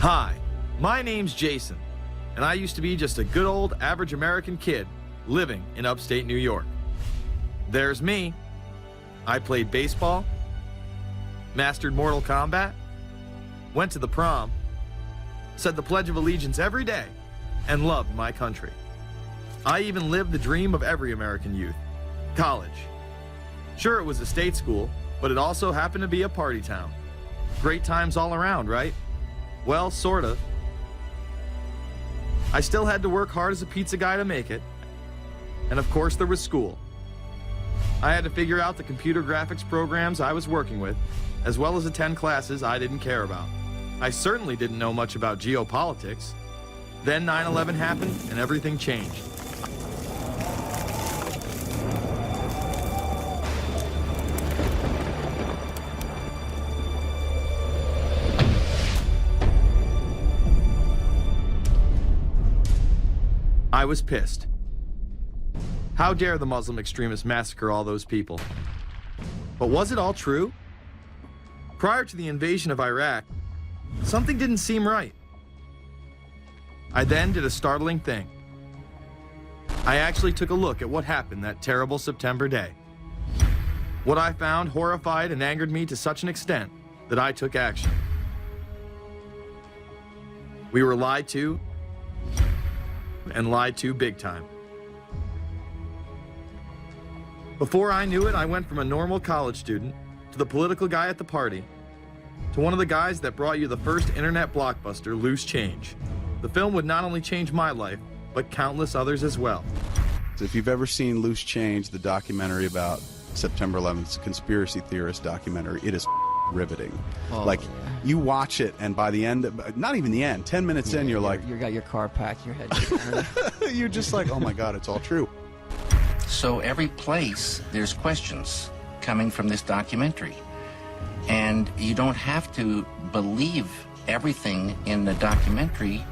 Hi, my name's Jason, and I used to be just a good old average American kid living in upstate New York. There's me. I played baseball, mastered Mortal Kombat, went to the prom, said the Pledge of Allegiance every day, and loved my country. I even lived the dream of every American youth, college. Sure, it was a state school, but it also happened to be a party town. Great times all around, right? Well, sort of. I still had to work hard as a pizza guy to make it. And of course, there was school. I had to figure out the computer graphics programs I was working with, as well as attend classes I didn't care about. I certainly didn't know much about geopolitics. Then 9/11 happened and everything changed. I was pissed. How dare the Muslim extremists massacre all those people? But was it all true? Prior to the invasion of Iraq, something didn't seem right. I then did a startling thing. I actually took a look at what happened that terrible September day. What I found horrified and angered me to such an extent that I took action. We were lied to, and lied to big time. Before I knew it, I went from a normal college student to the political guy at the party to one of the guys that brought you the first internet blockbuster, Loose Change. The film would not only change my life, but countless others as well. If you've ever seen Loose Change, the documentary about September 11th, conspiracy theorist documentary, it is riveting. Yeah. You watch it, and by the end, not even the end, 10 minutes in, you're like... You got your car packed, your head down. You're just like, oh my God, it's all true. So every place, there's questions coming from this documentary. And you don't have to believe everything in the documentary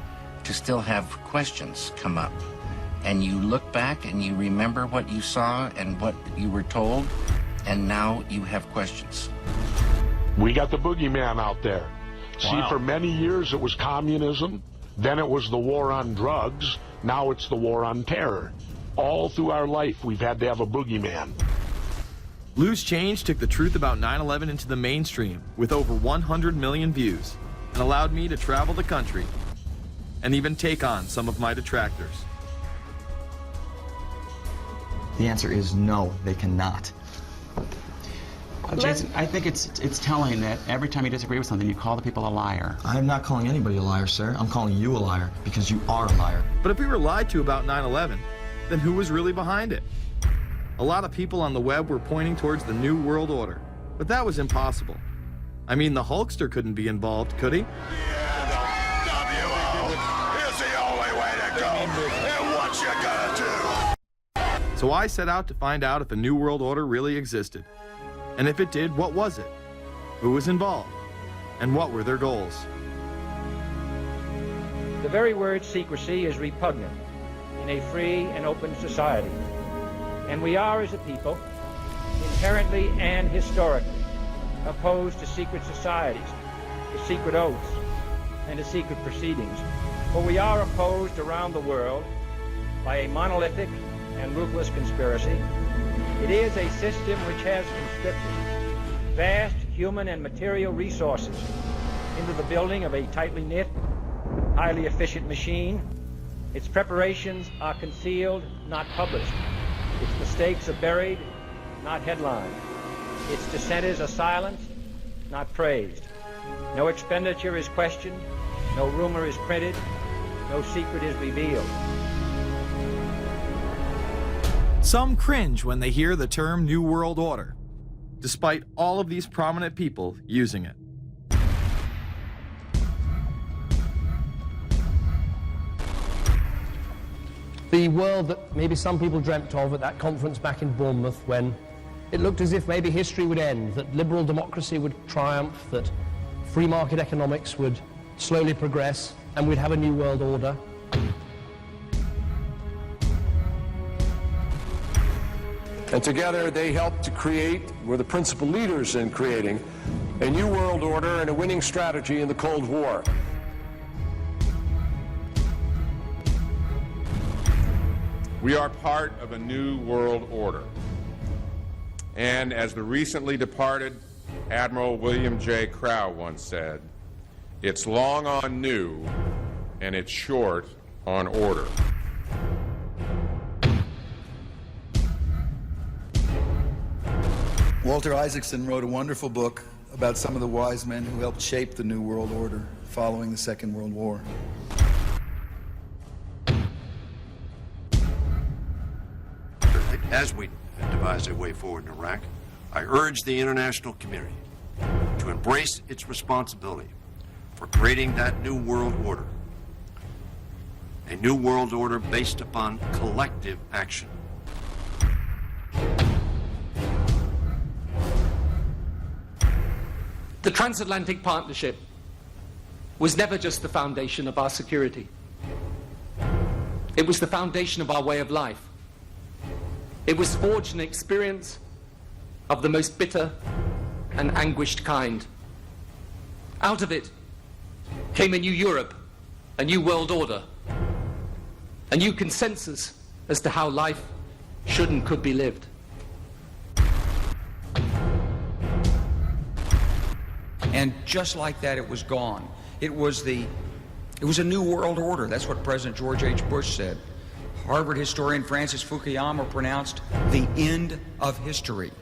to still have questions come up. And you look back and you remember what you saw and what you were told, and now you have questions. We got the boogeyman out there. Wow. See, for many years it was communism, then it was the war on drugs, now it's the war on terror. All through our life, we've had to have a boogeyman. Loose Change took the truth about 9/11 into the mainstream with over 100 million views and allowed me to travel the country and even take on some of my detractors. The answer is no, they cannot. Jason, I think it's telling that every time you disagree with something, you call the people a liar. I'm not calling anybody a liar, sir. I'm calling you a liar because you are a liar. But if we were lied to about 9/11, then who was really behind it? A lot of people on the web were pointing towards the New World Order, but that was impossible. I mean, the Hulkster couldn't be involved, could he? The NWO is the only way to go, and what you gonna do? So I set out to find out if a New World Order really existed. And if it did, what was it? Who was involved? And what were their goals? The very word secrecy is repugnant in a free and open society. And we are, as a people, inherently and historically opposed to secret societies, to secret oaths, and to secret proceedings. For we are opposed around the world by a monolithic and ruthless conspiracy. It is a system which has conscripted vast human and material resources into the building of a tightly knit, highly efficient machine. Its preparations are concealed, not published. Its mistakes are buried, not headlined. Its dissenters are silenced, not praised. No expenditure is questioned, no rumor is printed, no secret is revealed. Some cringe when they hear the term New World Order, despite all of these prominent people using it. The world that maybe some people dreamt of at that conference back in Bournemouth, when it looked as if maybe history would end, that liberal democracy would triumph, that free market economics would slowly progress, and we'd have a new world order. And together they helped to create, were the principal leaders in creating, a new world order and a winning strategy in the Cold War. We are part of a new world order. And as the recently departed Admiral William J. Crowe once said, it's long on new and it's short on order. Walter Isaacson wrote a wonderful book about some of the wise men who helped shape the New World Order following the Second World War. As we devise a way forward in Iraq, I urge the international community to embrace its responsibility for creating that new world order. A new world order based upon collective action. The transatlantic partnership was never just the foundation of our security. It was the foundation of our way of life. It was forged an experience of the most bitter and anguished kind. Out of it came a new Europe, a new world order, a new consensus as to how life should and could be lived. And just like that, it was gone. It was a new world order. That's what President George H. Bush said. Harvard historian Francis Fukuyama pronounced the end of history.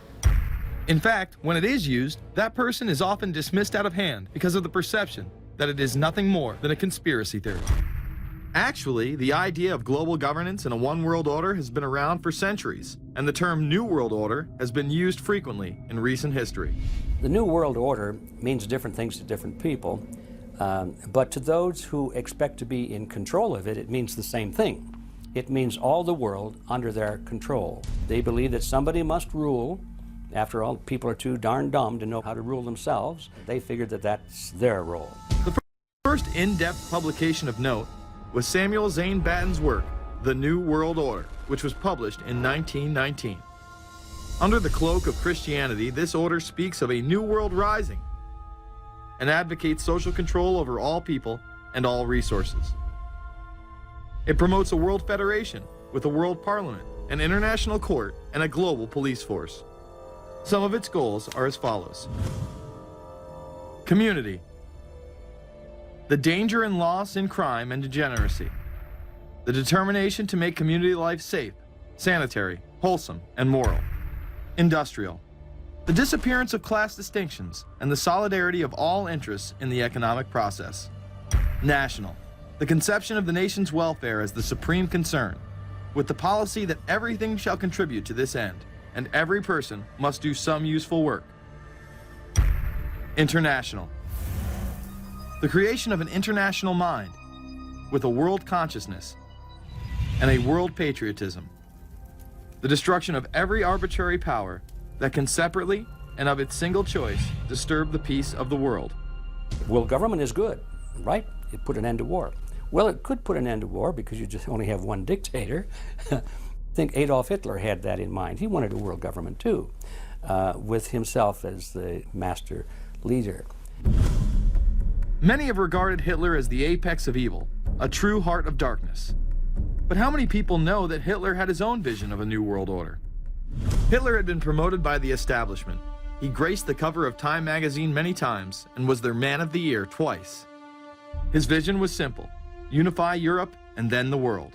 In fact, when it is used, that person is often dismissed out of hand because of the perception that it is nothing more than a conspiracy theory. Actually, the idea of global governance and a one world order has been around for centuries, and the term New World Order has been used frequently in recent history. The New World Order means different things to different people, but to those who expect to be in control of it, it means the same thing. It means all the world under their control. They believe that somebody must rule. After all, people are too darn dumb to know how to rule themselves. They figured that that's their role. The first in-depth publication of note was Samuel Zane Batten's work, The New World Order, which was published in 1919. Under the cloak of Christianity, this order speaks of a new world rising and advocates social control over all people and all resources. It promotes a world federation with a world parliament, an international court, and a global police force. Some of its goals are as follows. Community. The danger and loss in crime and degeneracy. The determination to make community life safe, sanitary, wholesome, and moral. Industrial. The disappearance of class distinctions and the solidarity of all interests in the economic process. National. The conception of the nation's welfare as the supreme concern, with the policy that everything shall contribute to this end, and every person must do some useful work. International. The creation of an international mind, with a world consciousness and a world patriotism. The destruction of every arbitrary power that can separately and of its single choice disturb the peace of the world. World government is good, right? It put an end to war. Well, it could put an end to war because you just only have one dictator. I think Adolf Hitler had that in mind. He wanted a world government too, with himself as the master leader. Many have regarded Hitler as the apex of evil, a true heart of darkness. But how many people know that Hitler had his own vision of a new world order? Hitler had been promoted by the establishment. He graced the cover of Time magazine many times and was their Man of the Year twice. His vision was simple: unify Europe and then the world.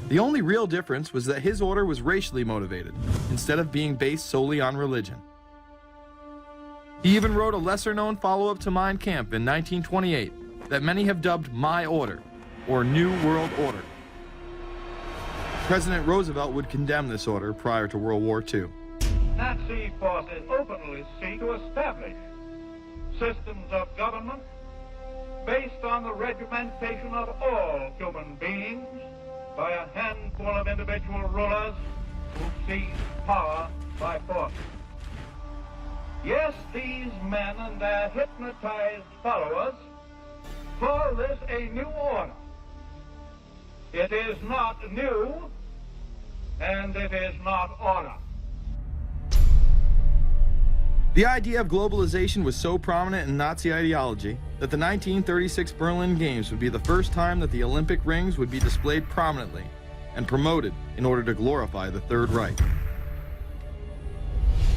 The only real difference was that his order was racially motivated, instead of being based solely on religion. He even wrote a lesser-known follow-up to Mein Kampf in 1928 that many have dubbed My Order, or New World Order. President Roosevelt would condemn this order prior to World War II. Nazi forces openly seek to establish systems of government based on the regimentation of all human beings by a handful of individual rulers who seize power by force. Yes, these men and their hypnotized followers call this a new order. It is not new, and it is not order. The idea of globalization was so prominent in Nazi ideology that the 1936 Berlin Games would be the first time that the Olympic rings would be displayed prominently and promoted in order to glorify the Third Reich.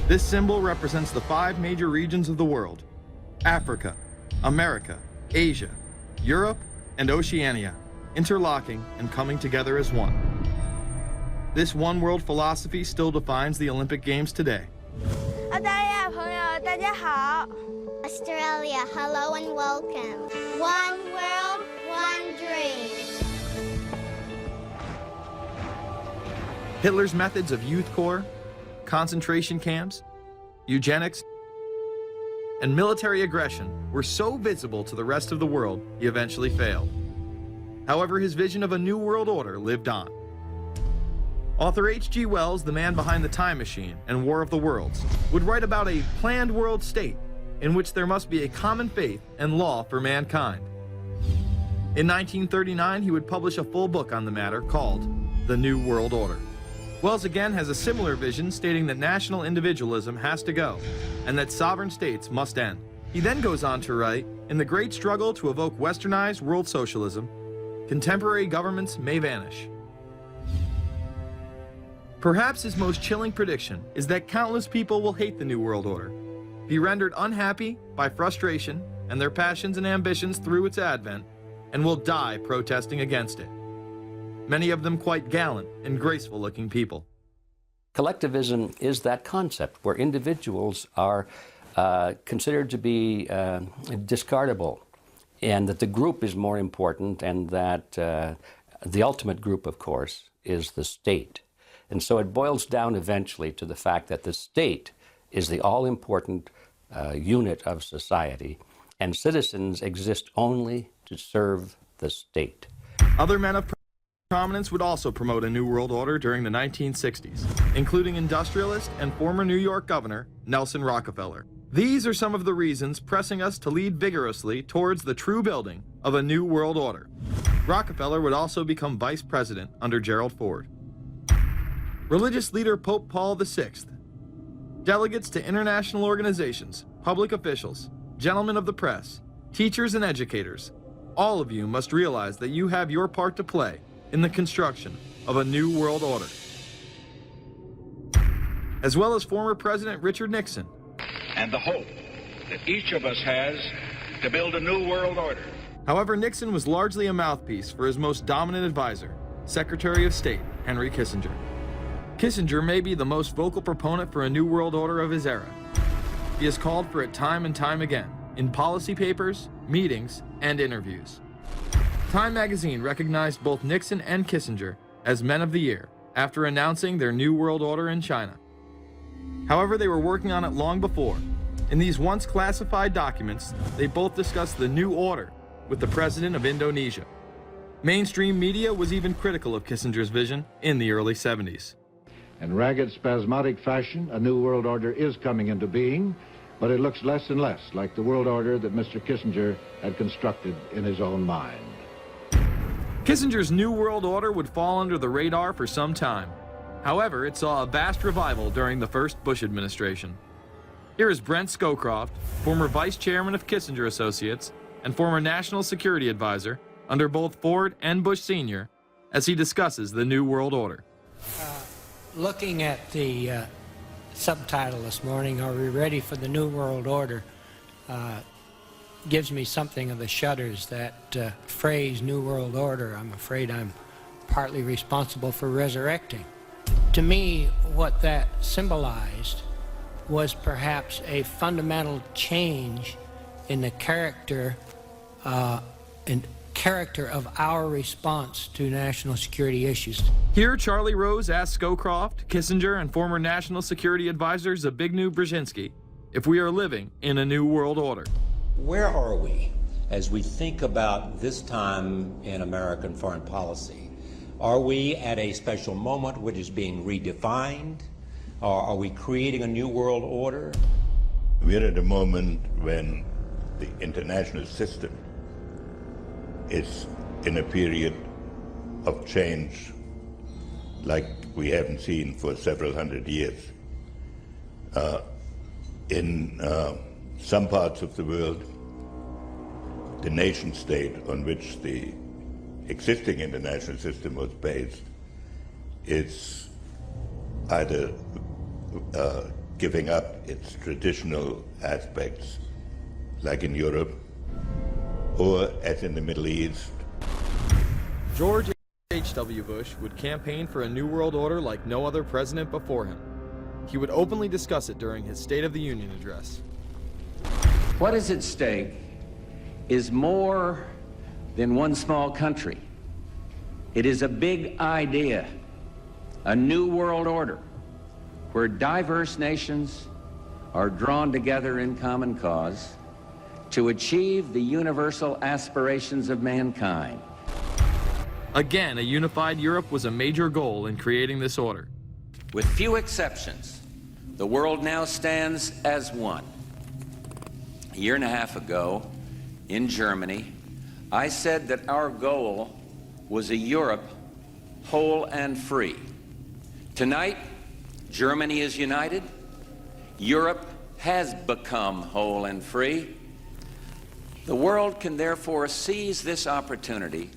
This symbol represents the 5 major regions of the world: Africa, America, Asia, Europe, and Oceania, interlocking and coming together as one. This one world philosophy still defines the Olympic Games today. Australia, hello and welcome. One world, one dream. Hitler's methods of youth corps, concentration camps, eugenics, and military aggression were so visible to the rest of the world, he eventually failed. However, his vision of a new world order lived on. Author H.G. Wells, the man behind The Time Machine and War of the Worlds, would write about a planned world state in which there must be a common faith and law for mankind. In 1939, he would publish a full book on the matter called The New World Order. Wells again has a similar vision, stating that national individualism has to go and that sovereign states must end. He then goes on to write, in the great struggle to evoke westernized world socialism, contemporary governments may vanish. Perhaps his most chilling prediction is that countless people will hate the New World Order, be rendered unhappy by frustration and their passions and ambitions through its advent, and will die protesting against it. Many of them quite gallant and graceful-looking people. Collectivism is that concept where individuals are considered to be discardable, and that the group is more important, and that the ultimate group, of course, is the state. And so it boils down eventually to the fact that the state is the all-important unit of society, and citizens exist only to serve the state. Other men of prominence would also promote a New World Order during the 1960s, including industrialist and former New York Governor Nelson Rockefeller. These are some of the reasons pressing us to lead vigorously towards the true building of a New World Order. Rockefeller would also become vice president under Gerald Ford. Religious leader Pope Paul VI, delegates to international organizations, public officials, gentlemen of the press, teachers and educators, all of you must realize that you have your part to play in the construction of a new world order. As well as former President Richard Nixon. And the hope that each of us has to build a new world order. However, Nixon was largely a mouthpiece for his most dominant advisor, Secretary of State Henry Kissinger. Kissinger may be the most vocal proponent for a new world order of his era. He has called for it time and time again, in policy papers, meetings, and interviews. Time magazine recognized both Nixon and Kissinger as Men of the Year after announcing their new world order in China. However, they were working on it long before. In these once classified documents, they both discussed the new order with the president of Indonesia. Mainstream media was even critical of Kissinger's vision in the early 70s. In ragged, spasmodic fashion, a new world order is coming into being, but it looks less and less like the world order that Mr. Kissinger had constructed in his own mind. Kissinger's New World Order would fall under the radar for some time. However, it saw a vast revival during the first Bush administration. Here is Brent Scowcroft, former vice chairman of Kissinger Associates and former national security advisor under both Ford and Bush Sr., as he discusses the New World Order. Looking at the subtitle this morning, "Are we ready for the New World Order?" gives me something of the shudders. That phrase, New World Order, I'm afraid I'm partly responsible for resurrecting. To me, what that symbolized was perhaps a fundamental change in the character of our response to national security issues. Here, Charlie Rose asked Scowcroft, Kissinger, and former National Security Advisor Zbigniew Brzezinski if we are living in a new world order. Where are we as we think about this time in American foreign policy? Are we at a special moment which is being redefined? Or are we creating a new world order? We're at a moment when the international system is in a period of change like we haven't seen for several hundred years. In some parts of the world, the nation state on which the existing international system was based is either giving up its traditional aspects, like in Europe, or as in the Middle East. George H.W. Bush would campaign for a new world order like no other president before him. He would openly discuss it during his State of the Union address. What is at stake is more than one small country. It is a big idea, a new world order, where diverse nations are drawn together in common cause to achieve the universal aspirations of mankind. Again, a unified Europe was a major goal in creating this order. With few exceptions, the world now stands as one. A year and a half ago, in Germany, I said that our goal was a Europe whole and free. Tonight, Germany is united. Europe has become whole and free. The world can therefore seize this opportunity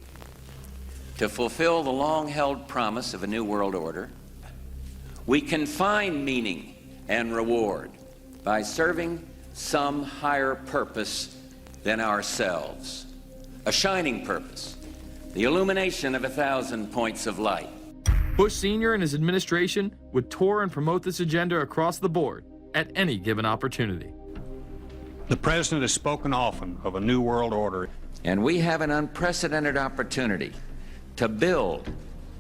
to fulfill the long-held promise of a new world order. We can find meaning and reward by serving some higher purpose than ourselves, a shining purpose, the illumination of 1,000 points of light. Bush Sr. and his administration would tour and promote this agenda across the board at any given opportunity. The President has spoken often of a new world order. And we have an unprecedented opportunity to build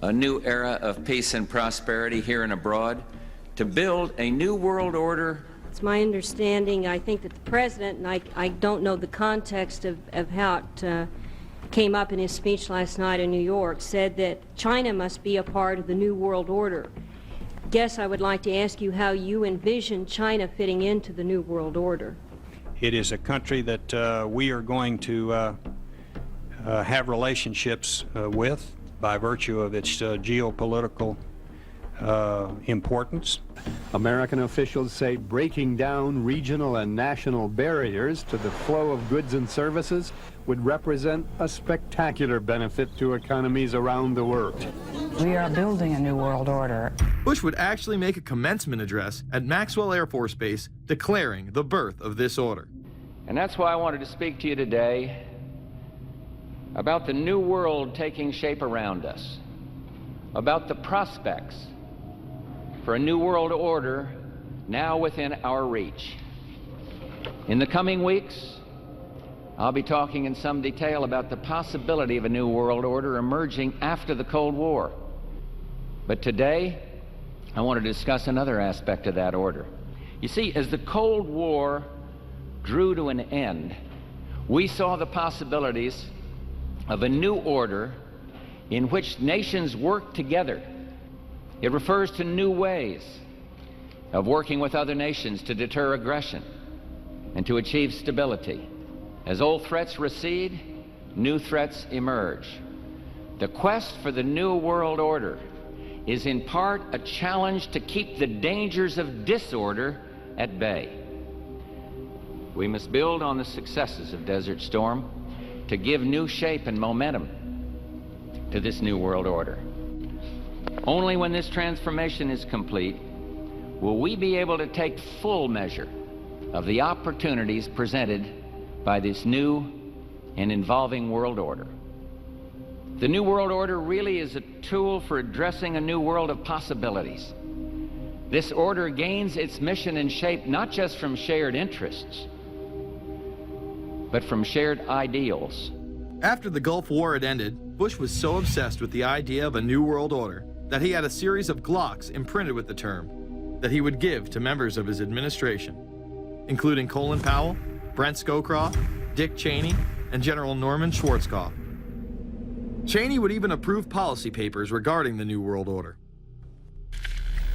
a new era of peace and prosperity here and abroad, to build a new world order. It's my understanding, I think that the President, and I don't know the context of how it came up in his speech last night in New York, said that China must be a part of the new world order. Guess I would like to ask you how you envision China fitting into the new world order. It is a country that we are going to have relationships with by virtue of its geopolitical importance. American officials say breaking down regional and national barriers to the flow of goods and services would represent a spectacular benefit to economies around the world. We are building a new world order. Bush would actually make a commencement address at Maxwell Air Force Base declaring the birth of this order. And that's why I wanted to speak to you today about the new world taking shape around us, about the prospects for a new world order now within our reach. In the coming weeks, I'll be talking in some detail about the possibility of a new world order emerging after the Cold War. But today, I want to discuss another aspect of that order. You see, as the Cold War drew to an end, we saw the possibilities of a new order in which nations work together. It refers to new ways of working with other nations to deter aggression and to achieve stability. As old threats recede, new threats emerge. The quest for the new world order is in part a challenge to keep the dangers of disorder at bay. We must build on the successes of Desert Storm to give new shape and momentum to this new world order. Only when this transformation is complete will we be able to take full measure of the opportunities presented by this new and evolving world order. The new world order really is a tool for addressing a new world of possibilities. This order gains its mission and shape not just from shared interests, but from shared ideals. After the Gulf War had ended, Bush was so obsessed with the idea of a new world order that he had a series of Glocks imprinted with the term that he would give to members of his administration, including Colin Powell, Brent Scowcroft, Dick Cheney, and General Norman Schwarzkopf. Cheney would even approve policy papers regarding the New World Order.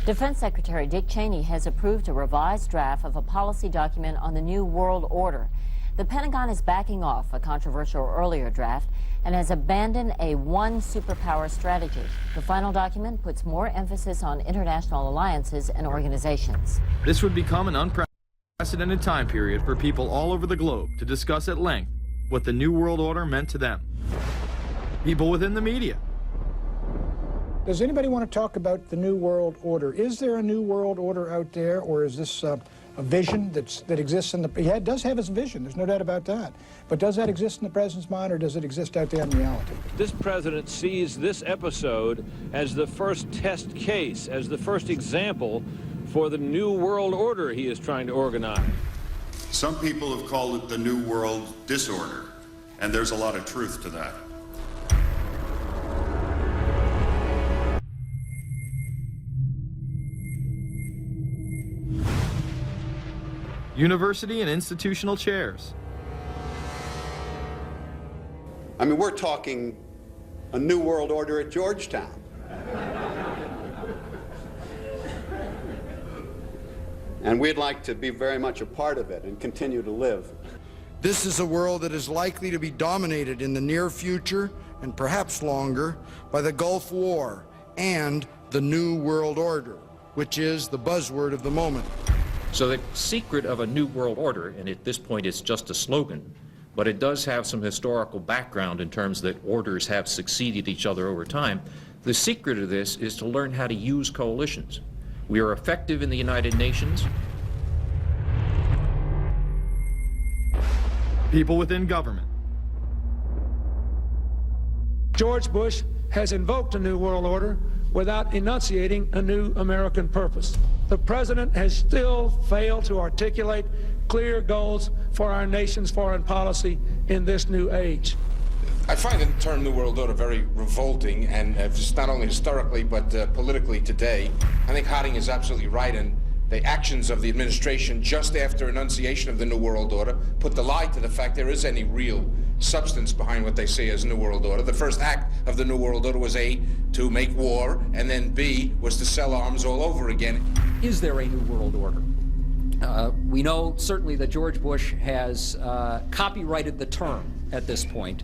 Defense Secretary Dick Cheney has approved a revised draft of a policy document on the New World Order. The Pentagon is backing off a controversial earlier draft and has abandoned a one superpower strategy. The final document puts more emphasis on international alliances and organizations. This would become an unprecedented unprecedented time period for people all over the globe to discuss at length what the New World Order meant to them. People within the media. Does anybody want to talk about the New World Order? Is there a New World Order out there, or is this a vision that exists in the... He does have his vision, there's no doubt about that. But does that exist in the president's mind, or does it exist out there in reality? This president sees this episode as the first test case, as the first example for the New World Order he is trying to organize. Some people have called it the New World Disorder, and there's a lot of truth to that. University and institutional chairs. I mean, we're talking a New World Order at Georgetown. And we'd like to be very much a part of it and continue to live. This is a world that is likely to be dominated in the near future, and perhaps longer, by the Gulf War and the New World Order, which is the buzzword of the moment. So the secret of a New World Order, and at this point it's just a slogan, but it does have some historical background in terms that orders have succeeded each other over time. The secret of this is to learn how to use coalitions. We are effective in the United Nations. People within government. George Bush has invoked a New World Order without enunciating a new American purpose. The president has still failed to articulate clear goals for our nation's foreign policy in this new age. I find the term New World Order very revolting, and just not only historically but politically today. I think Harding is absolutely right, and the actions of the administration just after enunciation of the New World Order put the lie to the fact there is any real substance behind what they say as New World Order. The first act of the New World Order was A, to make war, and then B, was to sell arms all over again. Is there a New World Order? We know certainly that George Bush has copyrighted the term at this point.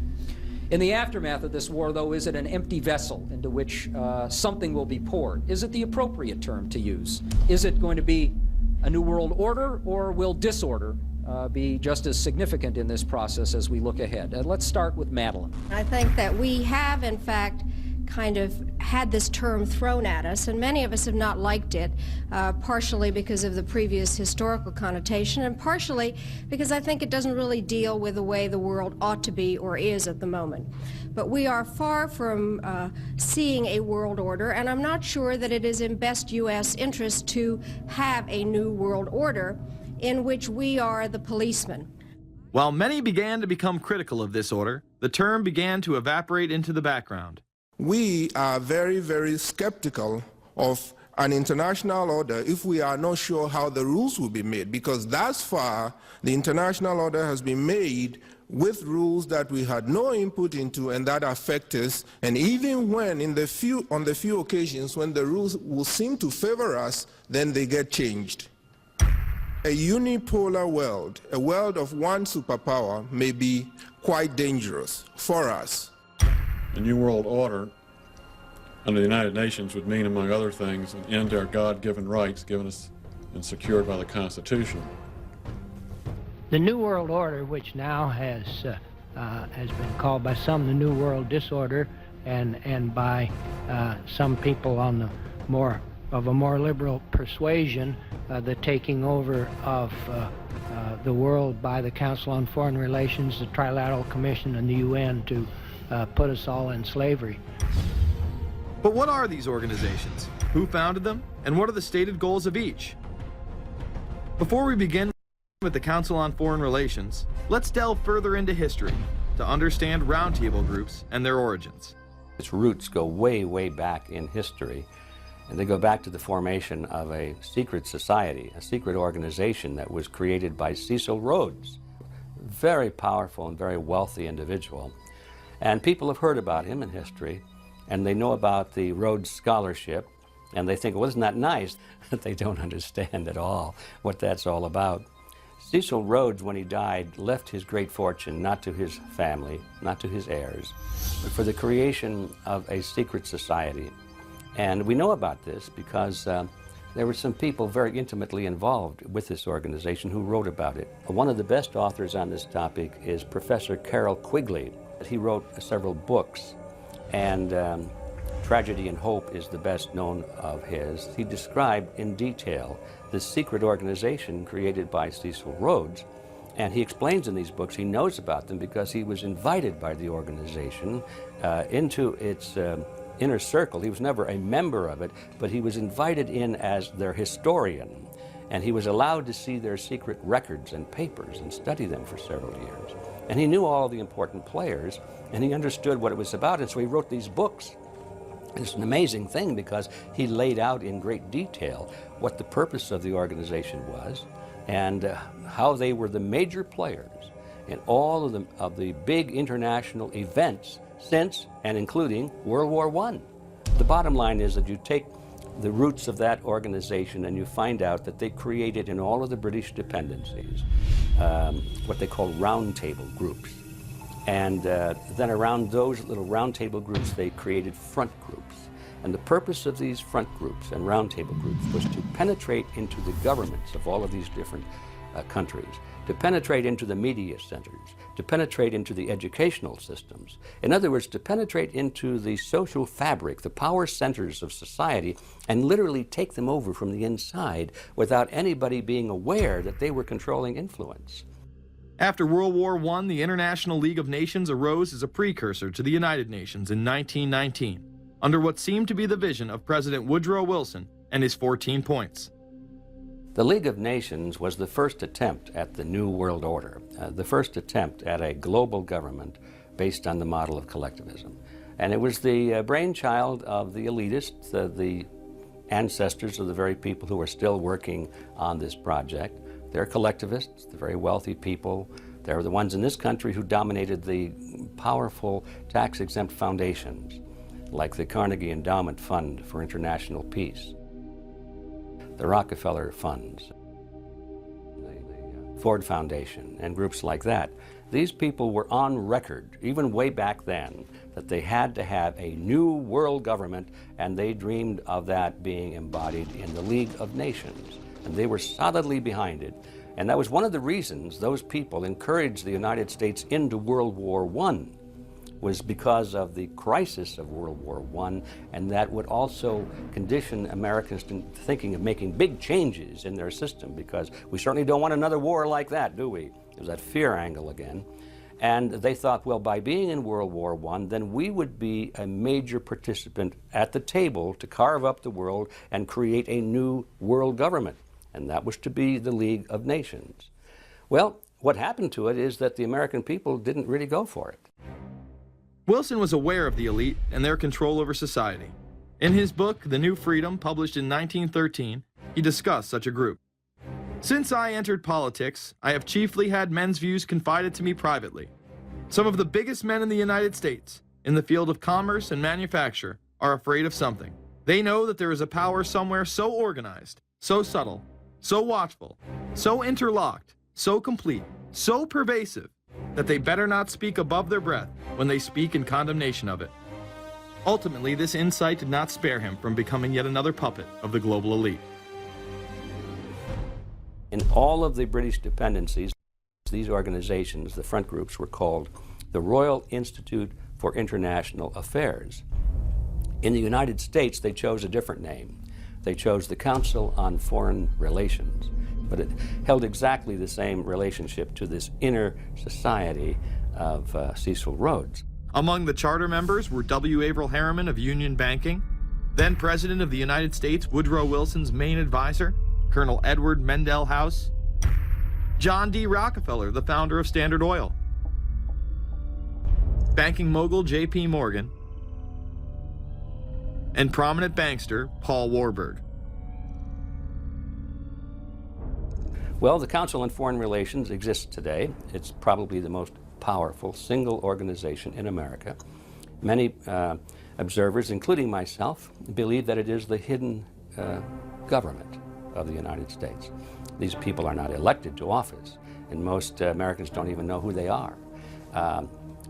In the aftermath of this war, though, is it an empty vessel into which something will be poured? Is it the appropriate term to use? Is it going to be a New World Order, or will disorder be just as significant in this process as we look ahead? Let's start with Madeleine. I think that we have, in fact, kind of had this term thrown at us, and many of us have not liked it, partially because of the previous historical connotation, and partially because I think it doesn't really deal with the way the world ought to be or is at the moment. But we are far from seeing a world order, and I'm not sure that it is in best U.S. interest to have a new world order in which we are the policeman. While many began to become critical of this order, the term began to evaporate into the background. We are very, very skeptical of an international order if we are not sure how the rules will be made, because thus far the international order has been made with rules that we had no input into and that affect us, and even when on the few occasions when the rules will seem to favor us, then they get changed. A unipolar world, a world of one superpower, may be quite dangerous for us. The New World Order under the United Nations would mean, among other things, an end to our God-given rights given us and secured by the Constitution. The New World Order, which now has been called by some the New World Disorder, and by some people on the more liberal persuasion, the taking over of the world by the Council on Foreign Relations, the Trilateral Commission, and the UN to put us all in slavery. But what are these organizations? Who founded them? And what are the stated goals of each? Before we begin with the Council on Foreign Relations, let's delve further into history to understand roundtable groups and their origins. Its roots go way, way back in history, and they go back to the formation of a secret society, a secret organization that was created by Cecil Rhodes, a very powerful and very wealthy individual. And people have heard about him in history, and they know about the Rhodes Scholarship, and they think, well, isn't that nice? They don't understand at all what that's all about. Cecil Rhodes, when he died, left his great fortune not to his family, not to his heirs, but for the creation of a secret society. And we know about this because There were some people very intimately involved with this organization who wrote about it. One of the best authors on this topic is Professor Carroll Quigley. He wrote several books, and Tragedy and Hope is the best known of his. He described in detail this secret organization created by Cecil Rhodes, and he explains in these books he knows about them because he was invited by the organization into its inner circle. He was never a member of it, but he was invited in as their historian, and he was allowed to see their secret records and papers and study them for several years. And he knew all the important players, and he understood what it was about, and so he wrote these books. It's an amazing thing because he laid out in great detail what the purpose of the organization was and how they were the major players in all of the big international events since and including World War I. The bottom line is that you take the roots of that organization and you find out that they created in all of the British dependencies what they call roundtable groups. And then around those little roundtable groups, they created front groups. And the purpose of these front groups and roundtable groups was to penetrate into the governments of all of these different countries, to penetrate into the media centers, to penetrate into the educational systems. In other words, to penetrate into the social fabric, the power centers of society, and literally take them over from the inside without anybody being aware that they were controlling influence. After World War I, the International League of Nations arose as a precursor to the United Nations in 1919, under what seemed to be the vision of President Woodrow Wilson and his 14 points. The League of Nations was the first attempt at the New World Order, the first attempt at a global government based on the model of collectivism. And it was the brainchild of the elitists, the ancestors of the very people who are still working on this project. They're collectivists, the very wealthy people. They're the ones in this country who dominated the powerful tax-exempt foundations, like the Carnegie Endowment Fund for International Peace, the Rockefeller Funds, the Ford Foundation, and groups like that. These people were on record, even way back then, that they had to have a new world government, and they dreamed of that being embodied in the League of Nations. And they were solidly behind it. And that was one of the reasons those people encouraged the United States into World War I, was because of the crisis of World War I, and that would also condition Americans to thinking of making big changes in their system, because we certainly don't want another war like that, do we? There's that fear angle again. And they thought, well, by being in World War I, then we would be a major participant at the table to carve up the world and create a new world government. And that was to be the League of Nations. Well, what happened to it is that the American people didn't really go for it. Wilson was aware of the elite and their control over society. In his book, The New Freedom, published in 1913, he discussed such a group. Since I entered politics, I have chiefly had men's views confided to me privately. Some of the biggest men in the United States, in the field of commerce and manufacture, are afraid of something. They know that there is a power somewhere so organized, so subtle, so watchful, so interlocked, so complete, so pervasive, that they better not speak above their breath when they speak in condemnation of it. Ultimately, this insight did not spare him from becoming yet another puppet of the global elite. In all of the British dependencies, these organizations, the front groups, were called the Royal Institute for International Affairs. In the United States, they chose a different name. They chose the Council on Foreign Relations, but it held exactly the same relationship to this inner society of Cecil Rhodes. Among the charter members were W. Averell Harriman of Union Banking, then President of the United States Woodrow Wilson's main advisor, Colonel Edward Mendell House, John D. Rockefeller, the founder of Standard Oil, banking mogul J.P. Morgan, and prominent bankster Paul Warburg. Well, the Council on Foreign Relations exists today. It's probably the most powerful single organization in America. Many observers, including myself, believe that it is the hidden government of the United States. These people are not elected to office, and most Americans don't even know who they are.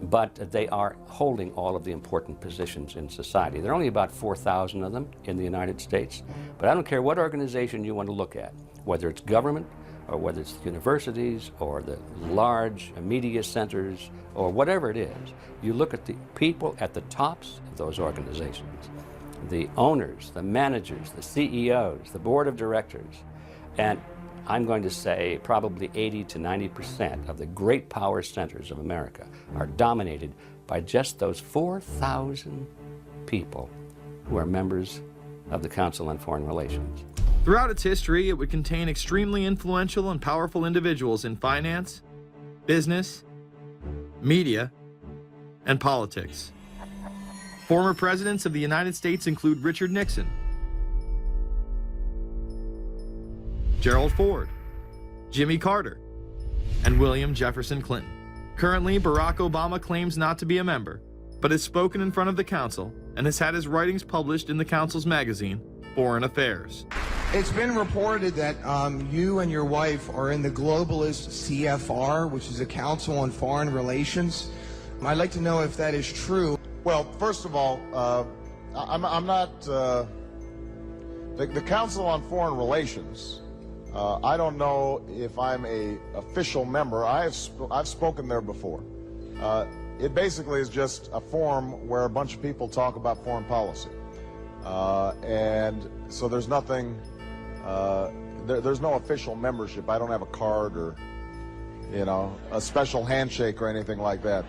but they are holding all of the important positions in society. There are only about 4,000 of them in the United States, but I don't care what organization you want to look at, whether it's government, or whether it's universities, or the large media centers, or whatever it is. You look at the people at the tops of those organizations, the owners, the managers, the CEOs, the board of directors, and I'm going to say probably 80 to 90% of the great power centers of America are dominated by just those 4,000 people who are members of the Council on Foreign Relations. Throughout its history, it would contain extremely influential and powerful individuals in finance, business, media, and politics. Former presidents of the United States include Richard Nixon, Gerald Ford, Jimmy Carter, and William Jefferson Clinton. Currently, Barack Obama claims not to be a member, but has spoken in front of the Council and has had his writings published in the Council's magazine, Foreign Affairs. It's been reported that you and your wife are in the globalist CFR, which is the Council on Foreign Relations. I'd like to know if that is true. Well, first of all, I'm not the Council on Foreign Relations. I don't know if I'm a official member. I've spoken there before. It basically is just a forum where a bunch of people talk about foreign policy, and so there's nothing. There's no official membership. I don't have a card or, you know, a special handshake or anything like that.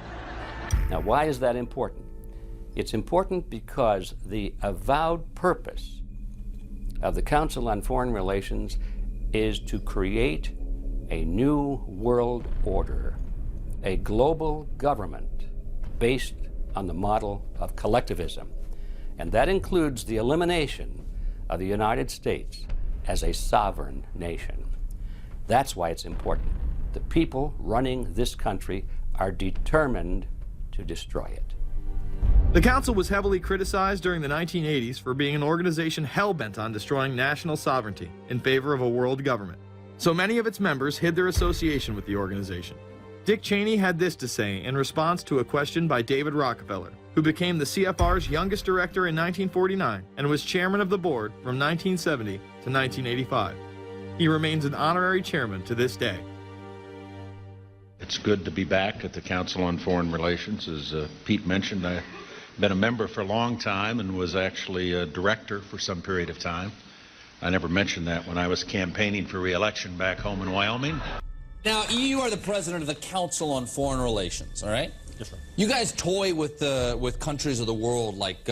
Now, why is that important? It's important because the avowed purpose of the Council on Foreign Relations is to create a new world order, a global government based on the model of collectivism. And that includes the elimination of the United States as a sovereign nation. That's why it's important. The people running this country are determined to destroy it. The Council was heavily criticized during the 1980s for being an organization hell-bent on destroying national sovereignty in favor of a world government. So many of its members hid their association with the organization. Dick Cheney had this to say in response to a question by David Rockefeller, who became the CFR's youngest director in 1949 and was chairman of the board from 1970 to 1985. He remains an honorary chairman to this day. It's good to be back at the Council on Foreign Relations. As Pete mentioned, I've been a member for a long time and was actually a director for some period of time. I never mentioned that when I was campaigning for re-election back home in Wyoming. Now, you are the president of the Council on Foreign Relations, all right? Yes, sir. You guys toy with countries of the world like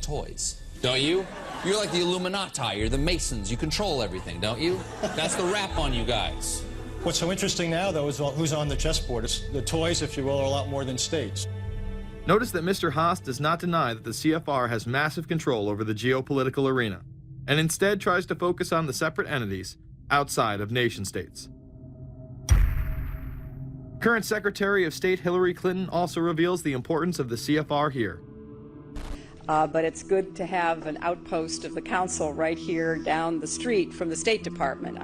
toys, don't you? You're like the Illuminati, you're the Masons, you control everything, don't you? That's the rap on you guys. What's so interesting now, though, is who's on the chessboard. It's the toys, if you will, are a lot more than states. Notice that Mr. Haas does not deny that the CFR has massive control over the geopolitical arena, and instead tries to focus on the separate entities outside of nation-states. Current Secretary of State Hillary Clinton also reveals the importance of the CFR here. But it's good to have an outpost of the Council right here down the street from the State Department.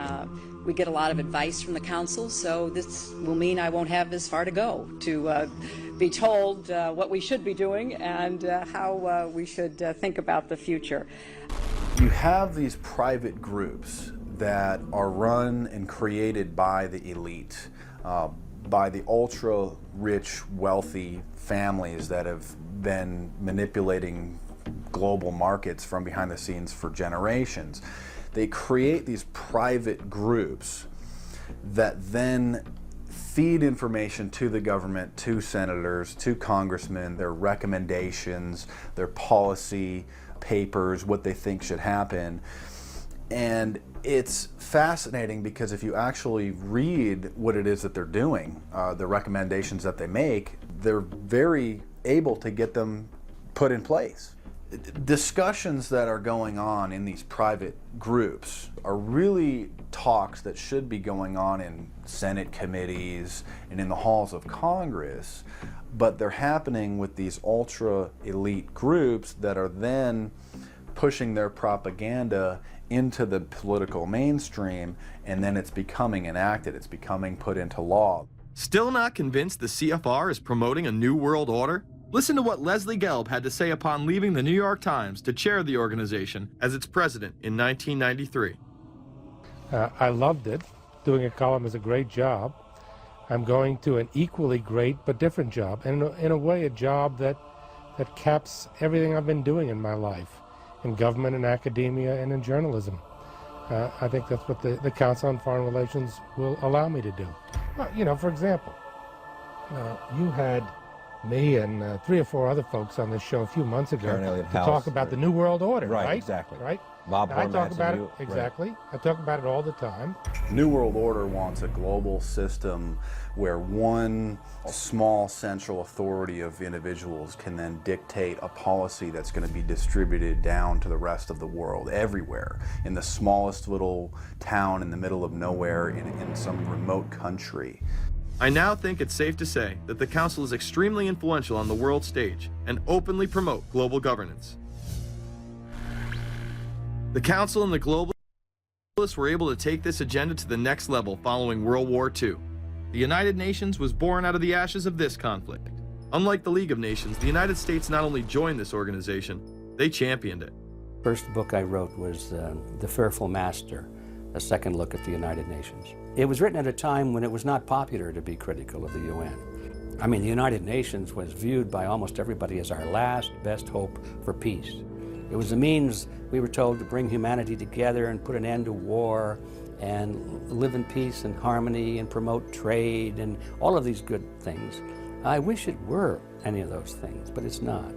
We get a lot of advice from the Council, so this will mean I won't have as far to go to be told what we should be doing and how we should think about the future. You have these private groups that are run and created by the elite, by the ultra-rich, wealthy families that have been manipulating global markets from behind the scenes for generations. They create these private groups that then feed information to the government, to senators, to congressmen, their recommendations, their policy papers, what they think should happen. And it's fascinating because if you actually read what it is that they're doing, the recommendations that they make, they're very able to get them put in place. Discussions that are going on in these private groups are really talks that should be going on in Senate committees and in the halls of Congress, but they're happening with these ultra-elite groups that are then pushing their propaganda into the political mainstream, and then it's becoming enacted, it's becoming put into law. Still not convinced the CFR is promoting a new world order? Listen to what Leslie Gelb had to say upon leaving the New York Times to chair the organization as its president in 1993. I loved it. Doing a column is a great job. I'm going to an equally great but different job, and in a way a job that caps everything I've been doing in my life, in government and academia and in journalism. I think that's what the Council on Foreign Relations will allow me to do. Well, you know, for example, you had me and 3 or 4 other folks on this show a few months ago to talk about the New World Order, right? Exactly. Right? Bob I talk Hormats about and it, you, exactly. Right. I talk about it all the time. New World Order wants a global system where one small central authority of individuals can then dictate a policy that's going to be distributed down to the rest of the world, everywhere, in the smallest little town in the middle of nowhere in some remote country. I now think it's safe to say that the Council is extremely influential on the world stage and openly promote global governance. The Council and the globalists were able to take this agenda to the next level following World War II. The United Nations was born out of the ashes of this conflict. Unlike the League of Nations, the United States not only joined this organization, they championed it. First book I wrote was The Fearful Master, a second look at the United Nations. It was written at a time when it was not popular to be critical of the UN. I mean, the United Nations was viewed by almost everybody as our last best hope for peace. It was a means, we were told, to bring humanity together and put an end to war and live in peace and harmony and promote trade and all of these good things. I wish it were any of those things, but it's not.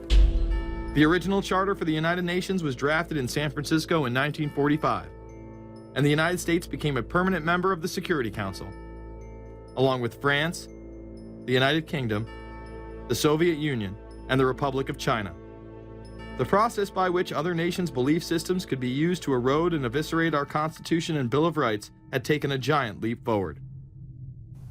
The original charter for the United Nations was drafted in San Francisco in 1945, and the United States became a permanent member of the Security Council, along with France, the United Kingdom, the Soviet Union, and the Republic of China. The process by which other nations' belief systems could be used to erode and eviscerate our Constitution and Bill of Rights had taken a giant leap forward.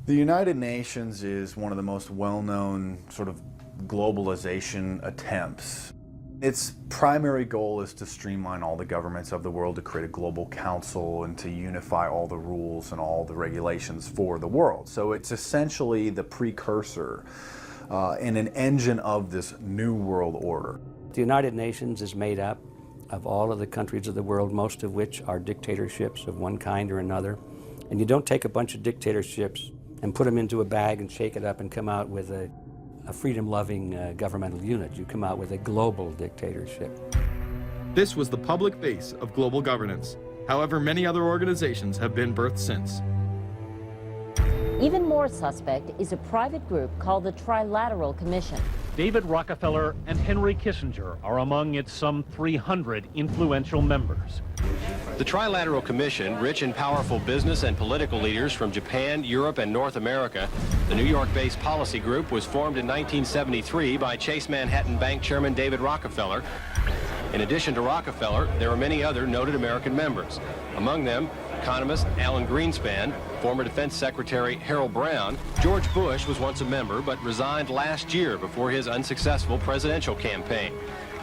The United Nations is one of the most well-known sort of globalization attempts. Its primary goal is to streamline all the governments of the world, to create a global council and to unify all the rules and all the regulations for the world. So it's essentially the precursor and an engine of this new world order. The United Nations is made up of all of the countries of the world, most of which are dictatorships of one kind or another. And you don't take a bunch of dictatorships and put them into a bag and shake it up and come out with a freedom-loving governmental unit. You come out with a global dictatorship. This was the public face of global governance. However, many other organizations have been birthed since. Even more suspect is a private group called the Trilateral Commission. David Rockefeller and Henry Kissinger are among its some 300 influential members. The Trilateral Commission, rich and powerful business and political leaders from Japan, Europe, and North America. The New York-based policy group was formed in 1973 by Chase Manhattan Bank Chairman David Rockefeller. In addition to Rockefeller, there are many other noted American members. Among them, economist Alan Greenspan, former Defense Secretary Harold Brown. George Bush was once a member, but resigned last year before his unsuccessful presidential campaign.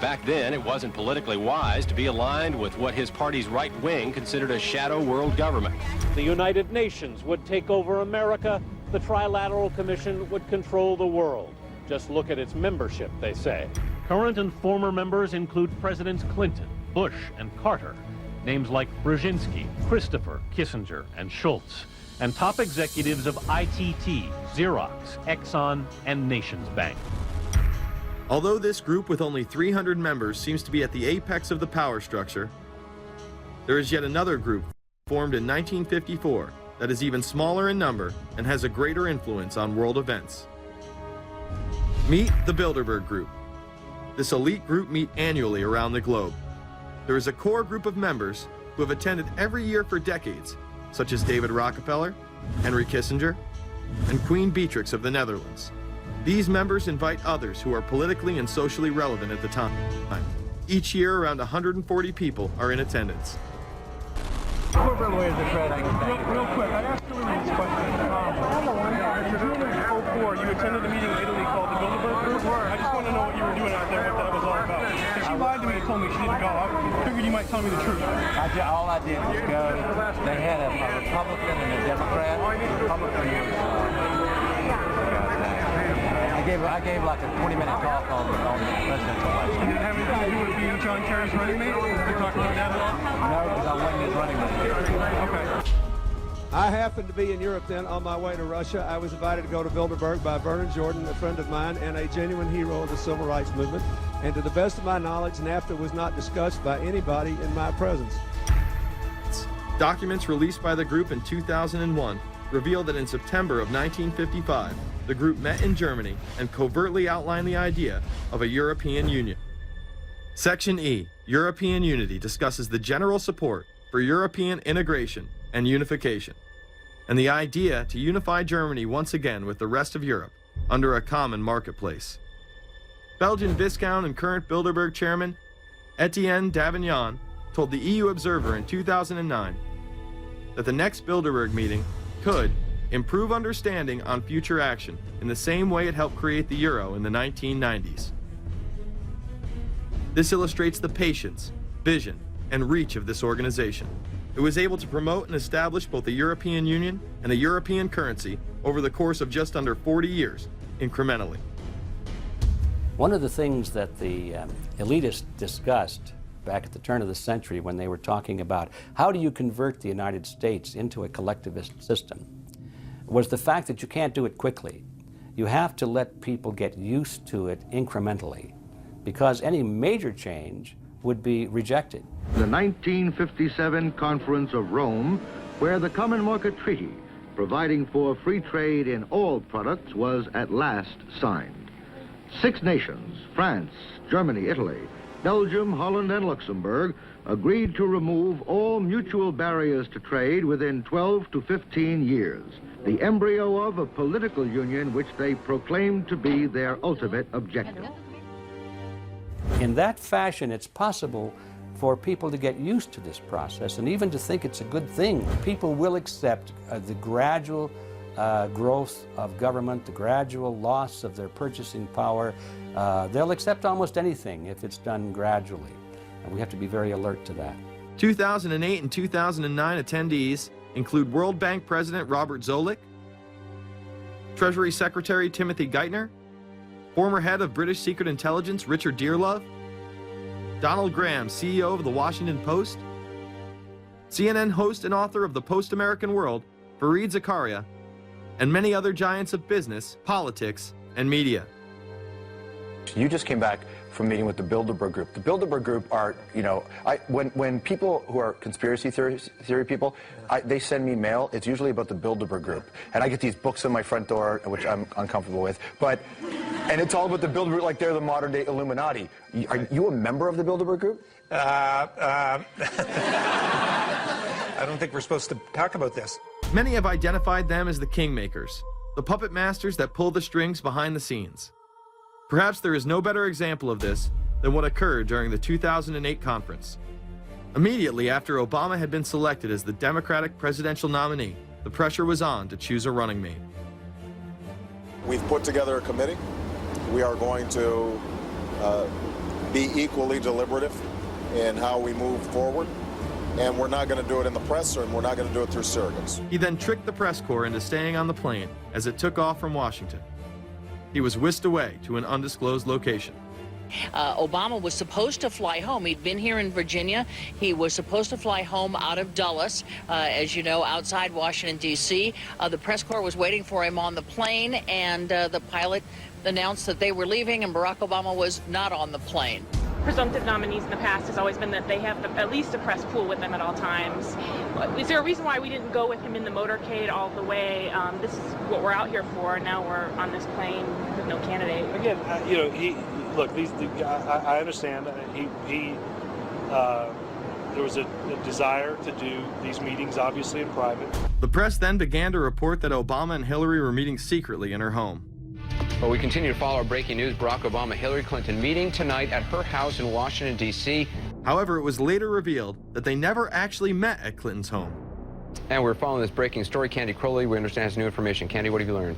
Back then, it wasn't politically wise to be aligned with what his party's right wing considered a shadow world government. The United Nations would take over America. The Trilateral Commission would control the world. Just look at its membership, they say. Current and former members include Presidents Clinton, Bush, and Carter. Names like Brzezinski, Christopher, Kissinger, and Schultz. And top executives of ITT, Xerox, Exxon, and Nations Bank. Although this group with only 300 members seems to be at the apex of the power structure, there is yet another group formed in 1954 that is even smaller in number and has a greater influence on world events. Meet the Bilderberg Group. This elite group meet annually around the globe. There is a core group of members who have attended every year for decades, such as David Rockefeller, Henry Kissinger, and Queen Beatrix of the Netherlands. These members invite others who are politically and socially relevant at the time. Each year, around 140 people are in attendance. Real quick, I asked you this question. You attended a meeting in Italy called the Bilderberg Group. I just want to know what you were doing out there, what that was all about. Because she lied to me and told me she didn't go. I figured you might tell me the truth. All I did was go. They had a Republican and a Democrat. The Republican was I gave like a 20-minute talk on the presidential election. Did it have anything to do with being John Kerry's running mate? Did you talk about that at all? No, because I wasn't his running mate. Okay. I happened to be in Europe then on my way to Russia. I was invited to go to Bilderberg by Vernon Jordan, a friend of mine and a genuine hero of the civil rights movement. And to the best of my knowledge, NAFTA was not discussed by anybody in my presence. Documents released by the group in 2001 reveal that in September of 1955, the group met in Germany and covertly outlined the idea of a European Union. Section E, European Unity, discusses the general support for European integration and unification, and the idea to unify Germany once again with the rest of Europe under a common marketplace. Belgian Viscount and current Bilderberg chairman Etienne Davignon told the EU Observer in 2009 that the next Bilderberg meeting could improve understanding on future action in the same way it helped create the euro in the 1990s. This illustrates the patience, vision, and reach of this organization. It was able to promote and establish both the European Union and a European currency over the course of just under 40 years, incrementally. One of the things that the elitists discussed back at the turn of the century when they were talking about how do you convert the United States into a collectivist system was the fact that you can't do it quickly. You have to let people get used to it incrementally, because any major change would be rejected. The 1957 Conference of Rome, where the Common Market Treaty, providing for free trade in all products, was at last signed. 6 nations, France, Germany, Italy, Belgium, Holland, and Luxembourg, agreed to remove all mutual barriers to trade within 12 to 15 years, the embryo of a political union which they proclaimed to be their ultimate objective. In that fashion, it's possible for people to get used to this process and even to think it's a good thing. People will accept the gradual growth of government, the gradual loss of their purchasing power. They'll accept almost anything if it's done gradually. And we have to be very alert to that. 2008 and 2009 attendees include World Bank President Robert Zoellick, Treasury Secretary Timothy Geithner, former head of British Secret Intelligence Richard Dearlove, Donald Graham, CEO of the Washington Post, CNN host and author of The Post-American World, Fareed Zakaria, and many other giants of business, politics, and media. You just came back from meeting with the Bilderberg Group. The Bilderberg Group are, you know, when people who are conspiracy theory people, they send me mail, it's usually about the Bilderberg Group. And I get these books on my front door, which I'm uncomfortable with, and it's all about the Bilderberg, like they're the modern day Illuminati. Are you a member of the Bilderberg Group? I don't think we're supposed to talk about this. Many have identified them as the kingmakers, the puppet masters that pull the strings behind the scenes. Perhaps there is no better example of this than what occurred during the 2008 conference. Immediately after Obama had been selected as the Democratic presidential nominee, the pressure was on to choose a running mate. We've put together a committee. We are going to be equally deliberative in how we move forward. And we're not going to do it in the press, and we're not going to do it through surrogates. He then tricked the press corps into staying on the plane as it took off from Washington. He was whisked away to an undisclosed location. Obama was supposed to fly home. He'd been here in Virginia. He was supposed to fly home out of Dulles, as you know, outside Washington, D.C. The press corps was waiting for him on the plane, and the pilot announced that they were leaving, and Barack Obama was not on the plane. Presumptive nominees in the past has always been that they have at least a press pool with them at all times. Is there a reason why we didn't go with him in the motorcade all the way? This is what we're out here for, and now we're on this plane with no candidate. Again, you know, look, I understand. There was a desire to do these meetings, obviously, in private. The press then began to report that Obama and Hillary were meeting secretly in her home. Well, we continue to follow our breaking news. Barack Obama, Hillary Clinton meeting tonight at her house in Washington, D.C. However, it was later revealed that they never actually met at Clinton's home. And we're following this breaking story. Candy Crowley, we understand, has new information. Candy, what have you learned?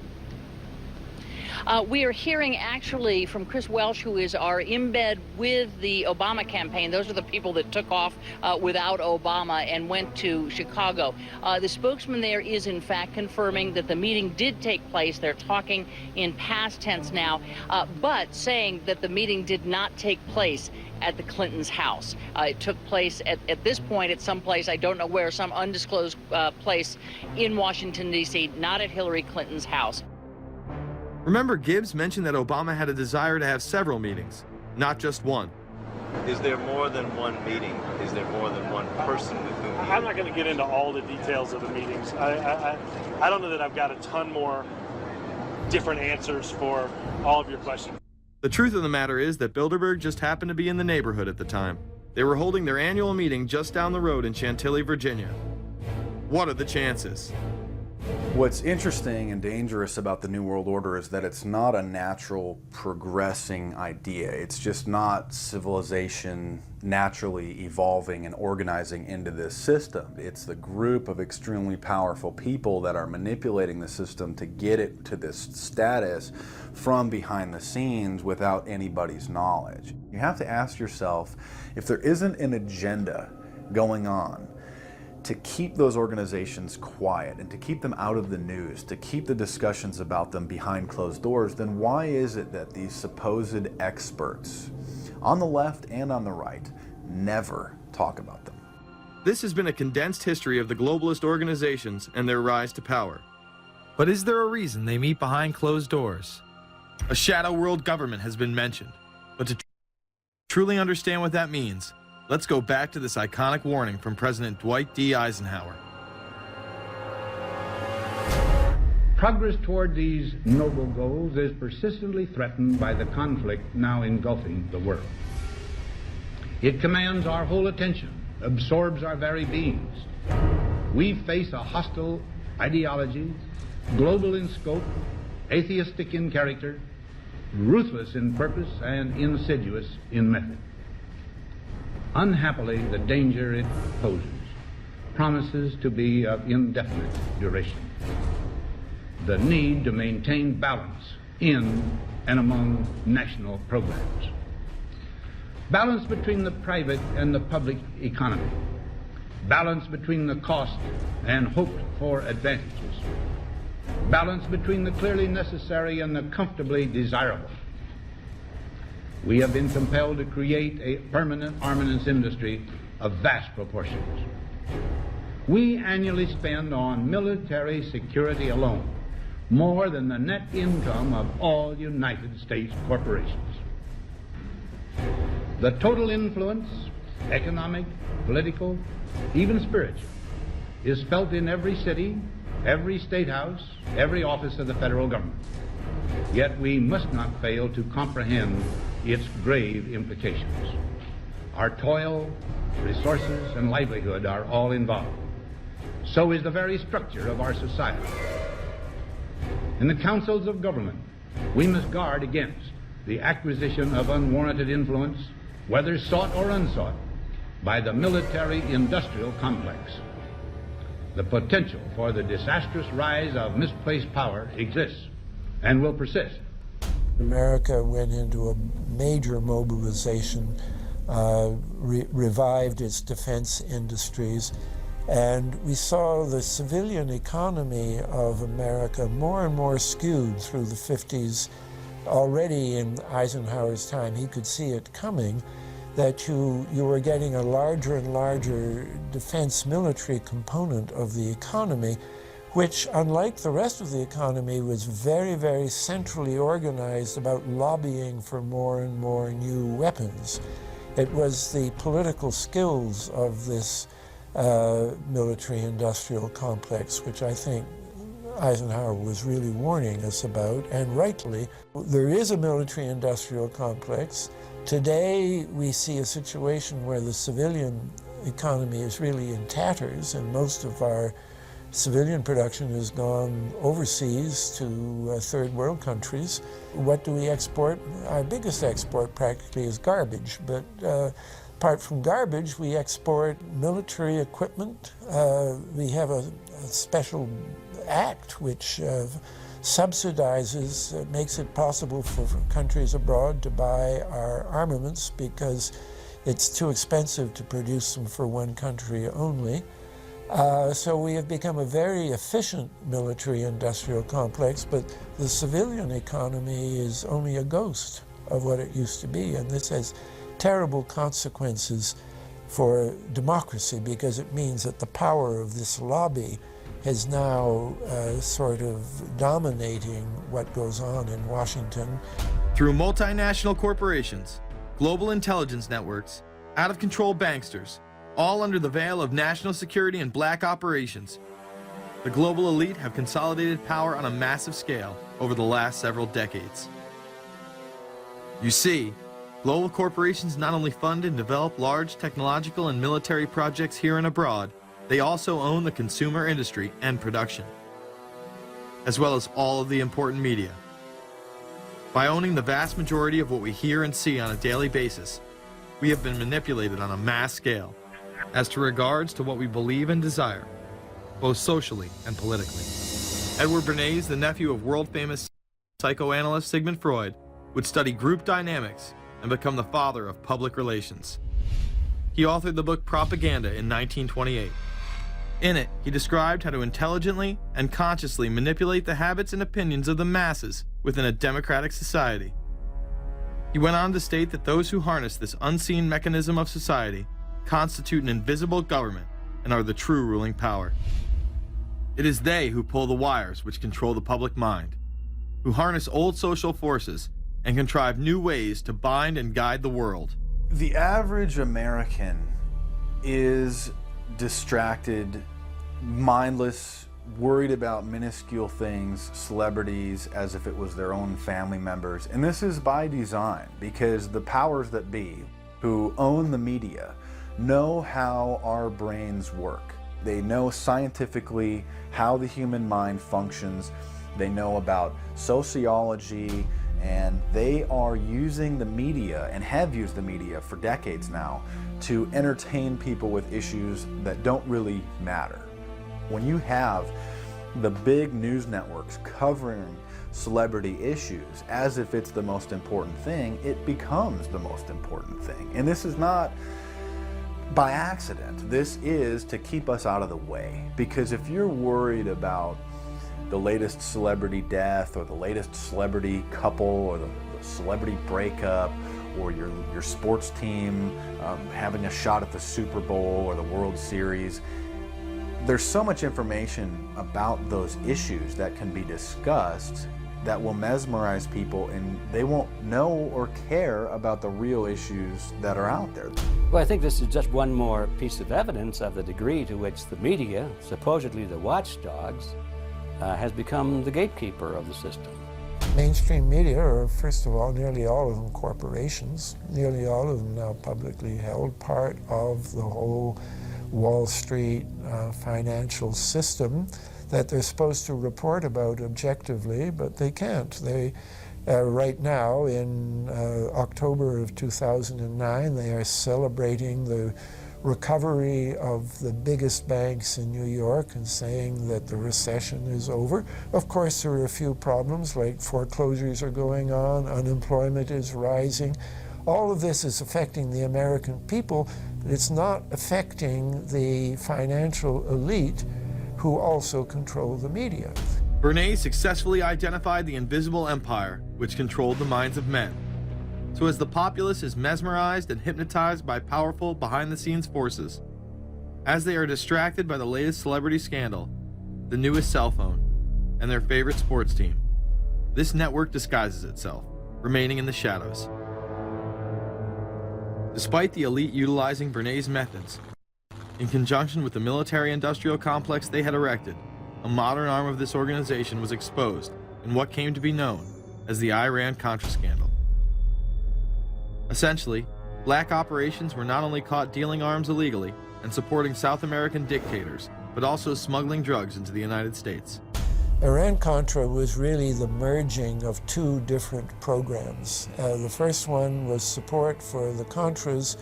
We are hearing actually from Chris Welch, who is our embed with the Obama campaign. Those are the people that took off without Obama and went to Chicago. The spokesman there is in fact confirming that the meeting did take place. They're talking in past tense now, but saying that the meeting did not take place at the Clintons' house. It took place at this point at some place, I don't know where, some undisclosed place in Washington, D.C., not at Hillary Clinton's house. Remember, Gibbs mentioned that Obama had a desire to have several meetings, not just one. Is there more than one meeting? Is there more than one person with whom I'm not going to get into all the details of the meetings. I don't know that I've got a ton more different answers for all of your questions. The truth of the matter is that Bilderberg just happened to be in the neighborhood at the time. They were holding their annual meeting just down the road in Chantilly, Virginia. What are the chances? What's interesting and dangerous about the New World Order is that it's not a natural progressing idea. It's just not civilization naturally evolving and organizing into this system. It's the group of extremely powerful people that are manipulating the system to get it to this status from behind the scenes without anybody's knowledge. You have to ask yourself, if there isn't an agenda going on to keep those organizations quiet and to keep them out of the news, to keep the discussions about them behind closed doors, then why is it that these supposed experts on the left and on the right never talk about them? This has been a condensed history of the globalist organizations and their rise to power. But is there a reason they meet behind closed doors? A shadow world government has been mentioned, but to truly understand what that means, let's go back to this iconic warning from President Dwight D. Eisenhower. Progress toward these noble goals is persistently threatened by the conflict now engulfing the world. It commands our whole attention, absorbs our very beings. We face a hostile ideology, global in scope, atheistic in character, ruthless in purpose, and insidious in method. Unhappily, the danger it poses promises to be of indefinite duration. The need to maintain balance in and among national programs. Balance between the private and the public economy. Balance between the cost and hoped for advantages. Balance between the clearly necessary and the comfortably desirable. We have been compelled to create a permanent armaments industry of vast proportions. We annually spend on military security alone more than the net income of all United States corporations. The total influence, economic, political, even spiritual, is felt in every city, every state house, every office of the federal government. Yet we must not fail to comprehend its grave implications. Our toil, resources, and livelihood are all involved. So is the very structure of our society. In the councils of government, we must guard against the acquisition of unwarranted influence, whether sought or unsought, by the military-industrial complex. The potential for the disastrous rise of misplaced power exists and will persist. America went into a major mobilization, revived its defense industries, and we saw the civilian economy of America more and more skewed through the 50s. Already in Eisenhower's time, he could see it coming, that you were getting a larger and larger defense military component of the economy, which, unlike the rest of the economy, was very, very centrally organized about lobbying for more and more new weapons. It was the political skills of this military-industrial complex, which I think Eisenhower was really warning us about, and rightly. There is a military-industrial complex. Today, we see a situation where the civilian economy is really in tatters, and most of our civilian production has gone overseas to third world countries. What do we export? Our biggest export practically is garbage, but apart from garbage, we export military equipment. We have a special act which subsidizes, makes it possible for countries abroad to buy our armaments because it's too expensive to produce them for one country only. So we have become a very efficient military-industrial complex, but the civilian economy is only a ghost of what it used to be, and this has terrible consequences for democracy because it means that the power of this lobby is now sort of dominating what goes on in Washington. Through multinational corporations, global intelligence networks, out-of-control banksters, all under the veil of national security and black operations, the global elite have consolidated power on a massive scale over the last several decades. You see, global corporations not only fund and develop large technological and military projects here and abroad, they also own the consumer industry and production, as well as all of the important media. By owning the vast majority of what we hear and see on a daily basis, we have been manipulated on a mass scale as to regards to what we believe and desire, both socially and politically. Edward Bernays, the nephew of world-famous psychoanalyst Sigmund Freud, would study group dynamics and become the father of public relations. He authored the book Propaganda in 1928. In it, he described how to intelligently and consciously manipulate the habits and opinions of the masses within a democratic society. He went on to state that those who harness this unseen mechanism of society constitute an invisible government and are the true ruling power. It is they who pull the wires which control the public mind, who harness old social forces and contrive new ways to bind and guide the world. The average American is distracted, mindless, worried about minuscule things, celebrities, as if it was their own family members. And this is by design, because the powers that be, who own the media, know how our brains work. They know scientifically how the human mind functions. They know about sociology, and they are using the media, and have used the media for decades now, to entertain people with issues that don't really matter. When you have the big news networks covering celebrity issues as if it's the most important thing, it becomes the most important thing. And this is not by accident. This is to keep us out of the way. Because if you're worried about the latest celebrity death, or the latest celebrity couple, or the celebrity breakup, or your sports team having a shot at the Super Bowl or the World Series, there's so much information about those issues that can be discussed that will mesmerize people, and they won't know or care about the real issues that are out there. Well, I think this is just one more piece of evidence of the degree to which the media, supposedly the watchdogs, has become the gatekeeper of the system. Mainstream media are, first of all, nearly all of them corporations, nearly all of them now publicly held, part of the whole Wall Street financial system that they're supposed to report about objectively, but they can't. They, right now, in October of 2009, they are celebrating the recovery of the biggest banks in New York and saying that the recession is over. Of course, there are a few problems, like foreclosures are going on, unemployment is rising. All of this is affecting the American people, but it's not affecting the financial elite who also control the media. Bernays successfully identified the invisible empire which controlled the minds of men. So as the populace is mesmerized and hypnotized by powerful behind-the-scenes forces, as they are distracted by the latest celebrity scandal, the newest cell phone, and their favorite sports team, this network disguises itself, remaining in the shadows. Despite the elite utilizing Bernays' methods, in conjunction with the military-industrial complex they had erected, a modern arm of this organization was exposed in what came to be known as the Iran-Contra scandal. Essentially, black operations were not only caught dealing arms illegally and supporting South American dictators, but also smuggling drugs into the United States. Iran-Contra was really the merging of two different programs. The first one was support for the Contras,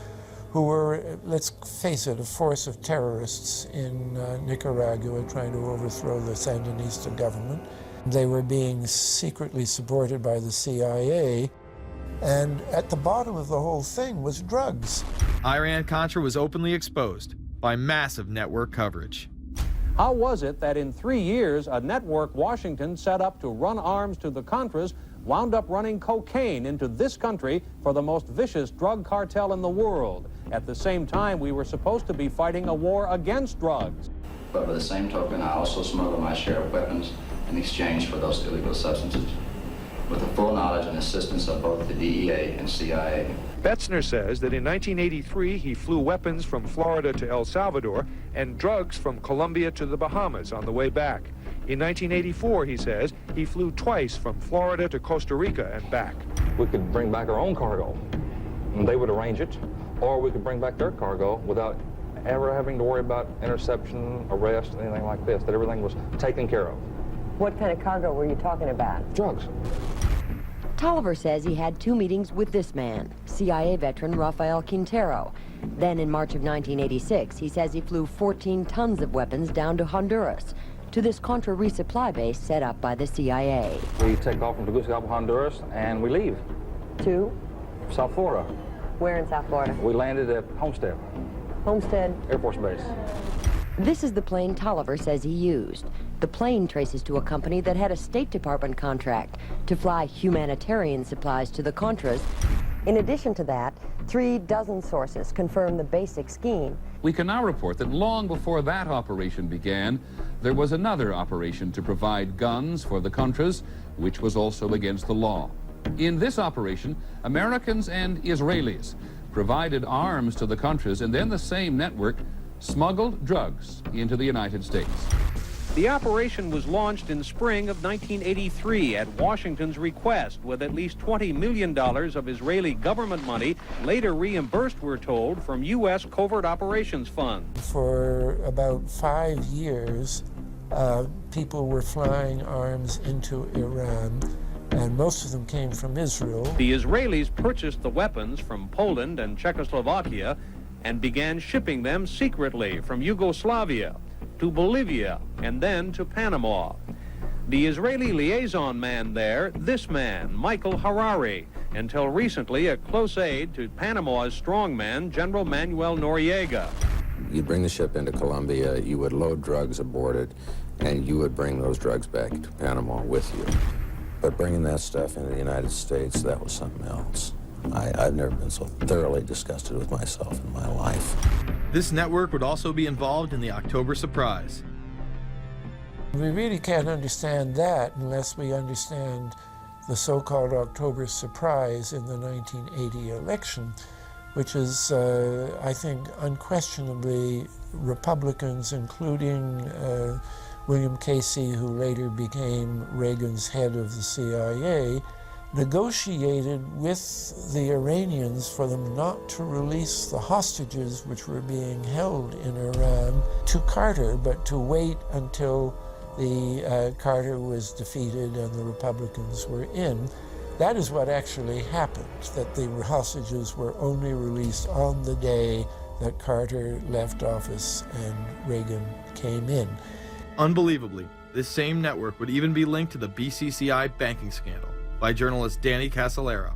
who were, let's face it, a force of terrorists in Nicaragua trying to overthrow the Sandinista government. They were being secretly supported by the CIA, and at the bottom of the whole thing was drugs. Iran-Contra was openly exposed by massive network coverage. How was it that in 3 years, a network Washington set up to run arms to the Contras wound up running cocaine into this country for the most vicious drug cartel in the world? At the same time, we were supposed to be fighting a war against drugs. But by the same token, I also smuggle my share of weapons in exchange for those illegal substances, with the full knowledge and assistance of both the DEA and CIA. Betzner says that in 1983 he flew weapons from Florida to El Salvador and drugs from Colombia to the Bahamas on the way back. In 1984, he says, he flew twice from Florida to Costa Rica and back. We could bring back our own cargo, and they would arrange it, or we could bring back their cargo without ever having to worry about interception, arrest, anything like this, that everything was taken care of. What kind of cargo were you talking about? Drugs. Tolliver says he had 2 meetings with this man, CIA veteran Rafael Quintero. Then in March of 1986, he says he flew 14 tons of weapons down to Honduras, to this Contra resupply base set up by the CIA. We take off from Tegucigalpa, Honduras, and we leave. To? South Florida. Where in South Florida? We landed at Homestead. Homestead? Air Force Base. This is the plane Tolliver says he used. The plane traces to a company that had a State Department contract to fly humanitarian supplies to the Contras. In addition to that, 36 sources confirm the basic scheme. We can now report that long before that operation began, there was another operation to provide guns for the Contras, which was also against the law. In this operation, Americans and Israelis provided arms to the Contras, and then the same network smuggled drugs into the United States. The operation was launched in spring of 1983 at Washington's request, with at least $20 million of Israeli government money later reimbursed, we're told, from U.S. Covert Operations Fund. For about 5 years, people were flying arms into Iran, and most of them came from Israel. The Israelis purchased the weapons from Poland and Czechoslovakia and began shipping them secretly from Yugoslavia to Bolivia and then to Panama. The Israeli liaison man there, this man, Michael Harari, until recently a close aide to Panama's strongman, General Manuel Noriega. You'd bring the ship into Colombia, you would load drugs aboard it, and you would bring those drugs back to Panama with you. But bringing that stuff into the United States, that was something else. I've never been so thoroughly disgusted with myself in my life. This network would also be involved in the October surprise. We really can't understand that unless we understand the so-called October surprise in the 1980 election, which is, I think, unquestionably Republicans, including William Casey, who later became Reagan's head of the CIA, negotiated with the Iranians for them not to release the hostages which were being held in Iran to Carter, but to wait until the Carter was defeated and the Republicans were in. That is what actually happened, that the hostages were only released on the day that Carter left office and Reagan came in. Unbelievably, this same network would even be linked to the BCCI banking scandal by journalist Danny Casolaro.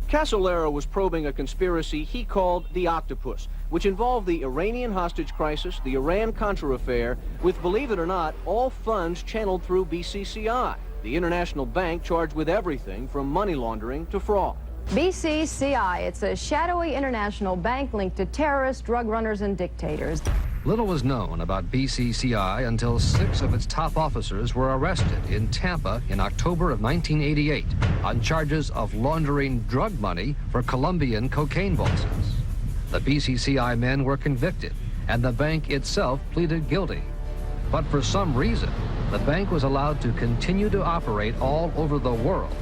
Casolaro was probing a conspiracy he called the Octopus, which involved the Iranian hostage crisis, the Iran-Contra affair, with, believe it or not, all funds channeled through BCCI, the international bank charged with everything from money laundering to fraud. BCCI, it's a shadowy international bank linked to terrorists, drug runners, and dictators. Little was known about BCCI until 6 of its top officers were arrested in Tampa in October of 1988 on charges of laundering drug money for Colombian cocaine bosses. The BCCI men were convicted, and the bank itself pleaded guilty. But for some reason, the bank was allowed to continue to operate all over the world.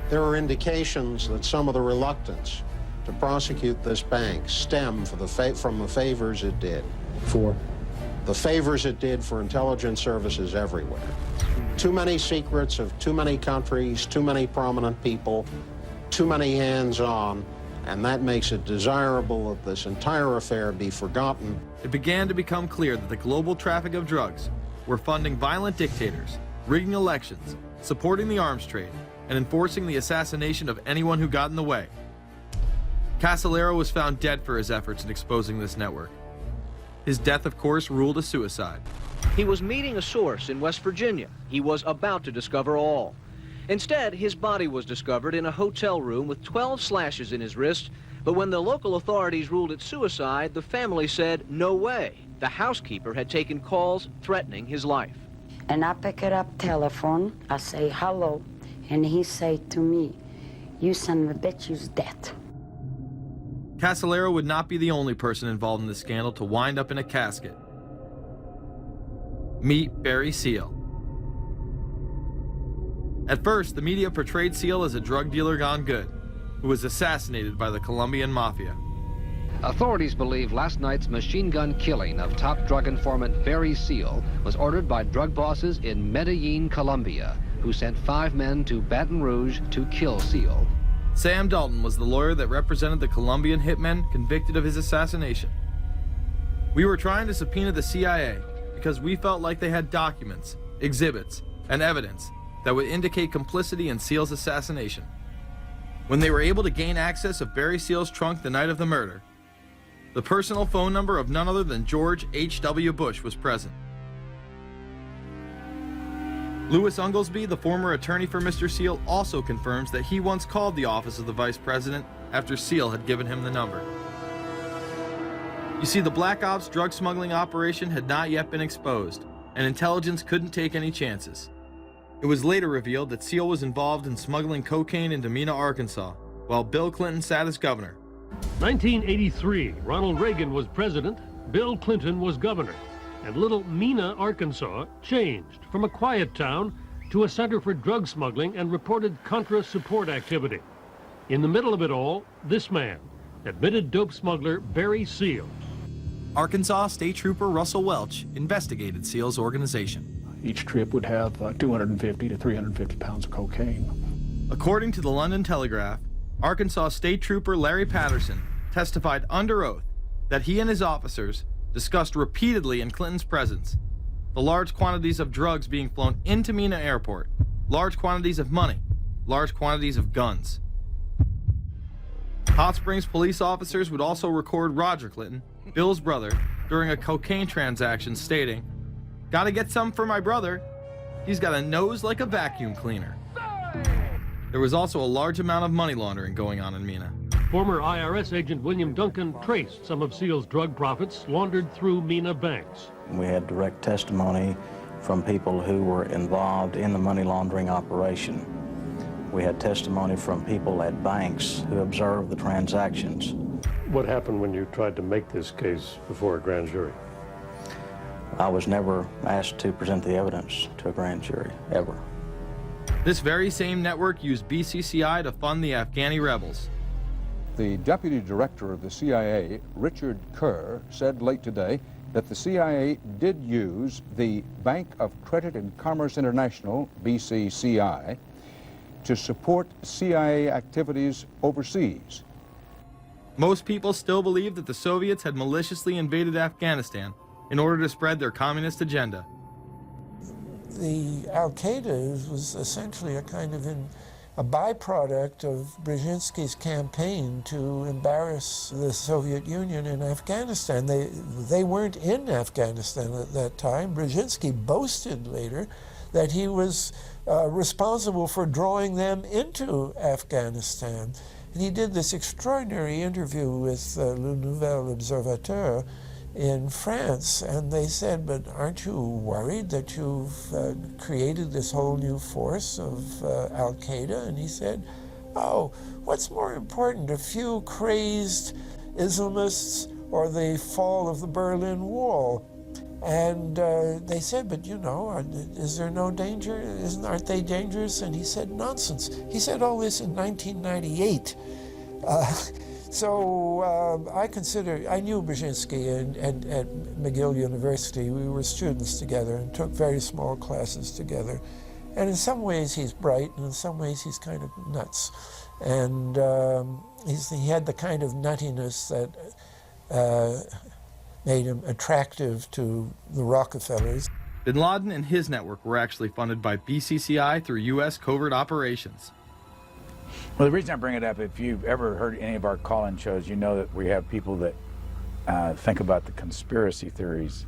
There are indications that some of the reluctance to prosecute this bank stem from the favors it did. For? The favors it did for intelligence services everywhere. Too many secrets of too many countries, too many prominent people, too many hands-on, and that makes it desirable that this entire affair be forgotten. It began to become clear that the global traffic of drugs were funding violent dictators rigging elections, supporting the arms trade, and enforcing the assassination of anyone who got in the way. Casolaro was found dead for his efforts in exposing this network. His death, of course, ruled a suicide. He was meeting a source in West Virginia. He was about to discover all. Instead, his body was discovered in a hotel room with 12 slashes in his wrist, but when the local authorities ruled it suicide, the family said, no way. The housekeeper had taken calls threatening his life. And I pick it up telephone, I say hello, and he say to me, you son of a bitch, you's dead. Casolaro would not be the only person involved in the scandal to wind up in a casket. Meet Barry Seal. At first, the media portrayed Seal as a drug dealer gone good, who was assassinated by the Colombian mafia. Authorities believe last night's machine gun killing of top drug informant Barry Seal was ordered by drug bosses in Medellin, Colombia, who sent 5 men to Baton Rouge to kill Seal. Sam Dalton was the lawyer that represented the Colombian hitmen convicted of his assassination. We were trying to subpoena the CIA because we felt like they had documents, exhibits, and evidence that would indicate complicity in Seal's assassination. When they were able to gain access of Barry Seal's trunk the night of the murder, the personal phone number of none other than George H.W. Bush was present. Louis Unglesby, the former attorney for Mr. Seal, also confirms that he once called the office of the vice president after Seal had given him the number. You see, the Black Ops drug smuggling operation had not yet been exposed, and intelligence couldn't take any chances. It was later revealed that Seal was involved in smuggling cocaine into Mena, Arkansas, while Bill Clinton sat as governor. 1983, Ronald Reagan was president, Bill Clinton was governor, and little Mena, Arkansas changed from a quiet town to a center for drug smuggling and reported Contra support activity. In the middle of it all, this man, admitted dope smuggler Barry Seal. Arkansas State Trooper Russell Welch investigated Seal's organization. Each trip would have 250 to 350 pounds of cocaine. According to the London Telegraph, Arkansas State Trooper Larry Patterson testified under oath that he and his officers discussed repeatedly in Clinton's presence the large quantities of drugs being flown into Mena Airport, large quantities of money, large quantities of guns. Hot Springs police officers would also record Roger Clinton, Bill's brother, during a cocaine transaction stating, "Gotta get some for my brother. He's got a nose like a vacuum cleaner." There was also a large amount of money laundering going on in Mena. Former IRS agent William Duncan traced some of Seal's drug profits laundered through Mena banks. We had direct testimony from people who were involved in the money laundering operation. We had testimony from people at banks who observed the transactions. What happened when you tried to make this case before a grand jury? I was never asked to present the evidence to a grand jury, ever. This very same network used BCCI to fund the Afghani rebels. The deputy director of the CIA, Richard Kerr, said late today that the CIA did use the Bank of Credit and Commerce International, BCCI, to support CIA activities overseas. Most people still believe that the Soviets had maliciously invaded Afghanistan in order to spread their communist agenda. The Al-Qaeda was essentially a kind of a byproduct of Brzezinski's campaign to embarrass the Soviet Union in Afghanistan. They weren't in Afghanistan at that time. Brzezinski boasted later that he was responsible for drawing them into Afghanistan. And he did this extraordinary interview with Le Nouvel Observateur in France, and they said, but aren't you worried that you've created this whole new force of Al-Qaeda? And he said, oh, what's more important, a few crazed Islamists or the fall of the Berlin Wall? And they said, but you know, is there no danger? Aren't they dangerous? And he said, nonsense. He said all this in 1998. So I knew Brzezinski at McGill University. We were students together and took very small classes together. And in some ways he's bright, and in some ways he's kind of nuts. And he had the kind of nuttiness that made him attractive to the Rockefellers. Bin Laden and his network were actually funded by BCCI through U.S. covert operations. Well, the reason I bring it up, if you've ever heard any of our call-in shows, you know that we have people that think about the conspiracy theories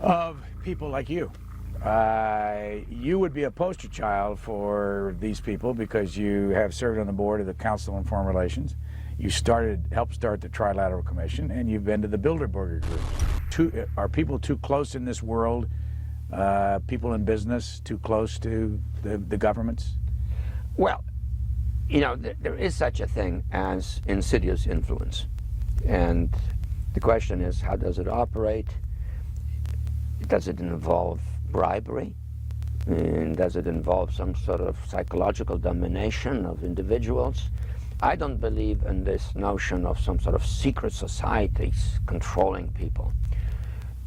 of people like you. You would be a poster child for these people because you have served on the board of the Council on Foreign Relations. You helped start the Trilateral Commission, and you've been to the Bilderberger groups. Are people too close in this world, people in business, too close to the governments? Well, you know, there is such a thing as insidious influence. And the question is, how does it operate? Does it involve bribery? And does it involve some sort of psychological domination of individuals? I don't believe in this notion of some sort of secret societies controlling people.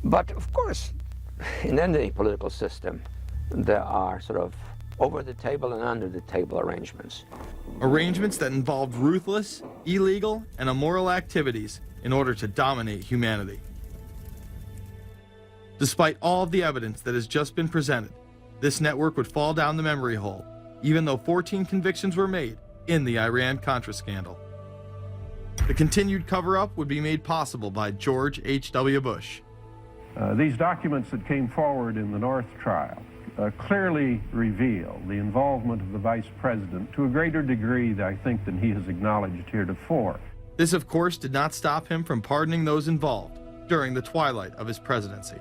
But of course, in any political system, there are sort of over the table and under the table arrangements. Arrangements that involved ruthless, illegal, and immoral activities in order to dominate humanity. Despite all of the evidence that has just been presented, this network would fall down the memory hole, even though 14 convictions were made in the Iran-Contra scandal. The continued cover-up would be made possible by George H.W. Bush. These documents that came forward in the North trial clearly reveal the involvement of the Vice President to a greater degree, I think, than he has acknowledged heretofore. This, of course, did not stop him from pardoning those involved during the twilight of his presidency.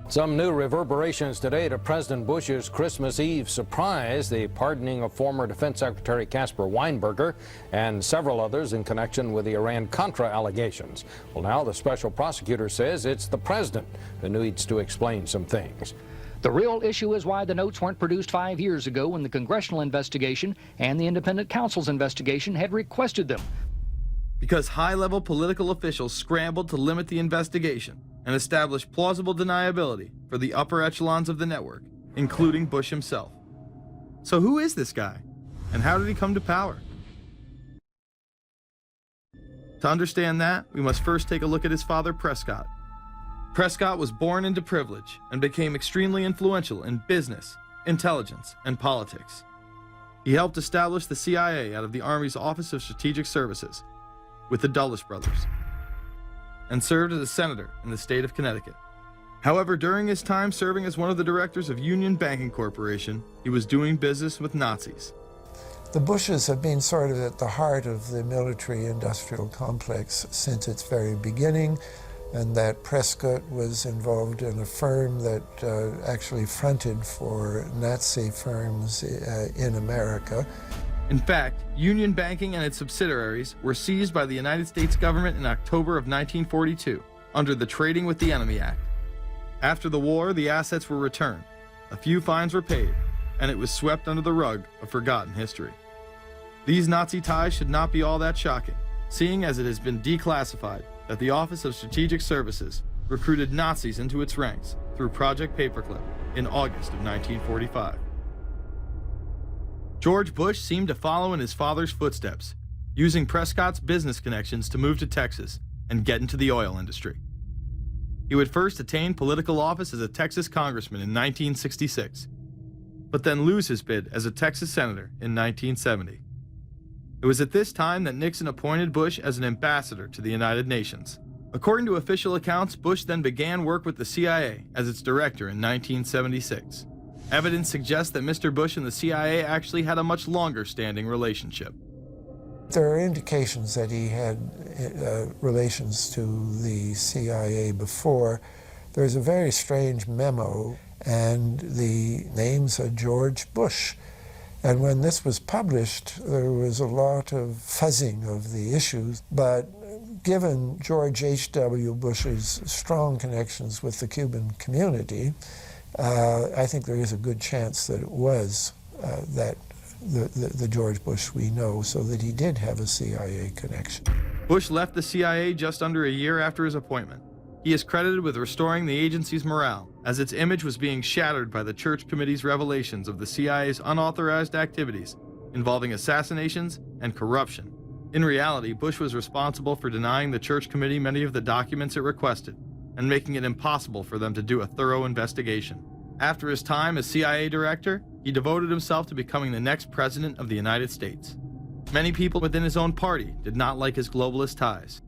Some new reverberations today to President Bush's Christmas Eve surprise, the pardoning of former Defense Secretary Caspar Weinberger and several others in connection with the Iran-Contra allegations. Well, now the special prosecutor says it's the president who needs to explain some things. The real issue is why the notes weren't produced 5 years ago when the congressional investigation and the independent counsel's investigation had requested them. Because high-level political officials scrambled to limit the investigation and establish plausible deniability for the upper echelons of the network, including Bush himself. So who is this guy, and how did he come to power? To understand that, we must first take a look at his father, Prescott. Prescott was born into privilege and became extremely influential in business, intelligence, and politics. He helped establish the CIA out of the Army's Office of Strategic Services with the Dulles brothers, and served as a senator in the state of Connecticut. However, during his time serving as one of the directors of Union Banking Corporation, he was doing business with Nazis. The Bushes have been sort of at the heart of the military-industrial complex since its very beginning, and that Prescott was involved in a firm that actually fronted for Nazi firms in America. In fact, Union Banking and its subsidiaries were seized by the United States government in October of 1942 under the Trading with the Enemy Act. After the war, the assets were returned, a few fines were paid, and it was swept under the rug of forgotten history. These Nazi ties should not be all that shocking, seeing as it has been declassified that the Office of Strategic Services recruited Nazis into its ranks through Project Paperclip in August of 1945. George Bush seemed to follow in his father's footsteps, using Prescott's business connections to move to Texas and get into the oil industry. He would first attain political office as a Texas congressman in 1966, but then lose his bid as a Texas senator in 1970. It was at this time that Nixon appointed Bush as an ambassador to the United Nations. According to official accounts, Bush then began work with the CIA as its director in 1976. Evidence suggests that Mr. Bush and the CIA actually had a much longer-standing relationship. There are indications that he had relations to the CIA before. There's a very strange memo, and the names are George Bush. And when this was published, there was a lot of fuzzing of the issues, but given George H.W. Bush's strong connections with the Cuban community, I think there is a good chance that it was the George Bush we know, so that he did have a CIA connection. Bush left the CIA just under a year after his appointment. He is credited with restoring the agency's morale, as its image was being shattered by the Church Committee's revelations of the CIA's unauthorized activities involving assassinations and corruption. In reality, Bush was responsible for denying the Church Committee many of the documents it requested, and making it impossible for them to do a thorough investigation. After his time as CIA director, he devoted himself to becoming the next president of the United States. Many people within his own party did not like his globalist ties.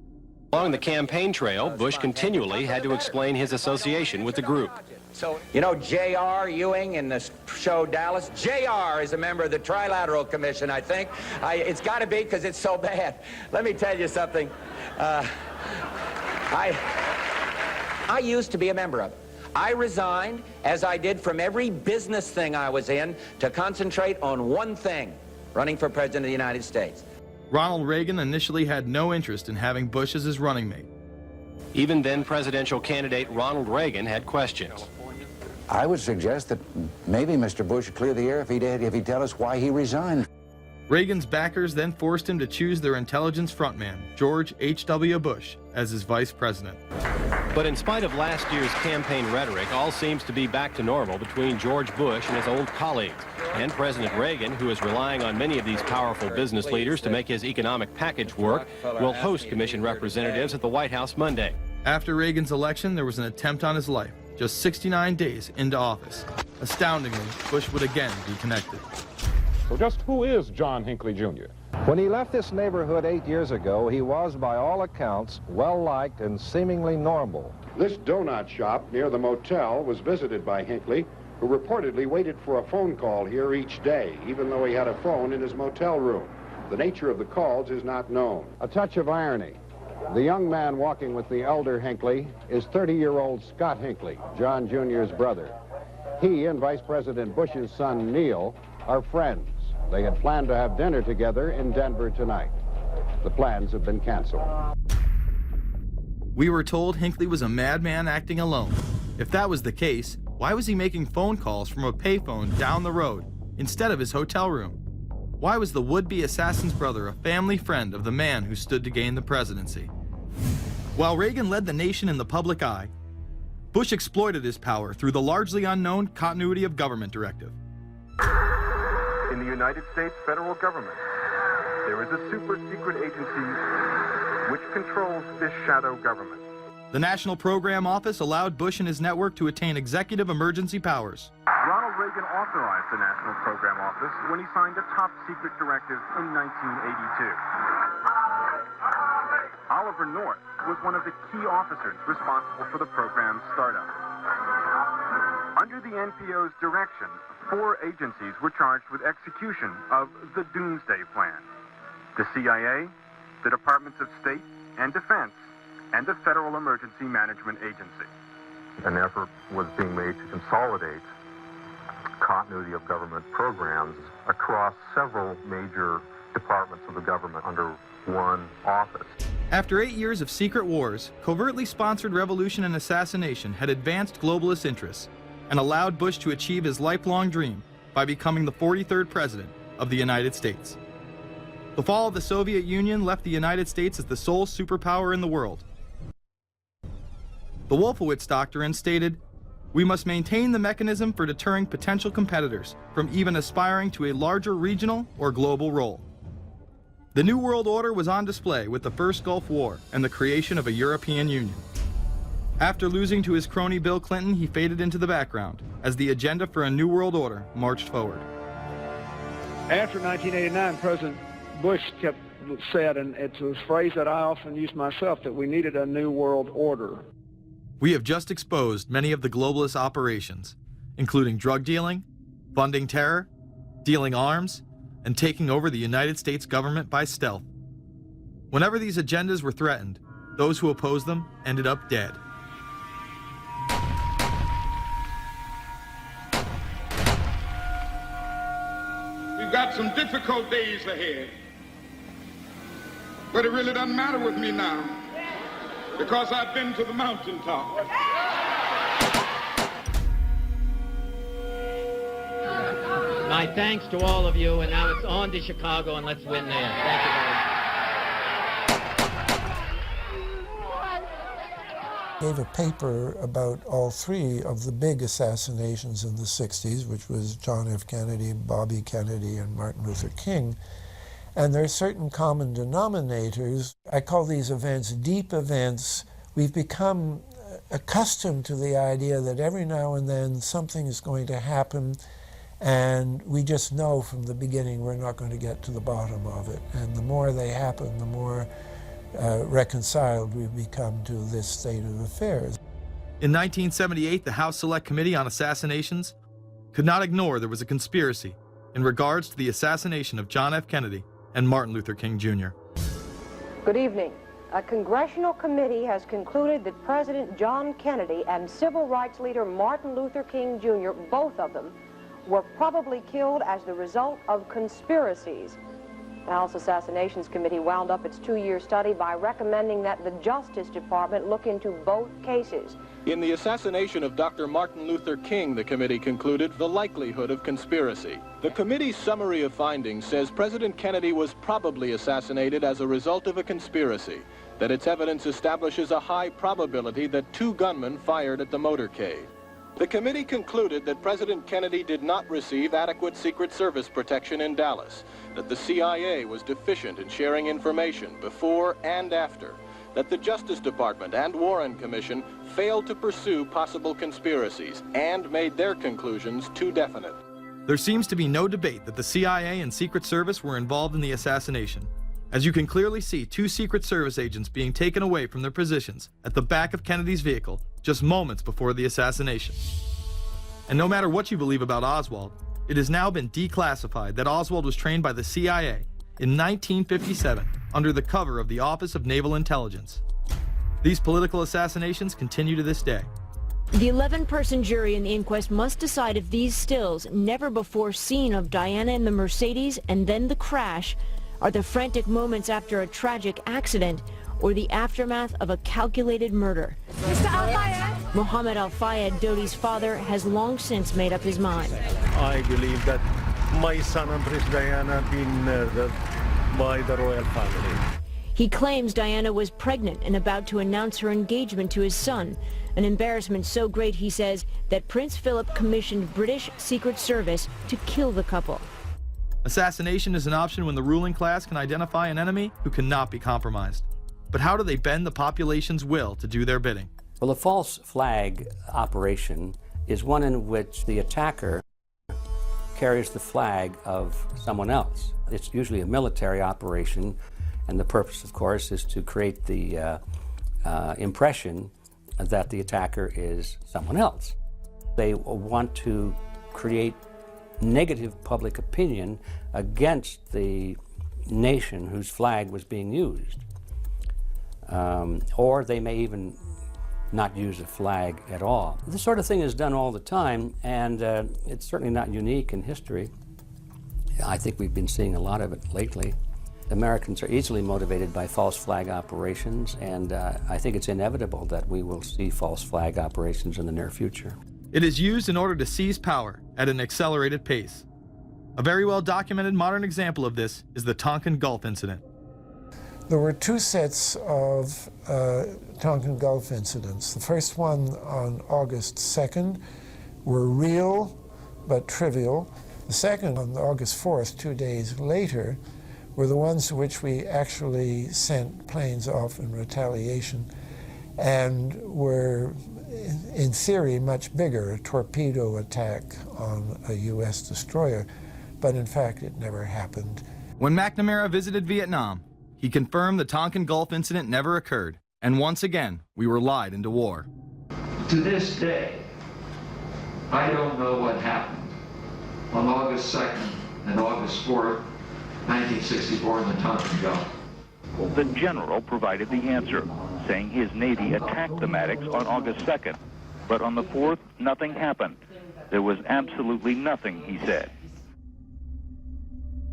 Along the campaign trail, Bush continually had to explain his association with the group. You know J.R. Ewing in the show Dallas? J.R. is a member of the Trilateral Commission, I think. It's got to be because it's so bad. Let me tell you something. I used to be a member of it. I resigned, as I did from every business thing I was in, to concentrate on one thing, running for President of the United States. Ronald Reagan initially had no interest in having Bush as his running mate. Even then presidential candidate Ronald Reagan had questions. I would suggest that maybe Mr. Bush would clear the air if he'd tell us why he resigned. Reagan's backers then forced him to choose their intelligence frontman, George H.W. Bush, as his vice president. But in spite of last year's campaign rhetoric, all seems to be back to normal between George Bush and his old colleagues. And President Reagan, who is relying on many of these powerful business leaders to make his economic package work, will host commission representatives at the White House Monday. After Reagan's election, there was an attempt on his life, just 69 days into office. Astoundingly, Bush would again be connected. So just who is John Hinckley, Jr.? When he left this neighborhood 8 years ago, he was, by all accounts, well-liked and seemingly normal. This donut shop near the motel was visited by Hinckley, who reportedly waited for a phone call here each day, even though he had a phone in his motel room. The nature of the calls is not known. A touch of irony. The young man walking with the elder Hinckley is 30-year-old Scott Hinckley, John Jr.'s brother. He and Vice President Bush's son, Neil, are friends. They had planned to have dinner together in Denver tonight. The plans have been canceled. We were told Hinckley was a madman acting alone. If that was the case, why was he making phone calls from a payphone down the road instead of his hotel room? Why was the would-be assassin's brother a family friend of the man who stood to gain the presidency? While Reagan led the nation in the public eye, Bush exploited his power through the largely unknown Continuity of Government Directive. In the United States federal government, there is a super-secret agency which controls this shadow government. The National Program Office allowed Bush and his network to attain executive emergency powers. Ronald Reagan authorized the National Program Office when he signed a top-secret directive in 1982. Oliver North was one of the key officers responsible for the program's startup. Under the NPO's direction, 4 agencies were charged with execution of the Doomsday Plan: the CIA, the Departments of State and Defense, and the Federal Emergency Management Agency. An effort was being made to consolidate continuity of government programs across several major departments of the government under one office. After 8 years of secret wars, covertly sponsored revolution and assassination had advanced globalist interests and allowed Bush to achieve his lifelong dream by becoming the 43rd president of the United States. The fall of the Soviet Union left the United States as the sole superpower in the world. The Wolfowitz Doctrine stated, "We must maintain the mechanism for deterring potential competitors from even aspiring to a larger regional or global role." The New World Order was on display with the first Gulf War and the creation of a European Union. After losing to his crony Bill Clinton, he faded into the background as the agenda for a New World Order marched forward. After 1989, President Bush said, and it's a phrase that I often use myself, that we needed a New World Order. We have just exposed many of the globalist operations, including drug dealing, funding terror, dealing arms, and taking over the United States government by stealth. Whenever these agendas were threatened, those who opposed them ended up dead. We've got some difficult days ahead, but it really doesn't matter with me now, because I've been to the mountaintop. My thanks to all of you, and now it's on to Chicago, and let's win there. Thank you very much. Gave a paper about all 3 of the big assassinations in the 60s, which was John F. Kennedy, Bobby Kennedy, and Martin Luther King. And there are certain common denominators. I call these events deep events. We've become accustomed to the idea that every now and then something is going to happen, and we just know from the beginning we're not going to get to the bottom of it. And the more they happen, the more reconciled we've become to this state of affairs. In 1978, the House Select Committee on Assassinations could not ignore there was a conspiracy in regards to the assassination of John F. Kennedy and Martin Luther King Jr. Good evening. A congressional committee has concluded that President John Kennedy and civil rights leader Martin Luther King Jr., both of them, were probably killed as the result of conspiracies. The House Assassinations Committee wound up its 2-year study by recommending that the Justice Department look into both cases. In the assassination of Dr. Martin Luther King, the committee concluded the likelihood of conspiracy. The committee's summary of findings says President Kennedy was probably assassinated as a result of a conspiracy, that its evidence establishes a high probability that 2 gunmen fired at the motorcade. The committee concluded that President Kennedy did not receive adequate Secret Service protection in Dallas, that the CIA was deficient in sharing information before and after, that the Justice Department and Warren Commission failed to pursue possible conspiracies and made their conclusions too definite. There seems to be no debate that the CIA and Secret Service were involved in the assassination, as you can clearly see 2 Secret Service agents being taken away from their positions at the back of Kennedy's vehicle just moments before the assassination. And no matter what you believe about Oswald, it has now been declassified that Oswald was trained by the CIA in 1957 under the cover of the Office of Naval Intelligence. These political assassinations continue to this day. The 11-person jury in the inquest must decide if these stills, never before seen of Diana in the Mercedes and then the crash, are the frantic moments after a tragic accident or the aftermath of a calculated murder. Mr. Al-Fayed? Mohammed Al-Fayed, Dodi's father, has long since made up his mind. I believe that my son and Princess Diana have been murdered by the royal family. He claims Diana was pregnant and about to announce her engagement to his son, an embarrassment so great, he says, that Prince Philip commissioned British Secret Service to kill the couple. Assassination is an option when the ruling class can identify an enemy who cannot be compromised. But how do they bend the population's will to do their bidding? Well, a false flag operation is one in which the attacker carries the flag of someone else. It's usually a military operation, and the purpose, of course, is to create the impression that the attacker is someone else. They want to create negative public opinion against the nation whose flag was being used. Or they may even not use a flag at all. This sort of thing is done all the time, and it's certainly not unique in history. I think we've been seeing a lot of it lately. Americans are easily motivated by false flag operations, and I think it's inevitable that we will see false flag operations in the near future. It is used in order to seize power at an accelerated pace. A very well documented modern example of this is the Tonkin Gulf incident. There were 2 sets of Tonkin Gulf incidents. The first one on August 2nd were real but trivial. The second on August 4th, 2 days later, were the ones to which we actually sent planes off in retaliation and were, in theory, much bigger, a torpedo attack on a U.S. destroyer, but in fact it never happened. When McNamara visited Vietnam, he confirmed the Tonkin Gulf incident never occurred, and once again, we were lied into war. To this day, I don't know what happened on August 2nd and August 4th, 1964 in the Tonkin Gulf. The general provided the answer, saying his Navy attacked the Maddocks on August 2nd. But on the 4th, nothing happened. There was absolutely nothing, he said.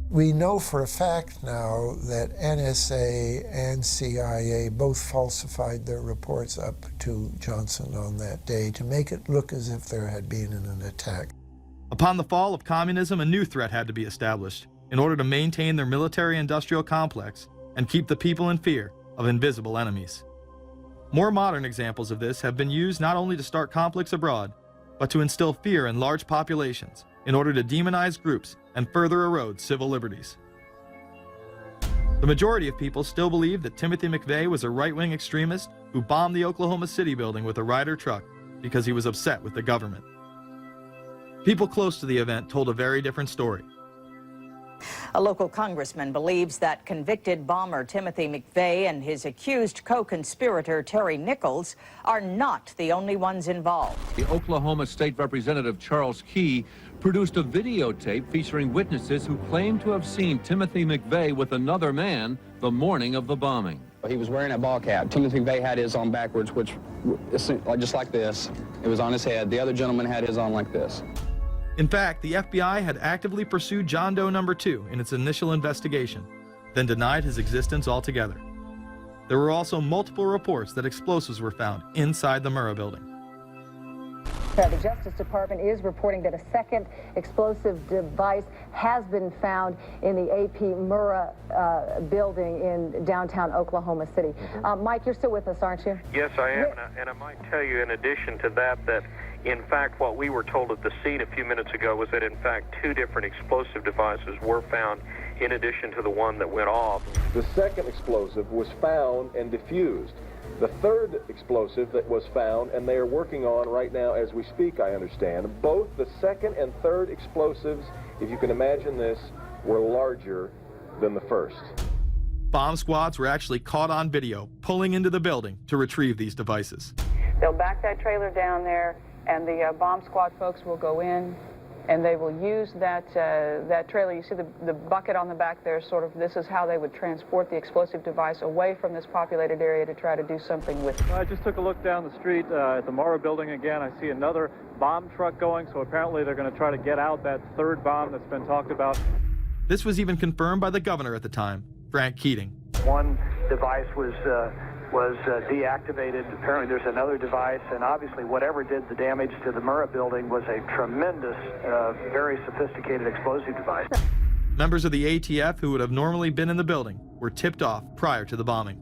We know for a fact now that NSA and CIA both falsified their reports up to Johnson on that day to make it look as if there had been an attack. Upon the fall of communism, a new threat had to be established in order to maintain their military-industrial complex and keep the people in fear of invisible enemies. More modern examples of this have been used not only to start conflicts abroad, but to instill fear in large populations in order to demonize groups and further erode civil liberties. The majority of people still believe that Timothy McVeigh was a right-wing extremist who bombed the Oklahoma City building with a Ryder truck because he was upset with the government. People close to the event told a very different story. A local congressman believes that convicted bomber Timothy McVeigh and his accused co-conspirator Terry Nichols are not the only ones involved. The Oklahoma State Representative Charles Key produced a videotape featuring witnesses who claim to have seen Timothy McVeigh with another man the morning of the bombing. He was wearing a ball cap. Timothy McVeigh had his on backwards, which just like this. It was on his head. The other gentleman had his on like this. In fact, the FBI had actively pursued John Doe No. 2 in its initial investigation, then denied his existence altogether. There were also multiple reports that explosives were found inside the Murrah building. The Justice Department is reporting that a second explosive device has been found in the AP Murrah building in downtown Oklahoma City. Mike, you're still with us, aren't you? Yes, I am, and I might tell you in addition to that, in fact, what we were told at the scene a few minutes ago was that, in fact, 2 different explosive devices were found in addition to the one that went off. The second explosive was found and diffused. The third explosive that was found, and they are working on right now as we speak, I understand, both the second and third explosives, if you can imagine this, were larger than the first. Bomb squads were actually caught on video pulling into the building to retrieve these devices. They'll back that trailer down there, and the bomb squad folks will go in, and they will use that trailer. You see the bucket on the back there, this is how they would transport the explosive device away from this populated area to try to do something with it. I just took a look down the street at the Murrah building again. I see another bomb truck going, so apparently they're going to try to get out that third bomb that's been talked about. This was even confirmed by the governor at the time, Frank Keating. One device was deactivated. Apparently there's another device, and obviously whatever did the damage to the Murrah building was a tremendous, very sophisticated explosive device. Members of the ATF who would have normally been in the building were tipped off prior to the bombing.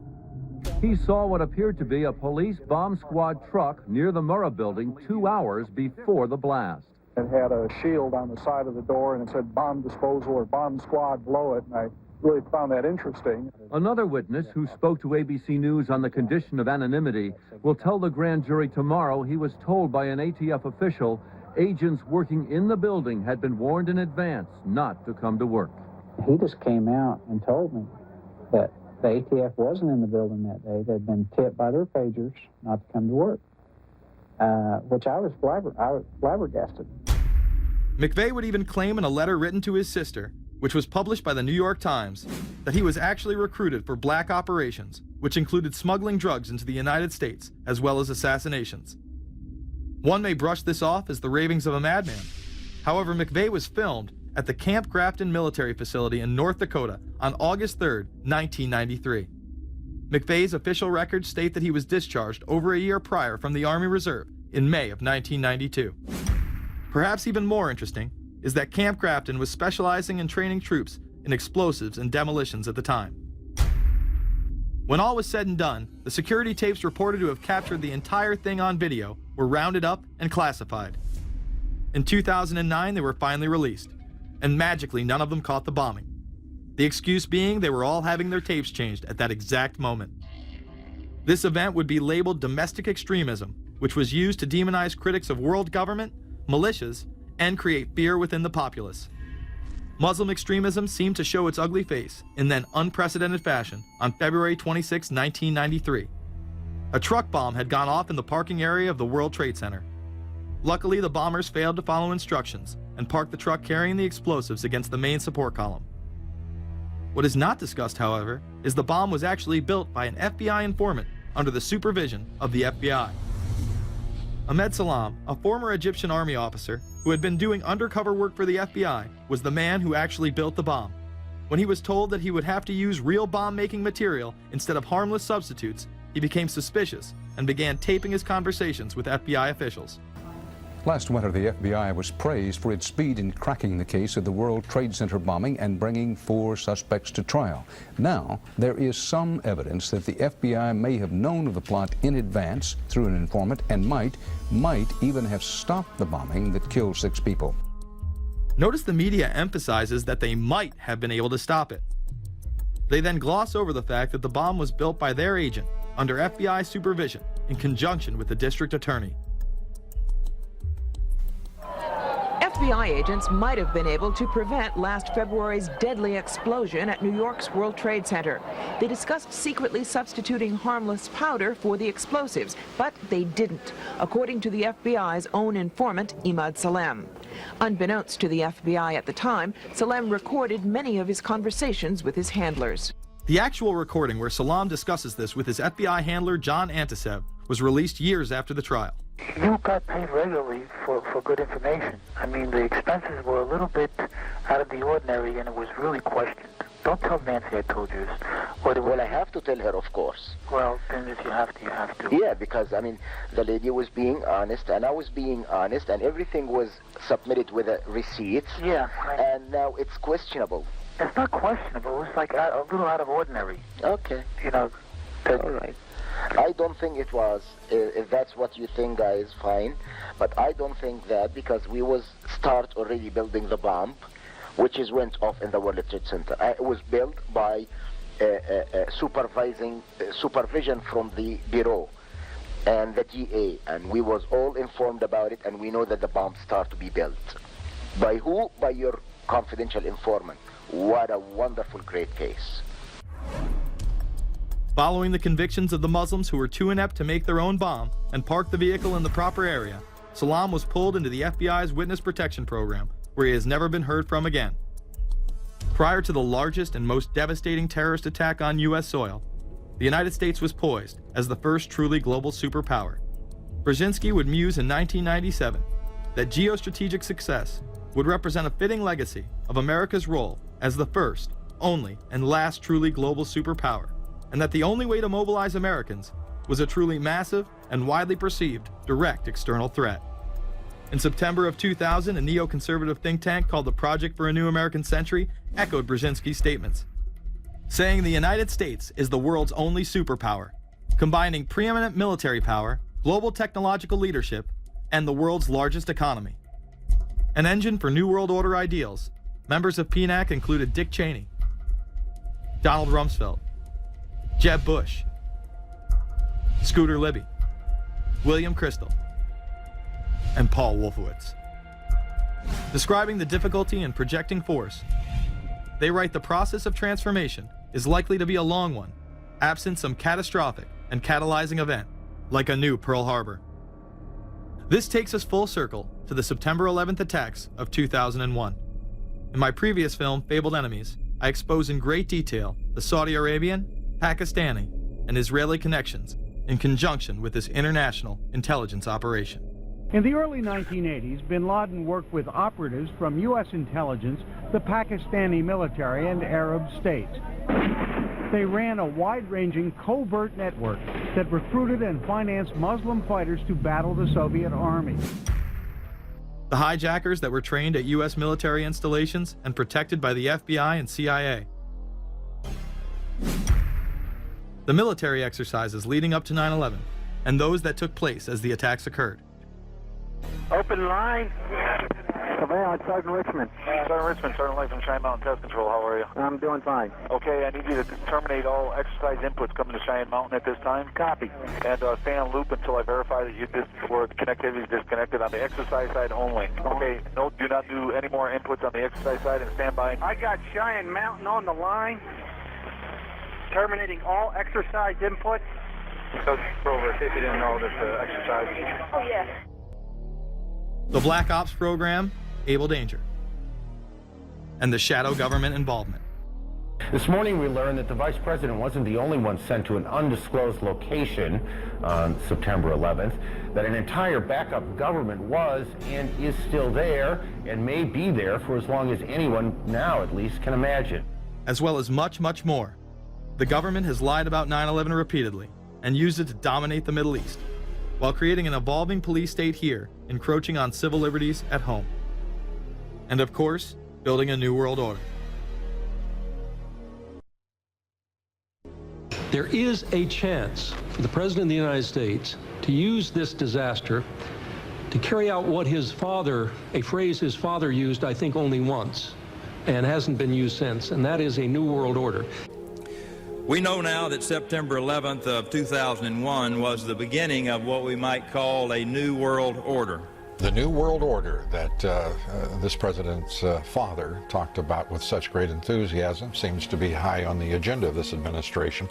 He saw what appeared to be a police bomb squad truck near the Murrah building 2 hours before the blast. It had a shield on the side of the door, and it said bomb disposal or bomb squad below it, and I really found that interesting. Another witness who spoke to ABC News on the condition of anonymity will tell the grand jury tomorrow he was told by an ATF official agents working in the building had been warned in advance not to come to work. He just came out and told me that the ATF wasn't in the building that day. They'd been tipped by their pagers not to come to work, which I was flabbergasted. McVeigh would even claim in a letter written to his sister, which was published by the New York Times, that he was actually recruited for black operations, which included smuggling drugs into the United States, as well as assassinations. One may brush this off as the ravings of a madman. However, McVeigh was filmed at the Camp Grafton military facility in North Dakota on August 3, 1993. McVeigh's official records state that he was discharged over a year prior from the Army Reserve in May of 1992. Perhaps even more interesting is that Camp Grafton was specializing in training troops in explosives and demolitions at the time. When all was said and done, the security tapes reported to have captured the entire thing on video were rounded up and classified. In 2009, they were finally released, and magically none of them caught the bombing. The excuse being they were all having their tapes changed at that exact moment. This event would be labeled domestic extremism, which was used to demonize critics of world government, militias, and create fear within the populace. Muslim extremism seemed to show its ugly face in then unprecedented fashion on February 26, 1993. A truck bomb had gone off in the parking area of the World Trade Center. Luckily, the bombers failed to follow instructions and parked the truck carrying the explosives against the main support column. What is not discussed, however, is the bomb was actually built by an FBI informant under the supervision of the FBI. Ahmed Salam, a former Egyptian army officer who had been doing undercover work for the FBI, was the man who actually built the bomb. When he was told that he would have to use real bomb-making material instead of harmless substitutes, he became suspicious and began taping his conversations with FBI officials. Last winter, the FBI was praised for its speed in cracking the case of the World Trade Center bombing and bringing 4 suspects to trial. Now, there is some evidence that the FBI may have known of the plot in advance through an informant and might even have stopped the bombing that killed 6 people. Notice the media emphasizes that they might have been able to stop it. They then gloss over the fact that the bomb was built by their agent, under FBI supervision in conjunction with the district attorney. FBI agents might have been able to prevent last February's deadly explosion at New York's World Trade Center. They discussed secretly substituting harmless powder for the explosives, but they didn't, according to the FBI's own informant, Emad Salem. Unbeknownst to the FBI at the time, Salem recorded many of his conversations with his handlers. The actual recording where Salem discusses this with his FBI handler, John Antisev, was released years after the trial. You got paid regularly for good information. I mean, the expenses were a little bit out of the ordinary, and it was really questioned. Don't tell Nancy I told you this. Well, I have to tell her, of course. Well, then if you have to, you have to. Yeah, because, I mean, the lady was being honest, and I was being honest, and everything was submitted with a receipt. Yeah. And now it's questionable. It's not questionable. It's like a little out of ordinary. Okay. You know. All right. I don't think it was. If that's what you think, guys, fine. But I don't think that, because we was start already building the bomb, which is went off in the World Trade Center. It was built by supervision from the Bureau and the DA, and we was all informed about it, and we know that the bomb start to be built. By who? By your confidential informant. What a wonderful, great case. Following the convictions of the Muslims who were too inept to make their own bomb and park the vehicle in the proper area, Salem was pulled into the FBI's witness protection program, where he has never been heard from again. Prior to the largest and most devastating terrorist attack on U.S. soil, the United States was poised as the first truly global superpower. Brzezinski would muse in 1997 that geostrategic success would represent a fitting legacy of America's role as the first, only, and last truly global superpower, and that the only way to mobilize Americans was a truly massive and widely perceived direct external threat. In September of 2000, a neoconservative think tank called the Project for a New American Century echoed Brzezinski's statements, saying the United States is the world's only superpower, combining preeminent military power, global technological leadership, and the world's largest economy. An engine for New World Order ideals, members of PNAC included Dick Cheney, Donald Rumsfeld, Jeb Bush, Scooter Libby, William Kristol, and Paul Wolfowitz. Describing the difficulty in projecting force, they write the process of transformation is likely to be a long one, absent some catastrophic and catalyzing event, like a new Pearl Harbor. This takes us full circle to the September 11th attacks of 2001. In my previous film, Fabled Enemies, I expose in great detail the Saudi Arabian, Pakistani, and Israeli connections in conjunction with this international intelligence operation. In the early 1980s, bin Laden worked with operatives from U.S. intelligence, the Pakistani military, and Arab states. They ran a wide-ranging covert network that recruited and financed Muslim fighters to battle the Soviet army. The hijackers that were trained at U.S. military installations and protected by the FBI and CIA. The military exercises leading up to 9/11, and those that took place as the attacks occurred. Open line. Command, Sergeant Richmond. Sergeant Richmond, Sergeant Light from Cheyenne Mountain Test Control. How are you? I'm doing fine. Okay, I need you to terminate all exercise inputs coming to Cheyenne Mountain at this time. Copy. And stay on loop until I verify that or connectivity is disconnected on the exercise side only. Okay, no, do not do any more inputs on the exercise side and stand by. I got Cheyenne Mountain on the line. Terminating all exercise inputs. So, Grover, in case you didn't know, there's exercise. Oh, yeah. The Black Ops program, Able Danger, and the shadow government involvement. This morning we learned that the Vice President wasn't the only one sent to an undisclosed location on September 11th, that an entire backup government was and is still there and may be there for as long as anyone now at least can imagine. As well as much, much more. The government has lied about 9/11 repeatedly and used it to dominate the Middle East, while creating an evolving police state here, encroaching on civil liberties at home. And of course, building a new world order. There is a chance for the President of the United States to use this disaster to carry out what his father, a phrase his father used, I think, only once, and hasn't been used since, and that is a new world order. We know now that September 11th of 2001 was the beginning of what we might call a new world order. The New World Order that this president's father talked about with such great enthusiasm seems to be high on the agenda of this administration.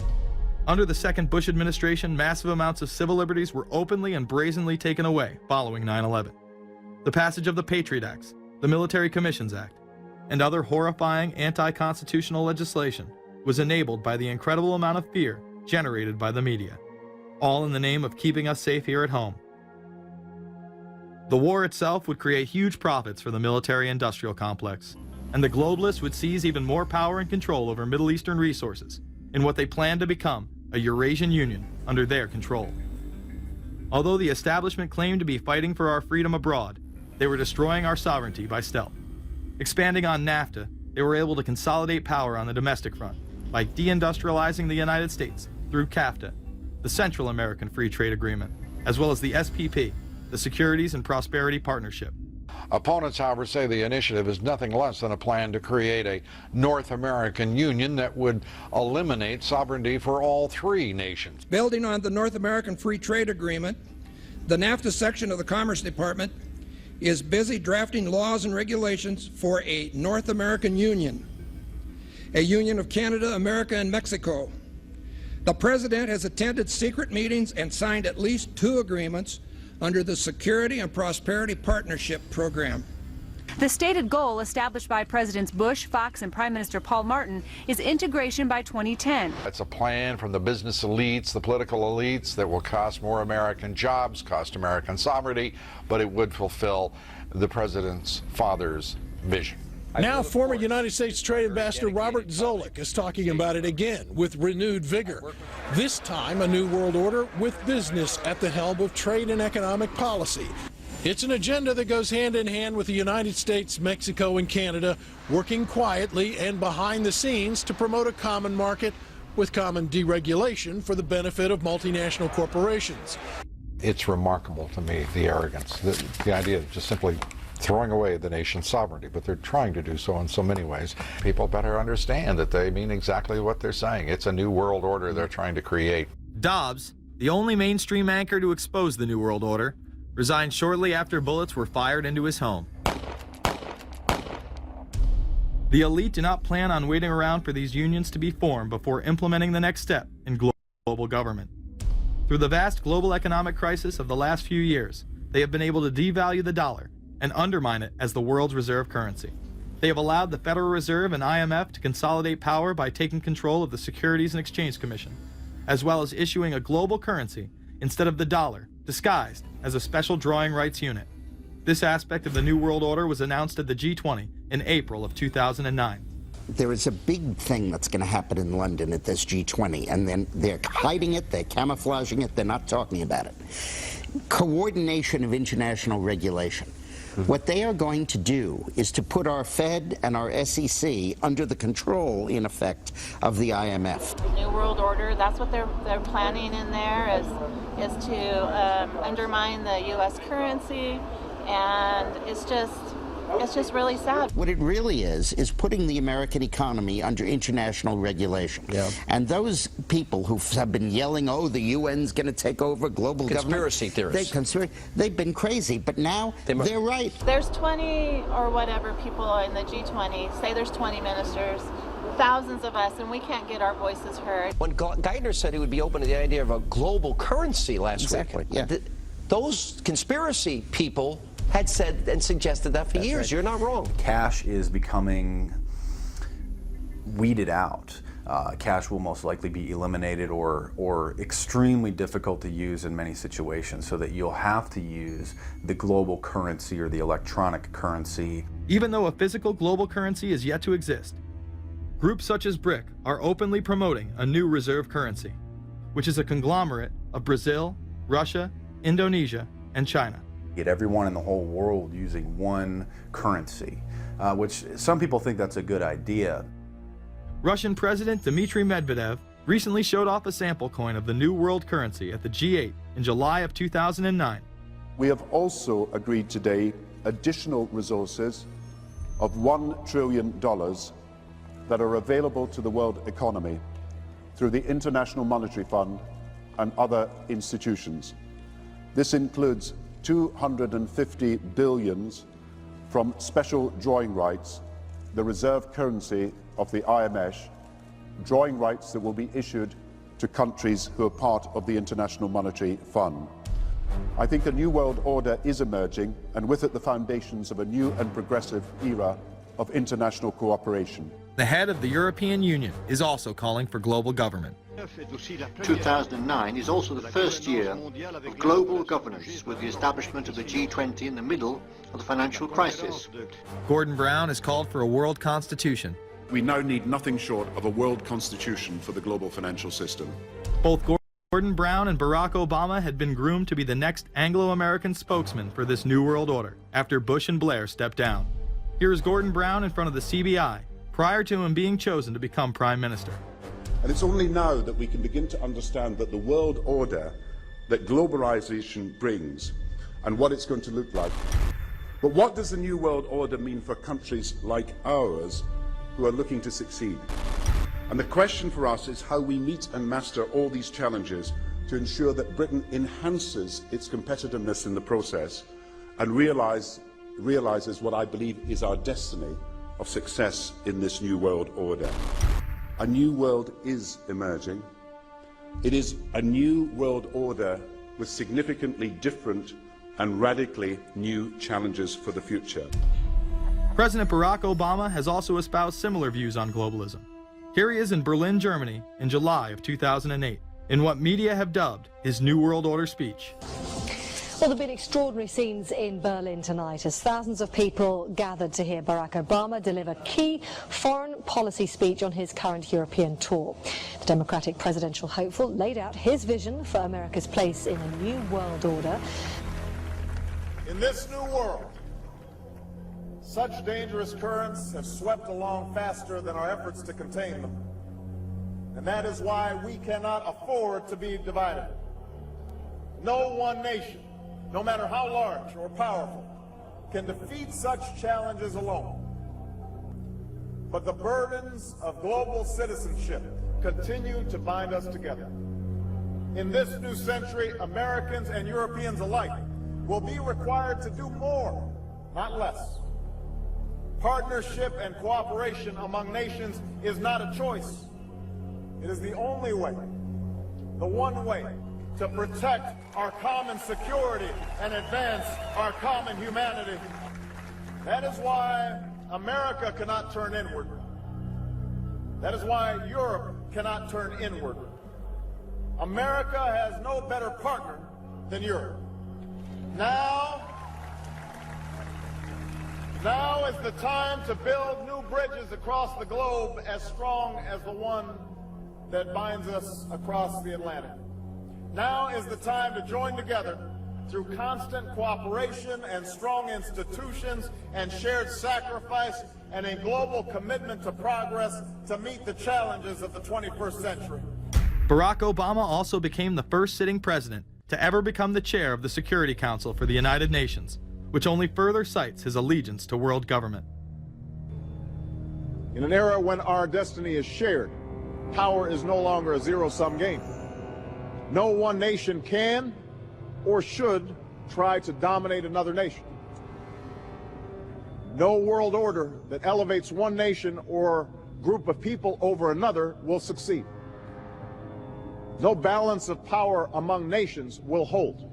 Under the second Bush administration, massive amounts of civil liberties were openly and brazenly taken away following 9/11. The passage of the Patriot Acts, the Military Commissions Act, and other horrifying anti-constitutional legislation was enabled by the incredible amount of fear generated by the media, all in the name of keeping us safe here at home. The war itself would create huge profits for the military-industrial complex, and the globalists would seize even more power and control over Middle Eastern resources in what they planned to become a Eurasian Union under their control. Although the establishment claimed to be fighting for our freedom abroad, they were destroying our sovereignty by stealth. Expanding on NAFTA, they were able to consolidate power on the domestic front by deindustrializing the United States through CAFTA, the Central American Free Trade Agreement, as well as the SPP, the Securities and Prosperity Partnership. Opponents, however, say the initiative is nothing less than a plan to create a North American Union that would eliminate sovereignty for all three nations. Building on the North American Free Trade Agreement, the NAFTA section of the Commerce Department is busy drafting laws and regulations for a North American Union, a union of Canada, America, and Mexico. The President has attended secret meetings and signed at least 2 agreements under the Security and Prosperity Partnership Program. The stated goal established by Presidents Bush, Fox, and Prime Minister Paul Martin is integration by 2010. It's a plan from the business elites, the political elites, that will cost more American jobs, cost American sovereignty, but it would fulfill the president's father's vision. Now, former United States Trade Ambassador Robert Zoellick is talking about it again with renewed vigor. This time, a new world order with business at the helm of trade and economic policy. It's an agenda that goes hand in hand with the United States, Mexico, and Canada working quietly and behind the scenes to promote a common market with common deregulation for the benefit of multinational corporations. It's remarkable to me, the arrogance, the idea of just simply throwing away the nation's sovereignty, but they're trying to do so in so many ways. People better understand that they mean exactly what they're saying. It's a new world order they're trying to create. Dobbs, the only mainstream anchor to expose the New World Order, resigned shortly after bullets were fired into his home. The elite do not plan on waiting around for these unions to be formed before implementing the next step in global government. Through the vast global economic crisis of the last few years, they have been able to devalue the dollar and undermine it as the world's reserve currency. They have allowed the Federal Reserve and IMF to consolidate power by taking control of the Securities and Exchange Commission, as well as issuing a global currency instead of the dollar, disguised as a special drawing rights unit. This aspect of the New World Order was announced at the G20 in April of 2009. There is a big thing that's going to happen in London at this G20, and then they're hiding it, they're camouflaging it, they're not talking about it. Coordination of international regulation. What they are going to do is to put our Fed and our SEC under the control, in effect, of the IMF. New World Order, that's what they're planning in there, is to undermine the U.S. currency, and it's just really sad. What it really is putting the American economy under international regulation. Yeah. And those people who have been yelling, oh, the UN's going to take over global conspiracy government. Theorists. They've been crazy, but now they're right. There's 20 or whatever people in the G20, say there's 20 ministers, thousands of us, and we can't get our voices heard. When Geithner said he would be open to the idea of a global currency last week, yeah. Those conspiracy people had said and suggested that for years. Right. You're not wrong. Cash is becoming weeded out. Cash will most likely be eliminated or extremely difficult to use in many situations, so that you'll have to use the global currency or the electronic currency. Even though a physical global currency is yet to exist, groups such as BRIC are openly promoting a new reserve currency, which is a conglomerate of Brazil, Russia, Indonesia, and China. Get everyone in the whole world using one currency, which some people think that's a good idea. Russian President Dmitry Medvedev recently showed off a sample coin of the new world currency at the G8 in July of 2009. We have also agreed today additional resources of $1 trillion that are available to the world economy through the International Monetary Fund and other institutions. This includes 250 billion from special drawing rights, the reserve currency of the IMF, drawing rights that will be issued to countries who are part of the International Monetary Fund. I think a new world order is emerging, and with it the foundations of a new and progressive era of international cooperation. The head of the European Union is also calling for global government. 2009 is also the first year of global governance, with the establishment of the G20 in the middle of the financial crisis. Gordon Brown has called for a world constitution. We now need nothing short of a world constitution for the global financial system. Both Gordon Brown and Barack Obama had been groomed to be the next Anglo-American spokesman for this new world order after Bush and Blair stepped down. Here is Gordon Brown in front of the CBI prior to him being chosen to become Prime Minister. And it's only now that we can begin to understand that the world order that globalization brings and what it's going to look like. But what does the new world order mean for countries like ours who are looking to succeed? And the question for us is how we meet and master all these challenges to ensure that Britain enhances its competitiveness in the process and realizes what I believe is our destiny of success in this new world order. A new world is emerging. It is a new world order with significantly different and radically new challenges for the future. President Barack Obama has also espoused similar views on globalism. Here he is in Berlin, Germany, in July of 2008, in what media have dubbed his New World Order speech. Well, there have been extraordinary scenes in Berlin tonight as thousands of people gathered to hear Barack Obama deliver key foreign policy speech on his current European tour. The Democratic presidential hopeful laid out his vision for America's place in a new world order. In this new world, such dangerous currents have swept along faster than our efforts to contain them. And that is why we cannot afford to be divided. No one nation, no matter how large or powerful, can defeat such challenges alone. But the burdens of global citizenship continue to bind us together. In this new century, Americans and Europeans alike will be required to do more, not less. Partnership and cooperation among nations is not a choice. It is the only way, the one way, to protect our common security and advance our common humanity. That is why America cannot turn inward. That is why Europe cannot turn inward. America has no better partner than Europe. Now is the time to build new bridges across the globe as strong as the one that binds us across the Atlantic. Now is the time to join together through constant cooperation and strong institutions and shared sacrifice and a global commitment to progress to meet the challenges of the 21st century. Barack Obama also became the first sitting president to ever become the chair of the Security Council for the United Nations, which only further cites his allegiance to world government. In an era when our destiny is shared, power is no longer a zero-sum game. No one nation can or should try to dominate another nation. No world order that elevates one nation or group of people over another will succeed. No balance of power among nations will hold.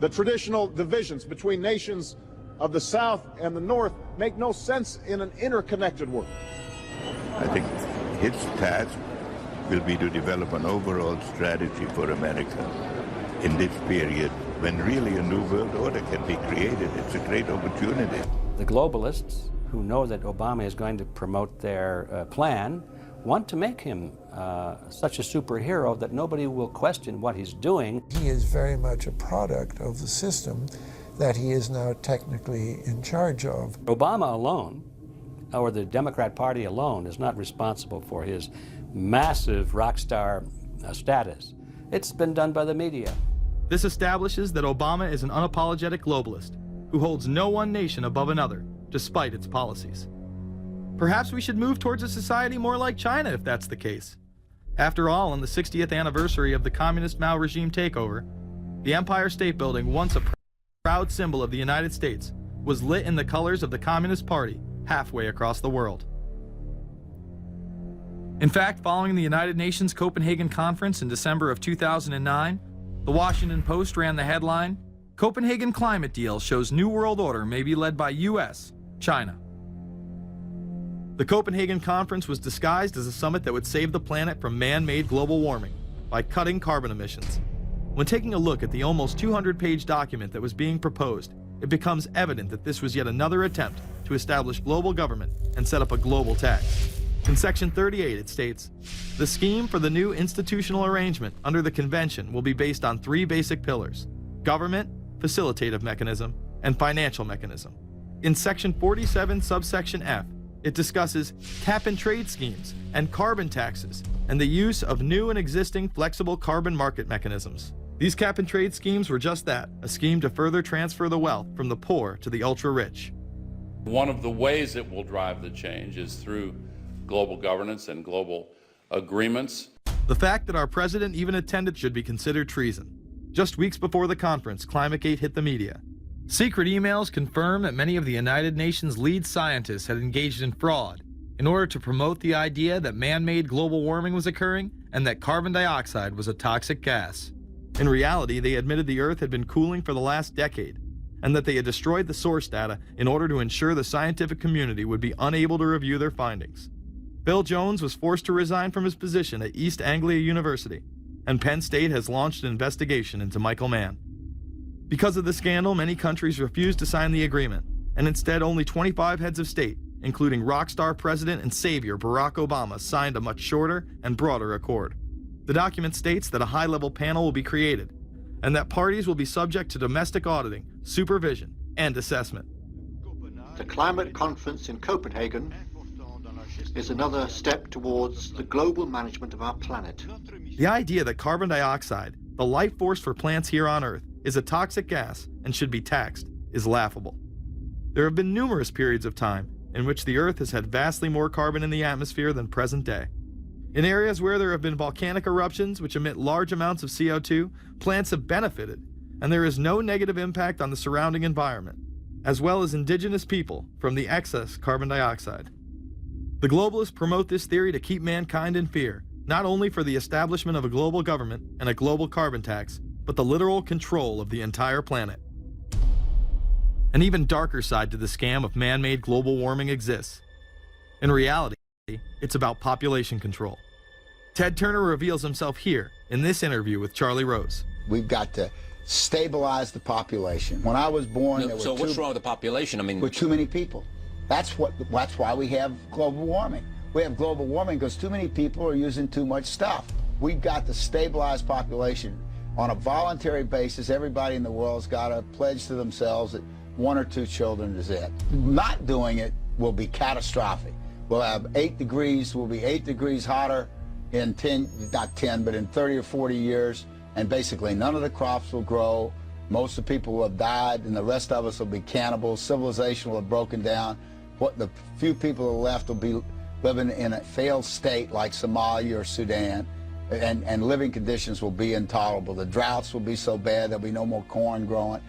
The traditional divisions between nations of the South and the North make no sense in an interconnected world. I think his task will be to develop an overall strategy for America in this period when really a new world order can be created. It's a great opportunity. The globalists, who know that Obama is going to promote their plan, want to make him such a superhero that nobody will question what he's doing. He is very much a product of the system that he is now technically in charge of. Obama alone, or the Democrat Party alone, is not responsible for his massive rock star status. It's been done by the media. This establishes that Obama is an unapologetic globalist who holds no one nation above another, despite its policies. Perhaps we should move towards a society more like China if that's the case. After all, on the 60th anniversary of the Communist Mao regime takeover, the Empire State Building, once a proud symbol of the United States, was lit in the colors of the Communist Party halfway across the world. In fact, following the United Nations Copenhagen Conference in December of 2009, the Washington Post ran the headline, "Copenhagen Climate Deal Shows New World Order May Be Led by US, China." The Copenhagen Conference was disguised as a summit that would save the planet from man-made global warming by cutting carbon emissions. When taking a look at the almost 200-page document that was being proposed, it becomes evident that this was yet another attempt to establish global government and set up a global tax. In Section 38, it states, "The scheme for the new institutional arrangement under the Convention will be based on three basic pillars: government, facilitative mechanism, and financial mechanism." In Section 47, subsection F, it discusses cap-and-trade schemes and carbon taxes and the use of new and existing flexible carbon market mechanisms. These cap-and-trade schemes were just that, a scheme to further transfer the wealth from the poor to the ultra-rich. One of the ways it will drive the change is through global governance and global agreements. The fact that our president even attended should be considered treason. Just weeks before the conference, ClimateGate hit the media. Secret emails confirm that many of the United Nations lead scientists had engaged in fraud in order to promote the idea that man-made global warming was occurring and that carbon dioxide was a toxic gas. In reality, they admitted the Earth had been cooling for the last decade and that they had destroyed the source data in order to ensure the scientific community would be unable to review their findings. Bill Jones was forced to resign from his position at East Anglia University, and Penn State has launched an investigation into Michael Mann. Because of the scandal, many countries refused to sign the agreement, and instead only 25 heads of state, including rock star President and Savior Barack Obama, signed a much shorter and broader accord. The document states that a high-level panel will be created, and that parties will be subject to domestic auditing, supervision, and assessment. The climate conference in Copenhagen is another step towards the global management of our planet. The idea that carbon dioxide, the life force for plants here on Earth, is a toxic gas and should be taxed is laughable. There have been numerous periods of time in which the Earth has had vastly more carbon in the atmosphere than present day. In areas where there have been volcanic eruptions which emit large amounts of CO2, plants have benefited, and there is no negative impact on the surrounding environment, as well as indigenous people, from the excess carbon dioxide. The globalists promote this theory to keep mankind in fear, not only for the establishment of a global government and a global carbon tax, but the literal control of the entire planet. An even darker side to the scam of man-made global warming exists. In reality, it's about population control. Ted Turner reveals himself here in this interview with Charlie Rose. We've got to stabilize the population. When I was born, there were so what's wrong with the population? I mean, with too many people. That's why we have global warming. We have global warming because too many people are using too much stuff. We've got to stabilize population. On a voluntary basis, everybody in the world's got to pledge to themselves that 1 or 2 children is it. Not doing it will be catastrophic. We'll have 8 degrees, we'll be 8 degrees hotter in 30 or 40 years, and basically none of the crops will grow. Most of the people will have died, and the rest of us will be cannibals. Civilization will have broken down. What the few people who are left will be living in a failed state like Somalia or Sudan, and living conditions will be intolerable. The droughts will be so bad there'll be no more corn growing.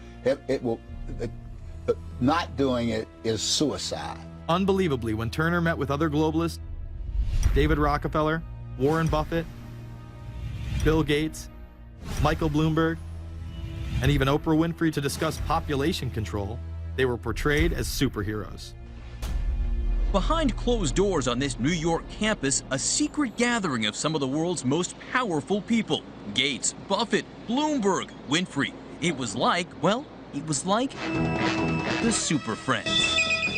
Not doing it is suicide. Unbelievably, when Turner met with other globalists, David Rockefeller, Warren Buffett, Bill Gates, Michael Bloomberg, and even Oprah Winfrey to discuss population control, they were portrayed as superheroes. Behind closed doors on this New York campus, a secret gathering of some of the world's most powerful people. Gates, Buffett, Bloomberg, Winfrey. It was like the Super Friends.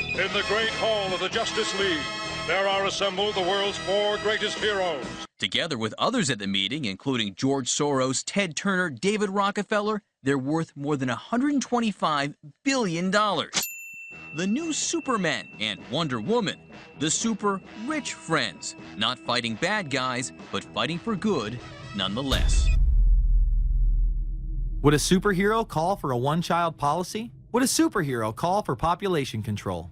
In the great hall of the Justice League, there are assembled the world's 4 greatest heroes. Together with others at the meeting, including George Soros, Ted Turner, David Rockefeller, they're worth more than $125 billion. The new Superman and Wonder Woman, the super rich friends, not fighting bad guys, but fighting for good nonetheless. Would a superhero call for a one-child policy? Would a superhero call for population control?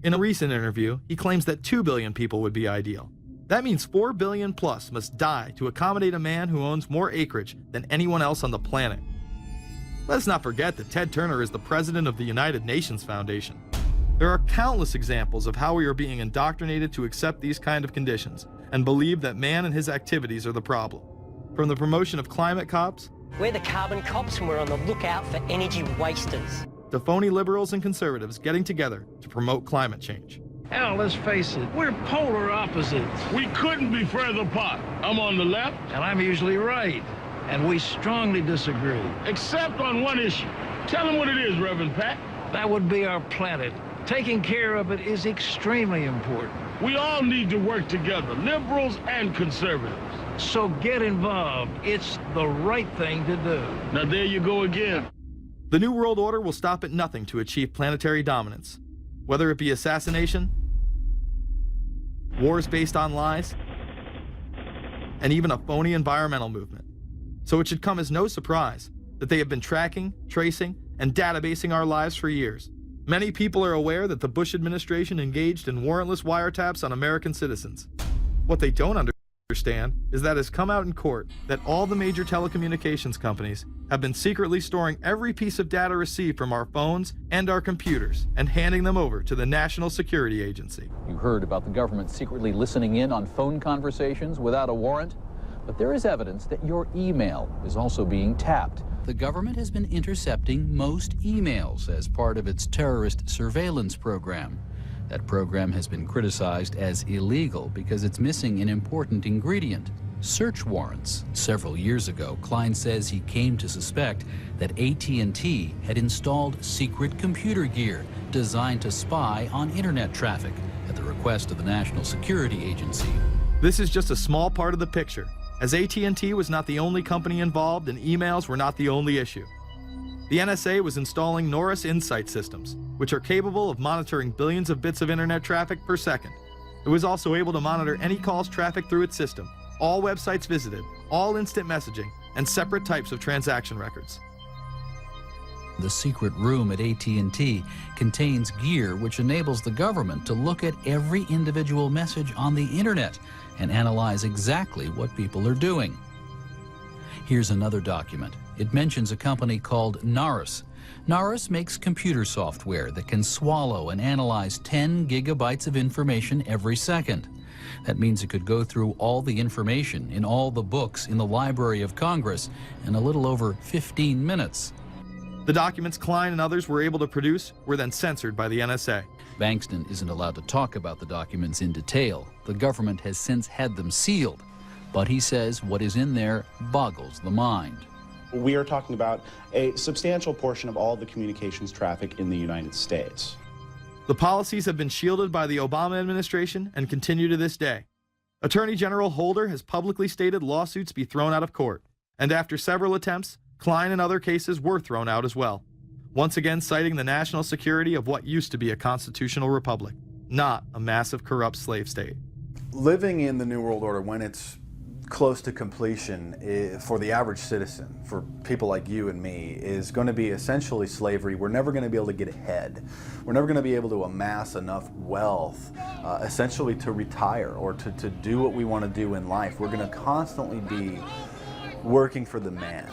In a recent interview, he claims that 2 billion people would be ideal. That means 4 billion plus must die to accommodate a man who owns more acreage than anyone else on the planet. Let's not forget that Ted Turner is the president of the United Nations Foundation. There are countless examples of how we are being indoctrinated to accept these kind of conditions and believe that man and his activities are the problem. From the promotion of climate cops, we're the carbon cops and we're on the lookout for energy wasters, to phony liberals and conservatives getting together to promote climate change. Hell, let's face it, we're polar opposites. We couldn't be further apart. I'm on the left, and I'm usually right. And we strongly disagree. Except on one issue. Tell them what it is, Reverend Pat. That would be our planet. Taking care of it is extremely important. We all need to work together, liberals and conservatives. So get involved. It's the right thing to do. Now there you go again. The New World Order will stop at nothing to achieve planetary dominance. Whether it be assassination, wars based on lies, and even a phony environmental movement. So it should come as no surprise that they have been tracking, tracing, and databasing our lives for years. Many people are aware that the Bush administration engaged in warrantless wiretaps on American citizens. What they don't understand is that it's come out in court that all the major telecommunications companies have been secretly storing every piece of data received from our phones and our computers and handing them over to the National Security Agency. You heard about the government secretly listening in on phone conversations without a warrant, but there is evidence that your email is also being tapped. The government has been intercepting most emails as part of its terrorist surveillance program. That program has been criticized as illegal because it's missing an important ingredient: search warrants. Several years ago, Klein says he came to suspect that AT&T had installed secret computer gear designed to spy on internet traffic at the request of the National Security Agency. This is just a small part of the picture, as AT&T was not the only company involved and emails were not the only issue. The NSA was installing Norris Insight systems, which are capable of monitoring billions of bits of internet traffic per second. It was also able to monitor any calls trafficked through its system, all websites visited, all instant messaging, and separate types of transaction records. The secret room at AT&T contains gear which enables the government to look at every individual message on the internet and analyze exactly what people are doing. Here's another document. It mentions a company called Narus. Narus makes computer software that can swallow and analyze 10 gigabytes of information every second. That means it could go through all the information in all the books in the Library of Congress in a little over 15 minutes. The documents Klein and others were able to produce were then censored by the NSA. Bankston isn't allowed to talk about the documents in detail. The government has since had them sealed. But he says what is in there boggles the mind. We are talking about a substantial portion of all the communications traffic in the United States. The policies have been shielded by the Obama administration and continue to this day. Attorney General Holder has publicly stated lawsuits be thrown out of court, and after several attempts, Klein and other cases were thrown out as well, once again citing the national security of what used to be a constitutional republic, not a massive corrupt slave state. Living in the New World Order, when it's close to completion, for the average citizen, for people like you and me, is going to be essentially slavery. We're never going to be able to get ahead. We're never going to be able to amass enough wealth, essentially to retire or to do what we want to do in life. We're going to constantly be working for the man.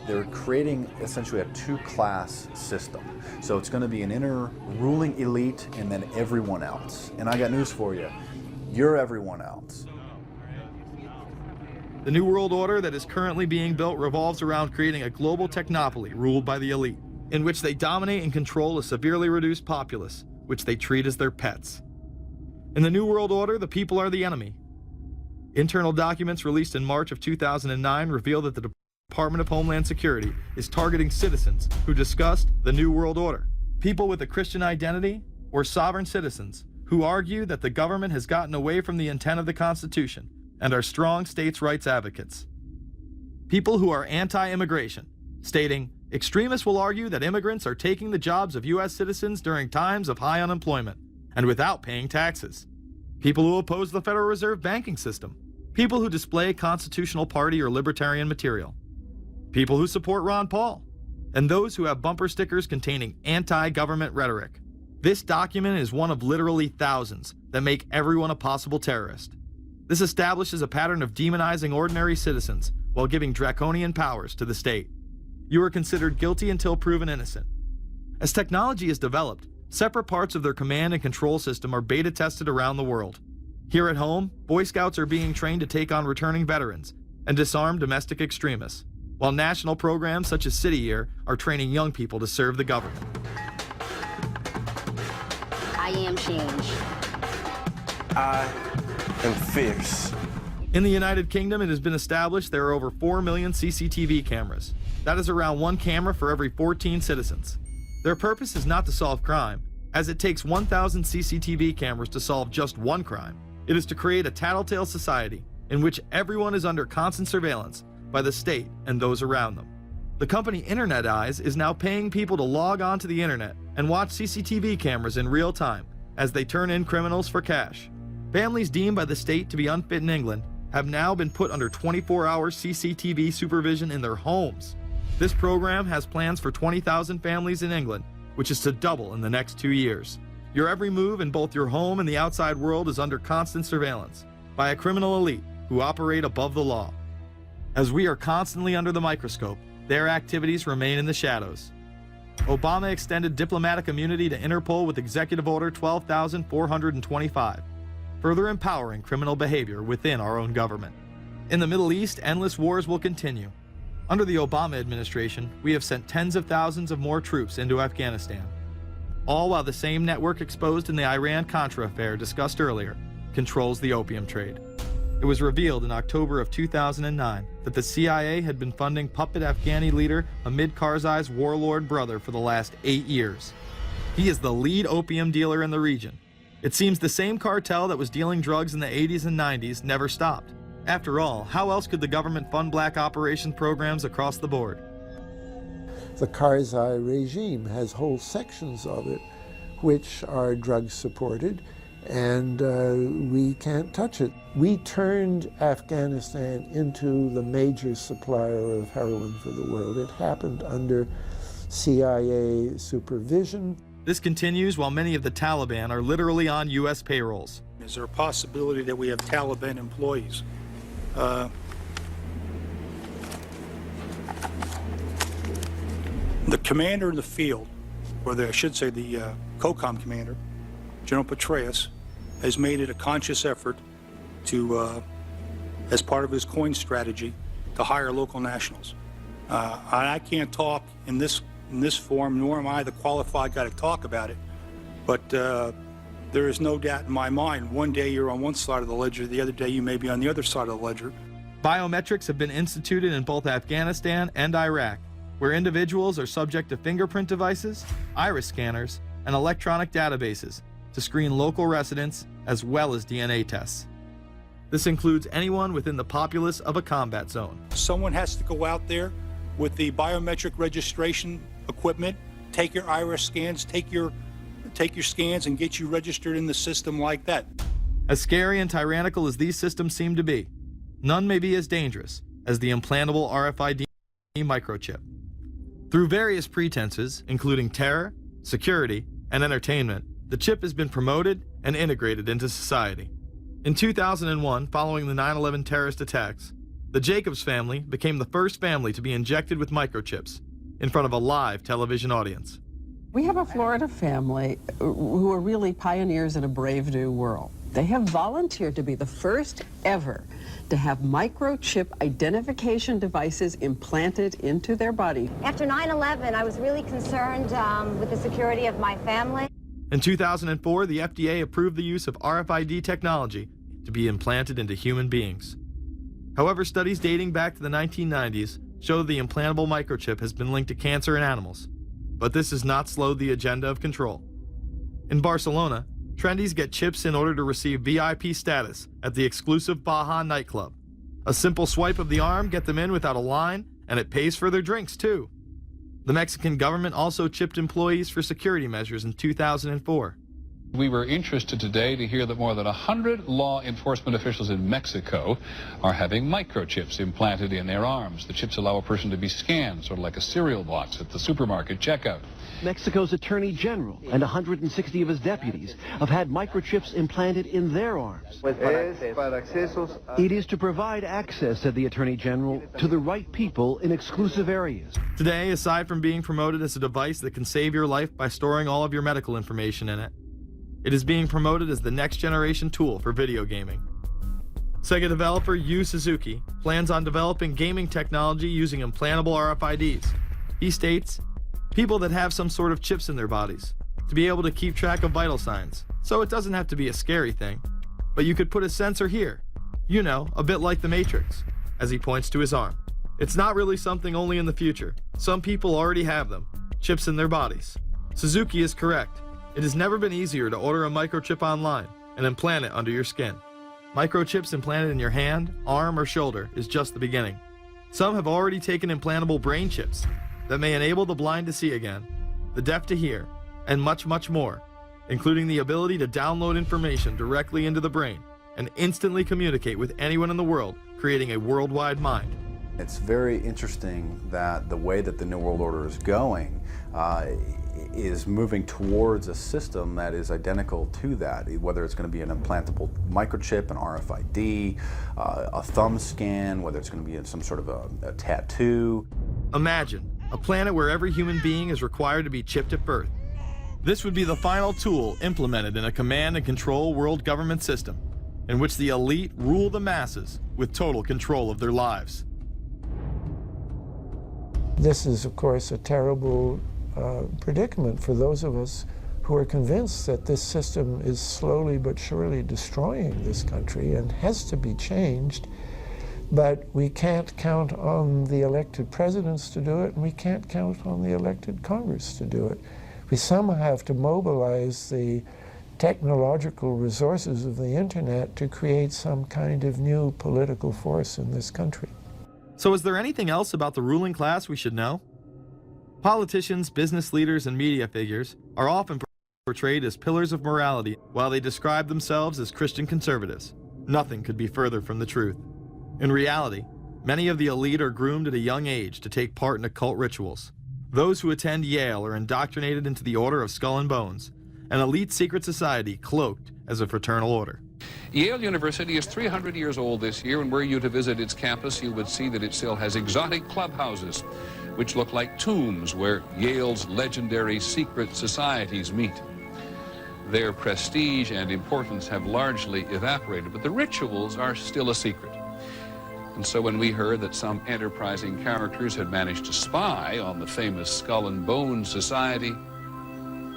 They're creating essentially a two-class system. So it's going to be an inner ruling elite and then everyone else. And I got news for you. You're everyone else. The New World Order that is currently being built revolves around creating a global technopoly ruled by the elite, in which they dominate and control a severely reduced populace, which they treat as their pets. In the New World Order, the people are the enemy. Internal documents released in March of 2009 reveal that the Department of Homeland Security is targeting citizens who discussed the New World Order, people with a Christian identity or sovereign citizens who argue that the government has gotten away from the intent of the Constitution and are strong states' rights advocates. People who are anti-immigration, stating, extremists will argue that immigrants are taking the jobs of U.S. citizens during times of high unemployment and without paying taxes. People who oppose the Federal Reserve banking system. People who display constitutional party or libertarian material. People who support Ron Paul. And those who have bumper stickers containing anti-government rhetoric. This document is one of literally thousands that make everyone a possible terrorist. This establishes a pattern of demonizing ordinary citizens while giving draconian powers to the state. You are considered guilty until proven innocent. As technology is developed, separate parts of their command and control system are beta tested around the world. Here at home, Boy Scouts are being trained to take on returning veterans and disarm domestic extremists, while national programs such as City Year are training young people to serve the government. I am change. I am fierce. In the United Kingdom, it has been established there are over 4 million CCTV cameras. That is around 1 camera for every 14 citizens. Their purpose is not to solve crime, as it takes 1,000 CCTV cameras to solve just one crime. It is to create a tattletale society in which everyone is under constant surveillance by the state and those around them. The company Internet Eyes is now paying people to log on to the internet and watch CCTV cameras in real time as they turn in criminals for cash. Families deemed by the state to be unfit in England have now been put under 24-hour CCTV supervision in their homes. This program has plans for 20,000 families in England, which is to double in the next 2 years. Your every move in both your home and the outside world is under constant surveillance by a criminal elite who operate above the law. As we are constantly under the microscope, their activities remain in the shadows. Obama extended diplomatic immunity to Interpol with Executive Order 12,425, further empowering criminal behavior within our own government. In the Middle East, endless wars will continue. Under the Obama administration, we have sent tens of thousands of more troops into Afghanistan, all while the same network exposed in the Iran-Contra affair discussed earlier controls the opium trade. It was revealed in October of 2009 that the CIA had been funding puppet Afghani leader Hamid Karzai's warlord brother for the last 8 years. He is the lead opium dealer in the region. It seems the same cartel that was dealing drugs in the 80s and 90s never stopped. After all, how else could the government fund black operations programs across the board? The Karzai regime has whole sections of it which are drug supported, and we can't touch it. We turned Afghanistan into the major supplier of heroin for the world. It happened under CIA supervision. This continues while many of the Taliban are literally on U.S. payrolls. Is there a possibility that we have Taliban employees? The commander in the field, or I should say the COCOM commander, General Petraeus, has made it a conscious effort to, as part of his coin strategy, to hire local nationals. I can't talk in this forum, nor am I the qualified guy to talk about it, but there is no doubt in my mind, one day you're on one side of the ledger, the other day you may be on the other side of the ledger. Biometrics have been instituted in both Afghanistan and Iraq, where individuals are subject to fingerprint devices, iris scanners, and electronic databases to screen local residents as well as DNA tests. This includes anyone within the populace of a combat zone. Someone has to go out there with the biometric registration equipment, take your iris scans, take your scans and get you registered in the system like that. As scary and tyrannical as these systems seem to be, none may be as dangerous as the implantable RFID microchip. Through various pretenses, including terror, security, and entertainment, the chip has been promoted and integrated into society. In 2001, following the 9/11 terrorist attacks, the Jacobs family became the first family to be injected with microchips in front of a live television audience. We have a Florida family who are really pioneers in a brave new world. They have volunteered to be the first ever to have microchip identification devices implanted into their body. After 9/11, I was really concerned with the security of my family. In 2004, the FDA approved the use of RFID technology to be implanted into human beings. However, studies dating back to the 1990s show the implantable microchip has been linked to cancer in animals, but this has not slowed the agenda of control. In Barcelona, trendies get chips in order to receive VIP status at the exclusive Baja nightclub. A simple swipe of the arm gets them in without a line, and it pays for their drinks too. The Mexican government also chipped employees for security measures in 2004. We were interested today to hear that more than 100 law enforcement officials in Mexico are having microchips implanted in their arms. The chips allow a person to be scanned, sort of like a cereal box at the supermarket checkout. Mexico's Attorney General and 160 of his deputies have had microchips implanted in their arms. It is to provide access, said the Attorney General, to the right people in exclusive areas. Today, aside from being promoted as a device that can save your life by storing all of your medical information in it, it is being promoted as the next generation tool for video gaming. Sega developer Yu Suzuki plans on developing gaming technology using implantable RFIDs. He states, people that have some sort of chips in their bodies, to be able to keep track of vital signs, so it doesn't have to be a scary thing. But you could put a sensor here, you know, a bit like the Matrix, as he points to his arm. It's not really something only in the future. Some people already have them, chips in their bodies. Suzuki is correct. It has never been easier to order a microchip online and implant it under your skin. Microchips implanted in your hand, arm, or shoulder is just the beginning. Some have already taken implantable brain chips that may enable the blind to see again, the deaf to hear, and much, much more, including the ability to download information directly into the brain and instantly communicate with anyone in the world, creating a worldwide mind. It's very interesting that the way that the New World Order is going is moving towards a system that is identical to that, whether it's going to be an implantable microchip, an RFID, a thumb scan, whether it's going to be some sort of a tattoo. Imagine a planet where every human being is required to be chipped at birth. This would be the final tool implemented in a command and control world government system in which the elite rule the masses with total control of their lives. This is, of course, a terrible predicament for those of us who are convinced that this system is slowly but surely destroying this country and has to be changed. But we can't count on the elected presidents to do it, and we can't count on the elected Congress to do it. We somehow have to mobilize the technological resources of the internet to create some kind of new political force in this country. So is there anything else about the ruling class we should know? Politicians, business leaders, and media figures are often portrayed as pillars of morality while they describe themselves as Christian conservatives. Nothing could be further from the truth. In reality, many of the elite are groomed at a young age to take part in occult rituals. Those who attend Yale are indoctrinated into the Order of Skull and Bones, an elite secret society cloaked as a fraternal order. Yale University is 300 years old this year, and were you to visit its campus, you would see that it still has exotic clubhouses, which look like tombs where Yale's legendary secret societies meet. Their prestige and importance have largely evaporated, but the rituals are still a secret. And so when we heard that some enterprising characters had managed to spy on the famous Skull and Bones Society,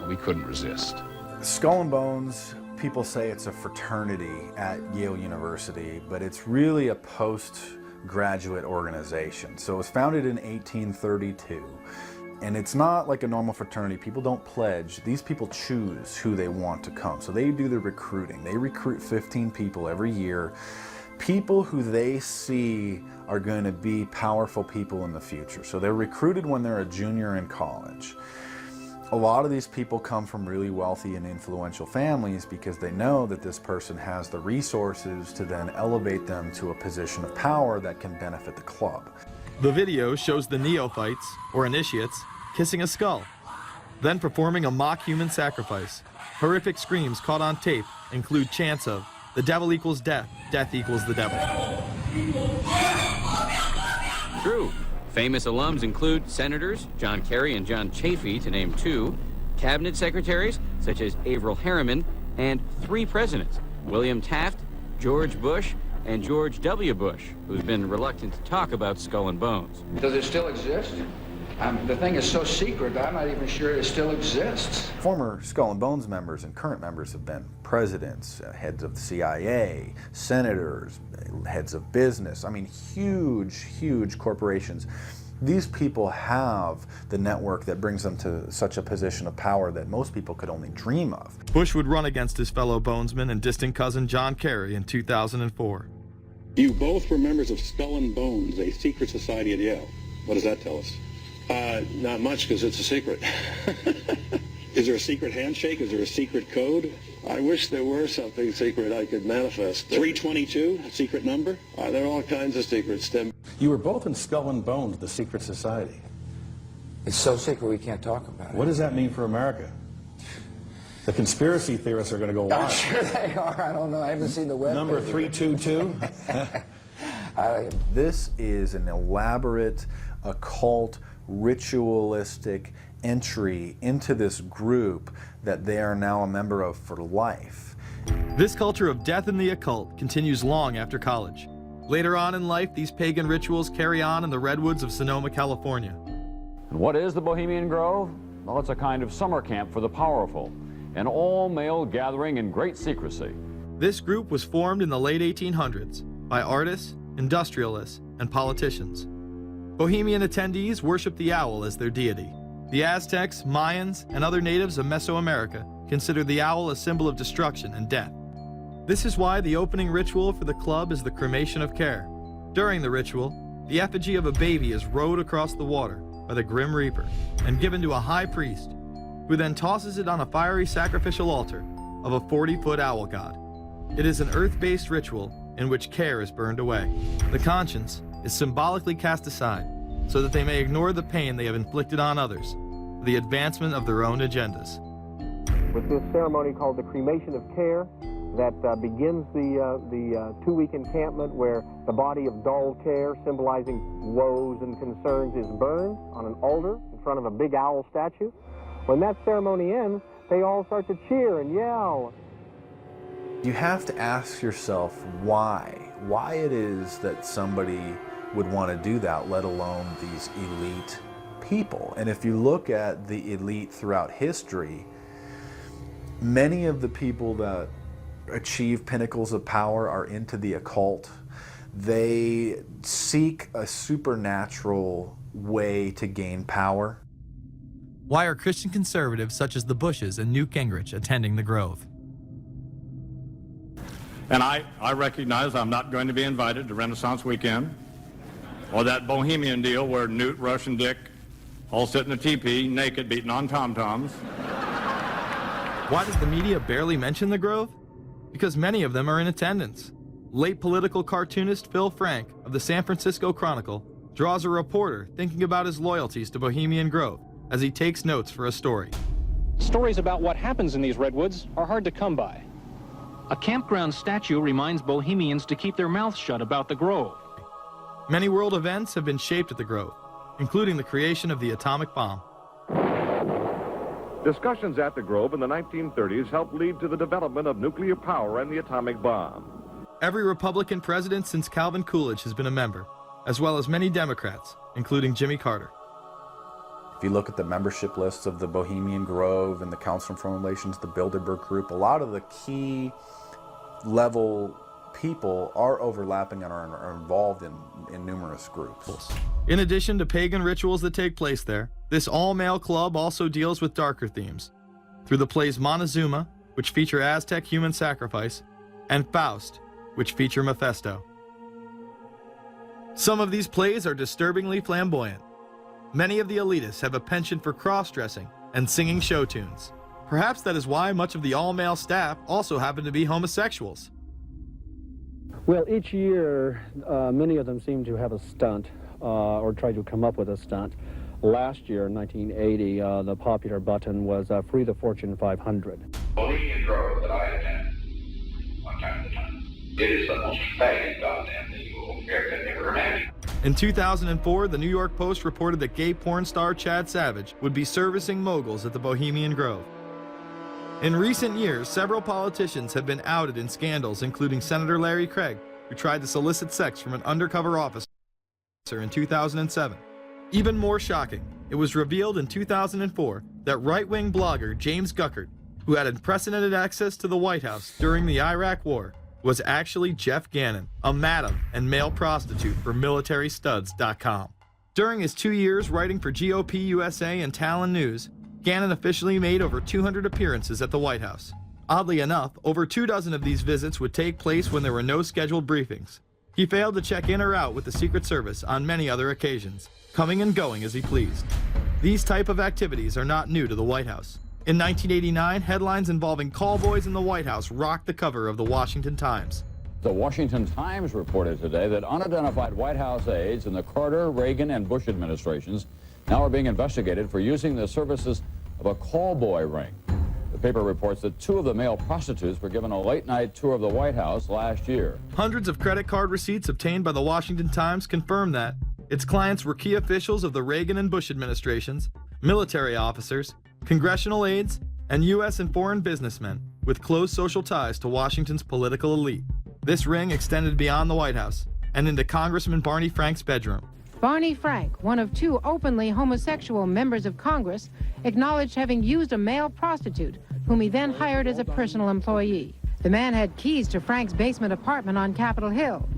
we couldn't resist. Skull and Bones, people say it's a fraternity at Yale University, but it's really a postgraduate organization. So it was founded in 1832, and it's not like a normal fraternity. People don't pledge. These people choose who they want to come. So they do the recruiting. They recruit 15 people every year, people who they see are going to be powerful people in the future. So they're recruited when they're a junior in college. A lot of these people come from really wealthy and influential families because they know that this person has the resources to then elevate them to a position of power that can benefit the club. The video shows the neophytes, or initiates, kissing a skull, then performing a mock human sacrifice. Horrific screams caught on tape include chants of, "The devil equals death, death equals the devil." True. Famous alums include Senators John Kerry and John Chafee, to name two, cabinet secretaries such as Averell Harriman, and 3 presidents, William Taft, George Bush, and George W. Bush, who's been reluctant to talk about Skull and Bones. Does it still exist? The thing is so secret, I'm not even sure it still exists. Former Skull and Bones members and current members have been presidents, heads of the CIA, senators, heads of business. I mean, huge, huge corporations. These people have the network that brings them to such a position of power that most people could only dream of. Bush would run against his fellow Bonesman and distant cousin John Kerry in 2004. You both were members of Skull and Bones, a secret society at Yale. What does that tell us? Not much, because it's a secret. Is there a secret handshake? Is there a secret code? I wish there were something secret I could manifest. 322, a secret number? There are all kinds of secrets, Tim. You were both in Skull and Bones, the secret society. It's so secret we can't talk about it. What does that mean for America? The conspiracy theorists are going to go wild. I'm sure they are. I don't know. I haven't seen the web. Number 322? This is an elaborate, occult, ritualistic entry into this group that they are now a member of for life. This culture of death and the occult continues long after college. Later on in life, these pagan rituals carry on in the redwoods of Sonoma, California. And what is the Bohemian Grove? Well, it's a kind of summer camp for the powerful, an all-male gathering in great secrecy. This group was formed in the late 1800s by artists, industrialists, and politicians. Bohemian attendees worship the owl as their deity. The Aztecs, Mayans, and other natives of Mesoamerica consider the owl a symbol of destruction and death. This is why the opening ritual for the club is the cremation of care. During the ritual, the effigy of a baby is rowed across the water by the Grim Reaper and given to a high priest, who then tosses it on a fiery sacrificial altar of a 40-foot owl god. It is an earth-based ritual in which care is burned away. The conscience is symbolically cast aside so that they may ignore the pain they have inflicted on others for the advancement of their own agendas. With this ceremony called the cremation of care, that begins the two-week encampment where the body of dull care, symbolizing woes and concerns, is burned on an altar in front of a big owl statue. When that ceremony ends, they all start to cheer and yell. You have to ask yourself why it is that somebody would want to do that, let alone these elite people. And if you look at the elite throughout history, many of the people that achieve pinnacles of power are into the occult. They seek a supernatural way to gain power. Why are Christian conservatives such as the Bushes and Newt Gingrich attending the Grove? And I recognize I'm not going to be invited to Renaissance Weekend or that Bohemian deal where Newt, Rush, and Dick all sit in a teepee naked beating on tom-toms. Why does the media barely mention the Grove? Because many of them are in attendance. Late political cartoonist Phil Frank of the San Francisco Chronicle draws a reporter thinking about his loyalties to Bohemian Grove as he takes notes for a story. Stories about what happens in these redwoods are hard to come by. A campground statue reminds Bohemians to keep their mouths shut about the Grove. Many world events have been shaped at the Grove, including the creation of the atomic bomb. Discussions at the Grove in the 1930s helped lead to the development of nuclear power and the atomic bomb. Every Republican president since Calvin Coolidge has been a member, as well as many Democrats, including Jimmy Carter. If you look at the membership lists of the Bohemian Grove and the Council on Foreign Relations, the Bilderberg Group, a lot of the key level people are overlapping and are involved in numerous groups. In addition to pagan rituals that take place there, this all-male club also deals with darker themes through the plays Montezuma, which feature Aztec human sacrifice, and Faust, which feature Mephisto. Some of these plays are disturbingly flamboyant. Many of the elitists have a penchant for cross-dressing and singing show tunes. Perhaps that is why much of the all-male staff also happen to be homosexuals. Well, each year, many of them seem to have a stunt or try to come up with a stunt. Last year, in 1980, the popular button was Free the Fortune 500. Bohemian Grove that I attend one time at a time. It is the most faggot goddamn thing you will ever imagine. In 2004, the New York Post reported that gay porn star Chad Savage would be servicing moguls at the Bohemian Grove. In recent years, several politicians have been outed in scandals, including Senator Larry Craig, who tried to solicit sex from an undercover officer in 2007. Even more shocking, it was revealed in 2004 that right-wing blogger James Guckert, who had unprecedented access to the White House during the Iraq War, was actually Jeff Gannon, a madam and male prostitute for MilitaryStuds.com. During his 2 years writing for GOP USA and Talon News, Gannon officially made over 200 appearances at the White House. Oddly enough, over 24 of these visits would take place when there were no scheduled briefings. He failed to check in or out with the Secret Service on many other occasions, coming and going as he pleased. These type of activities are not new to the White House. In 1989, headlines involving call boys in the White House rocked the cover of the Washington Times. The Washington Times reported today that unidentified White House aides in the Carter, Reagan, and Bush administrations now are being investigated for using the services of a call boy ring. The paper reports that 2 of the male prostitutes were given a late-night tour of the White House last year. Hundreds of credit card receipts obtained by the Washington Times confirm that its clients were key officials of the Reagan and Bush administrations, military officers, congressional aides, and U.S. and foreign businessmen with close social ties to Washington's political elite. This ring extended beyond the White House and into Congressman Barney Frank's bedroom. Barney Frank, one of 2 openly homosexual members of Congress, acknowledged having used a male prostitute, whom he then hired as a personal employee. The man had keys to Frank's basement apartment on Capitol Hill.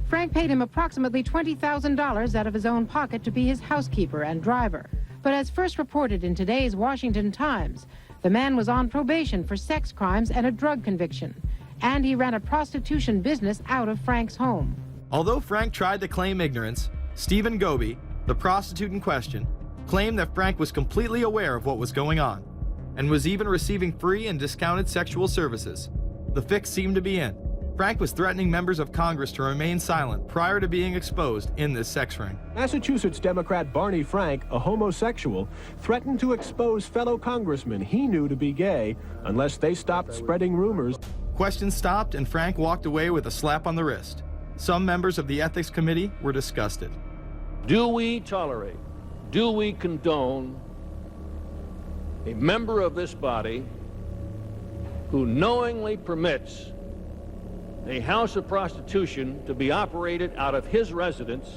Frank paid him approximately $20,000 out of his own pocket to be his housekeeper and driver. But as first reported in today's Washington Times, the man was on probation for sex crimes and a drug conviction, and he ran a prostitution business out of Frank's home. Although Frank tried to claim ignorance, Stephen Goby, the prostitute in question, claimed that Frank was completely aware of what was going on and was even receiving free and discounted sexual services. The fix seemed to be in. Frank was threatening members of Congress to remain silent prior to being exposed in this sex ring. Massachusetts Democrat Barney Frank, a homosexual, threatened to expose fellow congressmen he knew to be gay unless they stopped spreading rumors. Questions stopped and Frank walked away with a slap on the wrist. Some members of the Ethics Committee were disgusted. Do we tolerate, do we condone a member of this body who knowingly permits a house of prostitution to be operated out of his residence?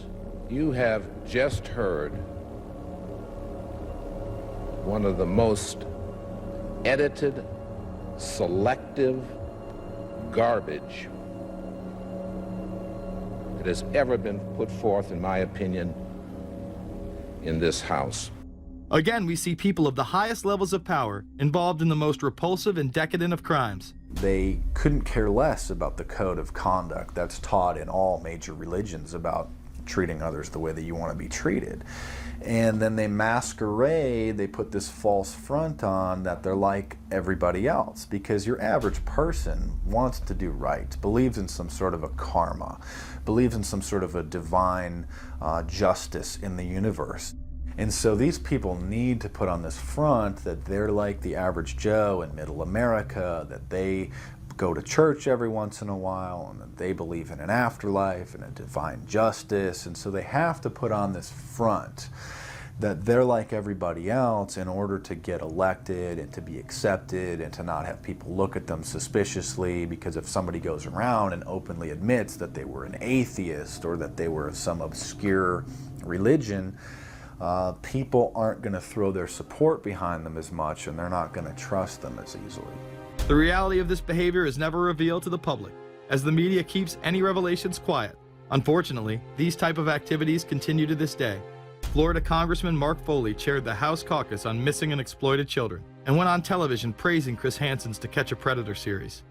You have just heard one of the most edited, selective garbage that has ever been put forth, in my opinion, in this House. Again, we see people of the highest levels of power involved in the most repulsive and decadent of crimes. They couldn't care less about the code of conduct that's taught in all major religions about treating others the way that you want to be treated. And then they masquerade, they put this false front on that they're like everybody else, because your average person wants to do right, believes in some sort of a karma, believes in some sort of a divine justice in the universe. And so these people need to put on this front that they're like the average Joe in middle America, that they go to church every once in a while, and that they believe in an afterlife and a divine justice. And so they have to put on this front that they're like everybody else in order to get elected and to be accepted and to not have people look at them suspiciously, because if somebody goes around and openly admits that they were an atheist or that they were of some obscure religion, people aren't going to throw their support behind them as much, and they're not going to trust them as easily. The reality of this behavior is never revealed to the public, as the media keeps any revelations quiet. Unfortunately, these type of activities continue to this day. Florida Congressman Mark Foley chaired the House caucus on missing and exploited children and went on television praising Chris Hansen's To Catch a Predator series.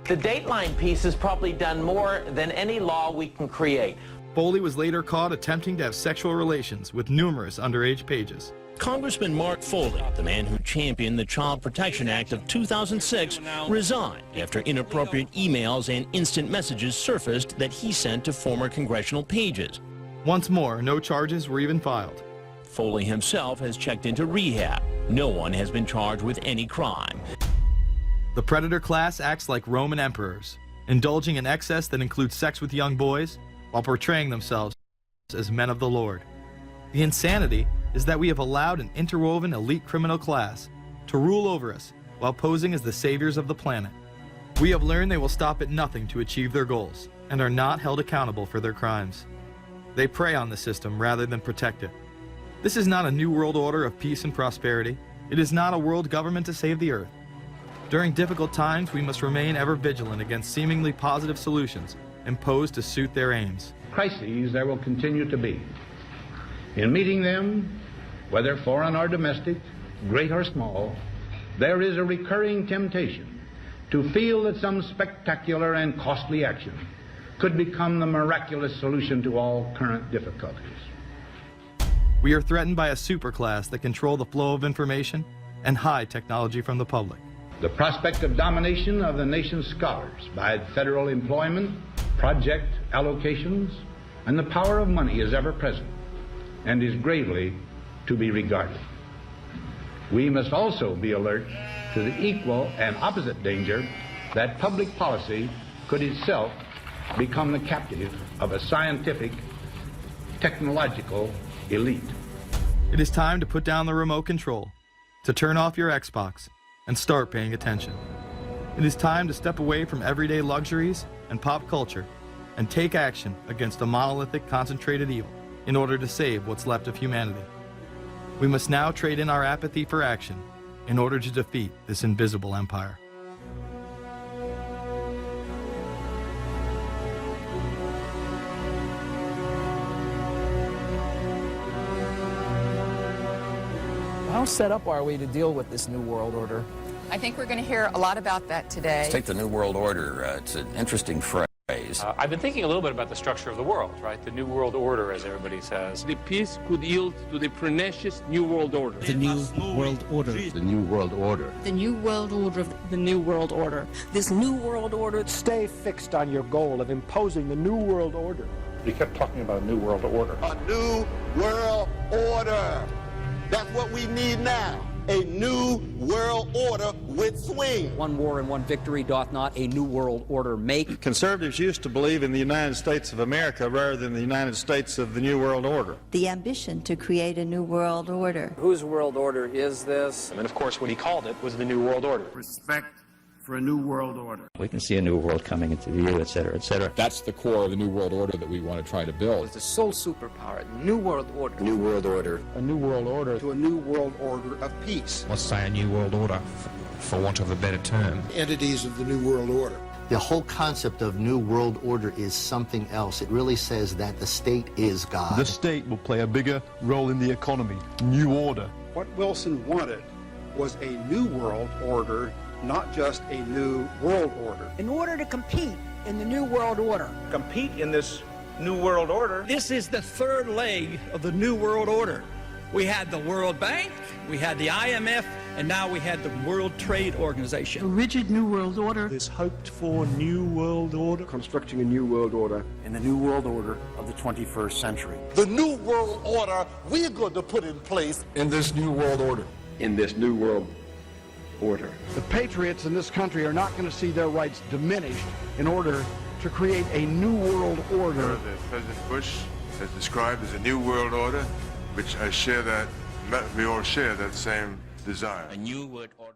The Dateline piece has probably done more than any law we can create. Foley was later caught attempting to have sexual relations with numerous underage pages. Congressman Mark Foley, the man who championed the Child Protection Act of 2006, resigned after inappropriate emails and instant messages surfaced that he sent to former congressional pages. Once more, no charges were even filed. Foley himself has checked into rehab. No one has been charged with any crime. The predator class acts like Roman emperors, indulging in excess that includes sex with young boys while portraying themselves as men of the Lord. The insanity is that we have allowed an interwoven elite criminal class to rule over us while posing as the saviors of the planet. We have learned they will stop at nothing to achieve their goals and are not held accountable for their crimes. They prey on the system rather than protect it. This is not a new world order of peace and prosperity. It is not a world government to save the earth. During difficult times, we must remain ever vigilant against seemingly positive solutions imposed to suit their aims. Crises there will continue to be. In meeting them, whether foreign or domestic, great or small, there is a recurring temptation to feel that some spectacular and costly action could become the miraculous solution to all current difficulties. We are threatened by a superclass that control the flow of information and hide technology from the public. The prospect of domination of the nation's scholars by federal employment, project allocations, and the power of money is ever present and is gravely to be regarded. We must also be alert to the equal and opposite danger that public policy could itself become the captive of a scientific, technological elite. It is time to put down the remote control, to turn off your Xbox, and start paying attention. It is time to step away from everyday luxuries and pop culture and take action against a monolithic, concentrated evil in order to save what's left of humanity. We must now trade in our apathy for action in order to defeat this invisible empire. How set up are we to deal with this New World Order? I think we're going to hear a lot about that today. Let's take the New World Order. It's an interesting phrase. I've been thinking a little bit about the structure of the world, right? The New World Order, as everybody says. The peace could yield to the pernicious New World Order. The New World Order. The New World Order. The New World Order. The New World Order. This New World Order. Stay fixed on your goal of imposing the New World Order. You kept talking about a New World Order. A New World Order. That's what we need now. A new world order with swing. One war and one victory doth not a new world order make. Conservatives used to believe in the United States of America rather than the United States of the New World Order. The ambition to create a new world order. Whose world order is this? And of course, what he called it was the New World Order. Respect for a new world order. We can see a new world coming into view, et cetera, et cetera. That's the core of the New World Order that we want to try to build. It's the sole superpower, New World Order. New World Order. A new world order. To a new world order of peace. Let's say a new world order, for want of a better term. Entities of the new world order. The whole concept of New World Order is something else. It really says that the state is God. The state will play a bigger role in the economy. New order. What Wilson wanted was a new world order, not just a new world order. In order to compete in the New World Order. Compete in this new world order. This is the third leg of the New World Order. We had the World Bank, we had the IMF, and now we had the World Trade Organization. A rigid New World Order. This hoped-for New World Order. Constructing a new world order. In the New World Order of the 21st century. The new world order we're going to put in place In this New World Order. in this new world order. The patriots in this country are not going to see their rights diminished in order to create a new world order. President Bush has described as a new world order, which we all share that same desire. A new world order.